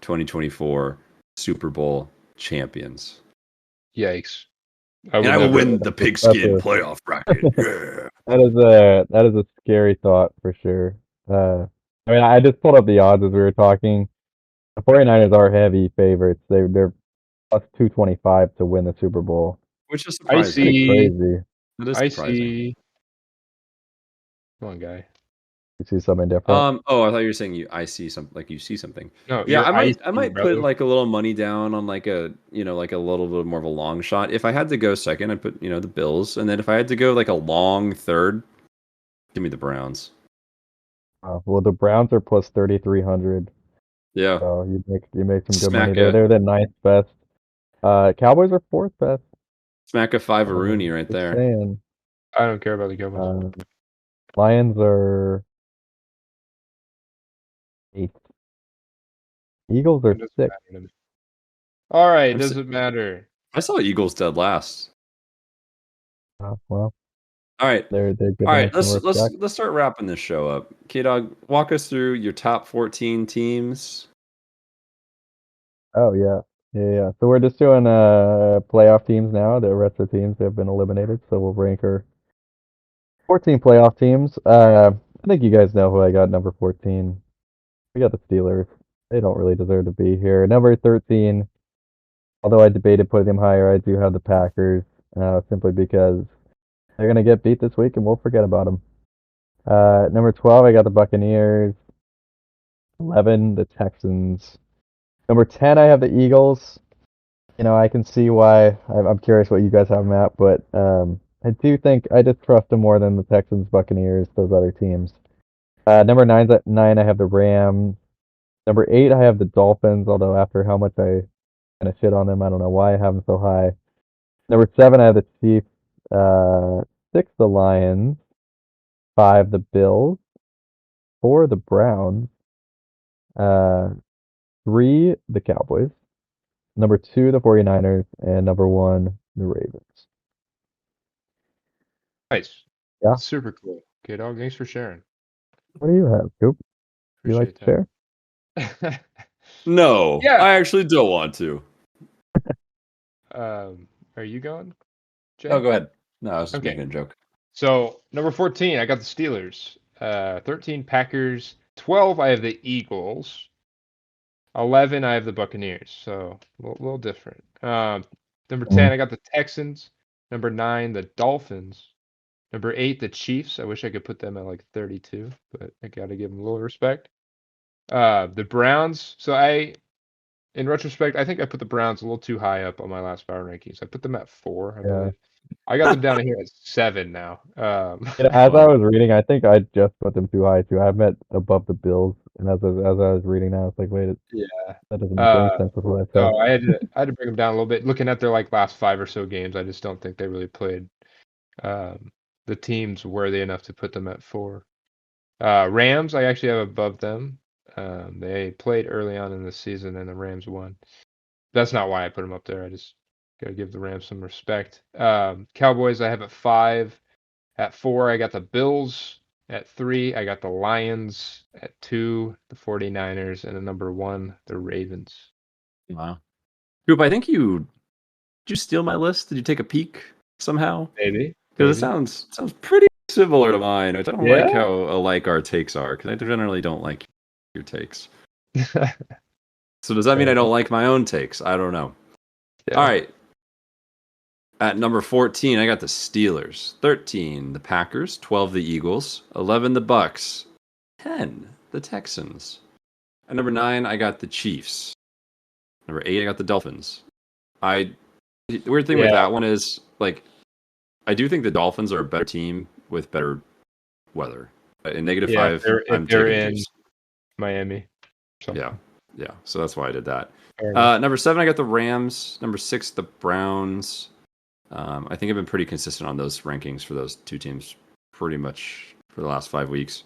2023-2024 Super Bowl champions. Yikes. And I will never- win the pigskin playoff bracket. Yeah. That is a scary thought for sure. I mean, I just pulled up the odds as we were talking. The 49ers are heavy favorites. They're plus 225 to win the Super Bowl. Which is I surprising. Pretty see. crazy. That is I surprising. see. Come on, guy. You see something different? Oh, I thought you were saying I see something, like you see something. No, Yeah, you're I icy, might bro. put like a little money down on like a, you know, like a little bit more of a long shot. If I had to go second, I'd put, you know, the Bills, and then if I had to go like a long third, give me the Browns. Well, the Browns are plus 3,300. Yeah. So you make some good Smack money there. a- They're the ninth best. Cowboys are fourth best. Smack a five a Rooney right Just there. saying. I don't care about the Cowboys. Lions are eighth. Eagles are It doesn't sixth. matter to me. All right, I'm doesn't matter. I saw Eagles dead last. Well, All right. they're good. All right, some respect. let's start wrapping this show up. K-Dog, walk us through your top 14 teams. Oh yeah. So we're just doing playoff teams now. The rest of the teams have been eliminated, so we'll rank our 14 playoff teams. I think you guys know who I got number 14. We got the Steelers. They don't really deserve to be here. Number 13, although I debated putting them higher, I do have the Packers, simply because they're gonna get beat this week and we'll forget about them. Number 12, I got the Buccaneers. 11, the Texans. Number 10, I have the Eagles. You know, I can see why. I'm curious what you guys have them at, but I do think I just trust them more than the Texans, Buccaneers, those other teams. Number 9, I have the Rams. Number 8, I have the Dolphins, although after how much I kind of shit on them, I don't know why I have them so high. Number 7, I have the Chiefs. 6, the Lions. 5, the Bills. 4, the Browns. 3, the Cowboys. Number 2, the 49ers. And number 1, the Ravens. Nice. Yeah. Super cool. Okay, dog. Thanks for sharing. What do you have, Coop? You like to share? Appreciate No, Yeah. I actually don't want to. that. Are you going, Jay? Oh, go ahead. No, I was just Okay. making a joke. So number 14, I got the Steelers. 13, Packers. 12, I have the Eagles. 11, I have the Buccaneers. So a little different. Number 10, I got the Texans. Number 9, the Dolphins. Number 8, the Chiefs. I wish I could put them at like 32, but I got to give them a little respect. The Browns. So in retrospect, I think I put the Browns a little too high up on my last power rankings. I put them at 4, I believe. I got them down here at 7 now. As I was reading, I think I just put them too high too. I have them above the Bills And as I was reading that, it's like, wait, Yeah. that doesn't make any sense with what I said. So I had to bring them down a little bit. Looking at their like last 5 or so games, I just don't think they really played the teams worthy enough to put them at 4. Rams, I actually have above them. They played early on in the season, and the Rams won. That's not why I put them up there. I just gotta give the Rams some respect. Cowboys, I have at 5. At 4, I got the Bills. At 3, I got the Lions. At 2, the 49ers. And at number 1, the Ravens. Wow. Coop, I think did you steal my list? Did you take a peek somehow? Maybe. Because it sounds pretty similar to mine, which I don't like Yeah? how alike our takes are, because I generally don't like your takes. So does that mean I don't like my own takes? I don't know. Yeah. All right. At number 14, I got the Steelers. 13, the Packers. 12, the Eagles. 11, the Bucks. 10, the Texans. At number 9, I got the Chiefs. Number 8, I got the Dolphins. The weird thing with that one is, like, I do think the Dolphins are a better team with better weather. In -5, I'm they're taking the in Chiefs. Miami. Yeah. So that's why I did that. Number 7, I got the Rams. Number 6, the Browns. I think I've been pretty consistent on those rankings for those two teams pretty much for the last 5 weeks.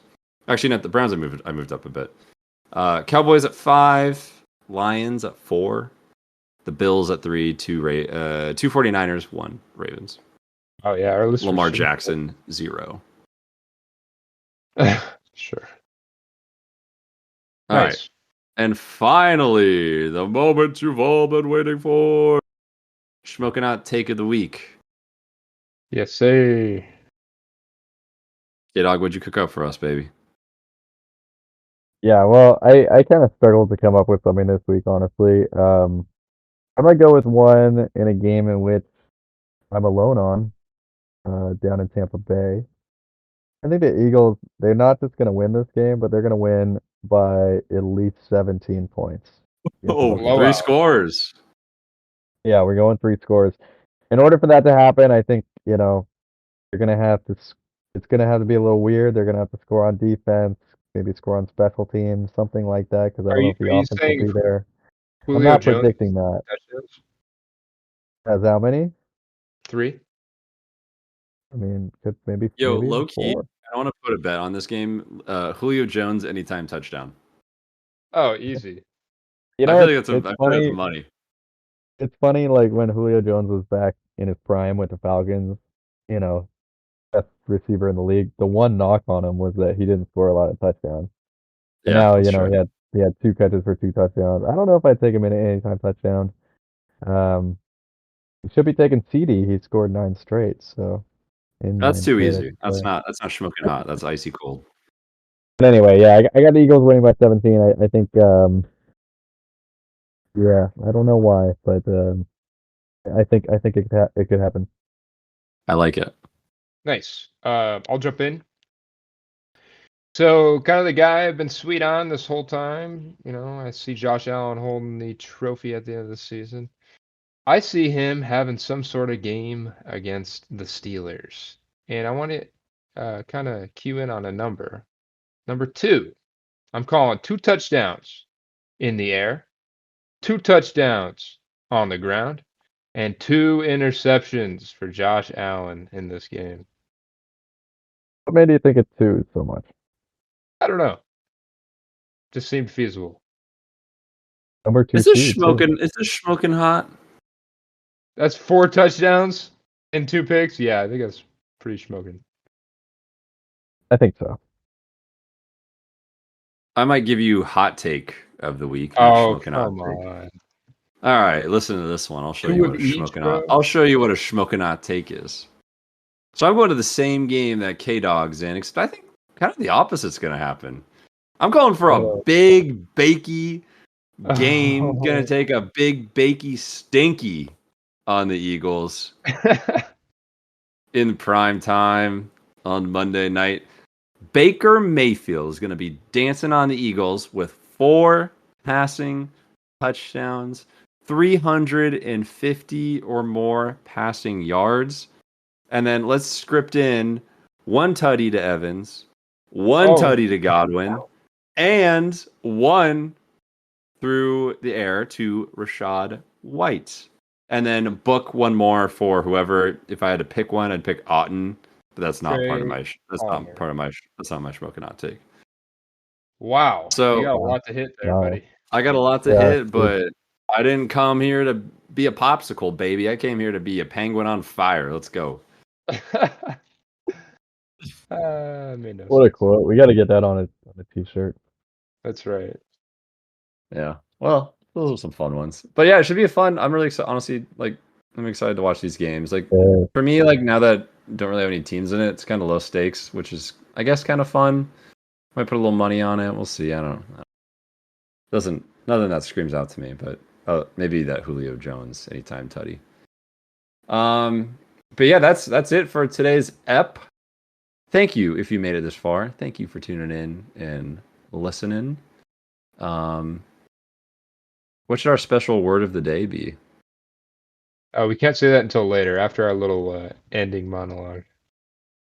Actually, not the Browns. I moved up a bit. Cowboys at 5, Lions at 4, the Bills at 3, 2 49ers, 1 Ravens. Oh yeah, our list Lamar Jackson 0. Sure. All right. And finally, the moment you've all been waiting for. Shmokin' Hot Take of the Week. Yes, sir. Dog, what'd you cook up for us, baby? Yeah, well, I kind of struggled to come up with something this week, honestly. I might go with one in a game in which I'm alone on, down in Tampa Bay. I think the Eagles, they're not just going to win this game, but they're going to win by at least 17 points. Oh, 3 scores. Yeah, we're going 3 scores. In order for that to happen, I think, they're going to have to, it's going to have to be a little weird. They're going to have to score on defense, maybe score on special teams, something like that, because I don't know if the offense will be there. I'm not predicting that. As how many? 3. I mean, could maybe low key. 4. I want to put a bet on this game. Julio Jones anytime touchdown. Oh, easy. I feel like that's a money. It's funny, like when Julio Jones was back in his prime with the Falcons, best receiver in the league. The one knock on him was that he didn't score a lot of touchdowns. And now, he had 2 catches for 2 touchdowns. I don't know if I'd take him in an anytime touchdown. He should be taking CD. He scored 9 straight, so that's too easy. That's not Shmokin' Hot. That's icy cold. But anyway, yeah, I got the Eagles winning by 17. I think yeah, I don't know why, but I think it could happen. I like it. Nice. I'll jump in. So, kind of the guy I've been sweet on this whole time. I see Josh Allen holding the trophy at the end of the season. I see him having some sort of game against the Steelers. And I want to kind of cue in on a number. Number 2, I'm calling 2 touchdowns in the air, 2 touchdowns on the ground, and 2 interceptions for Josh Allen in this game. What made you think it's 2 so much? I don't know. Just seemed feasible. Number 2 Is this Shmokin' Hot? That's 4 touchdowns and 2 picks. Yeah, I think that's pretty smoking. I think so. I might give you hot take of the week. Oh, come on. All right, listen to this one. I'll show you what a Shmokin' Hot. I'll show you what a Shmokin' Hot take is. So I'm going to the same game that K-Dog's in, except I think kind of the opposite's going to happen. I'm calling for a big, bakey game. Going to take a big, bakey, stinky on the Eagles in prime time on Monday night. Baker Mayfield is going to be dancing on the Eagles with 4 passing touchdowns, 350 or more passing yards. And then let's script in 1 tutty to Evans, 1 tutty to Godwin, and one through the air to Rashad White. And then book one more for whoever. If I had to pick one, I'd pick Otten, but that's not part of my. That's not part of my. That's not my Shmokin hot take. Wow. So you got a lot to hit there, Wow. buddy. I got a lot to Yeah, hit, but I didn't come here to be a popsicle, baby. I came here to be a penguin on fire. Let's go. Made no What a sense. quote. We got to get that on a t-shirt. That's right. Yeah. Well, those are some fun ones. But yeah, it should be a fun. I'm really excited. Honestly, like I'm excited to watch these games. Like Yeah. for me, like now that I don't really have any teams in it, it's kind of low stakes, which is I guess kind of fun. Might put a little money on it. We'll see. I don't know. Doesn't nothing that screams out to me, but maybe that Julio Jones anytime tutty. But yeah, that's it for today's ep. Thank you if you made it this far. Thank you for tuning in and listening. What should our special word of the day be? We can't say that until later, after our little ending monologue.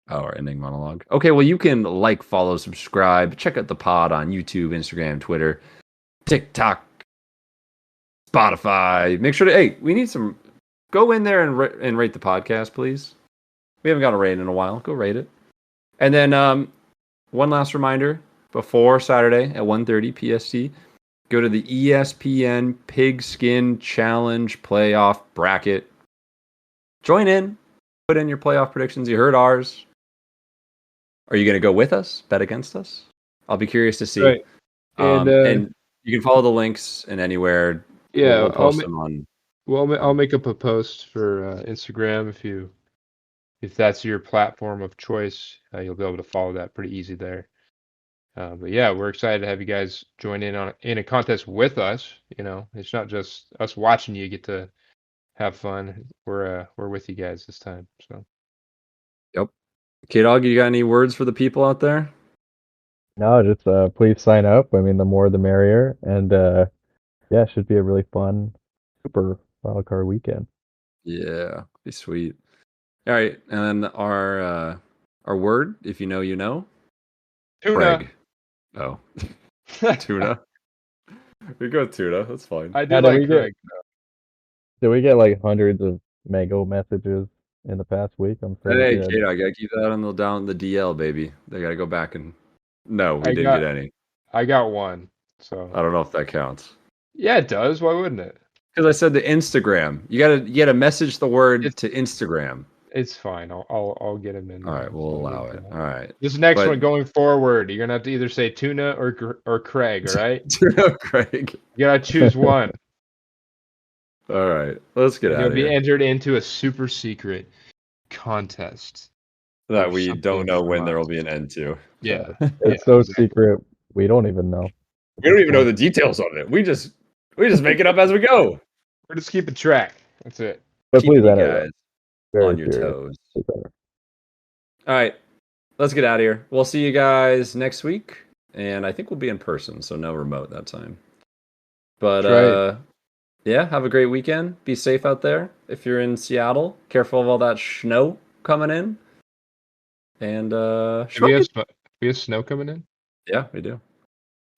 Oh, our ending monologue. Okay, well, you can like, follow, subscribe, check out the pod on YouTube, Instagram, Twitter, TikTok, Spotify. Make sure to, hey, we need some, go in there and rate the podcast, please. We haven't got a rate in a while. Go rate it. And then one last reminder, before Saturday at 1:30 PST, go to the ESPN Pigskin Challenge Playoff Bracket. Join in. Put in your playoff predictions. You heard ours. Are you going to go with us? Bet against us? I'll be curious to see. Right. And you can follow the links and anywhere. Yeah, we'll post them on. Well, I'll make up a post for Instagram if that's your platform of choice. You'll be able to follow that pretty easy there. But yeah, we're excited to have you guys join in a contest with us. You know, it's not just us watching you get to have fun. We're with you guys this time. So. Yep. K-Dog, you got any words for the people out there? No, just please sign up. I mean, the more the merrier. And yeah, it should be a really fun Super Wildcard weekend. Yeah, be sweet. All right, and then our word, if you know, you know. Tuna. Craig. Oh, tuna. We go tuna. That's fine. I do Yeah, like Craig. Did we get like hundreds of Mango messages in the past week? I'm sure we Hey, did. K-Dog, gotta keep that on the down the DL, baby. They gotta go back and. No, we didn't get any. I got one. So I don't know if that counts. yeah, it does. Why wouldn't it? Because I said the Instagram. You gotta message the word to Instagram. It's fine. I'll get him in. All right, we'll allow it. All right. This next one going forward, you're gonna have to either say Tuna or Craig. All right. Tuna, Craig. You gotta choose one. All right, let's get out You'll of be here. entered into a super secret contest That we don't know when there will be an end to. Yeah, It's so secret. We don't even know. We don't even know the details of it. We just make it up as we go. We're just keeping track. That's it. But Keeping please you enter guys Very on your serious. toes. Please enter. All right, let's get out of here. We'll see you guys next week, and I think we'll be in person, so no remote that time. But yeah, have a great weekend. Be safe out there. If you're in Seattle, careful of all that snow coming in. And we have snow coming in. Yeah, we do.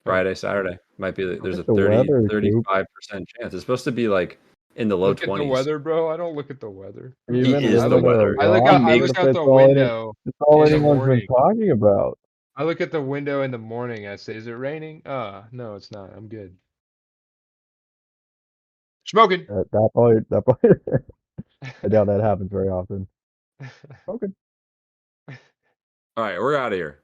Friday, Saturday might be. There's a the weather, 35% chance. It's supposed to be like in the low Look 20s. at the weather, bro. I don't look at the weather. He is the living weather. in I look Iran, out. I makes look out that's the all window. That's all in the anyone's been morning. talking about. I look at the window in the morning. I say, "Is it raining?" No, it's not. I'm good. Smoking. That probably I doubt that happens very often. Okay. All right, we're out of here.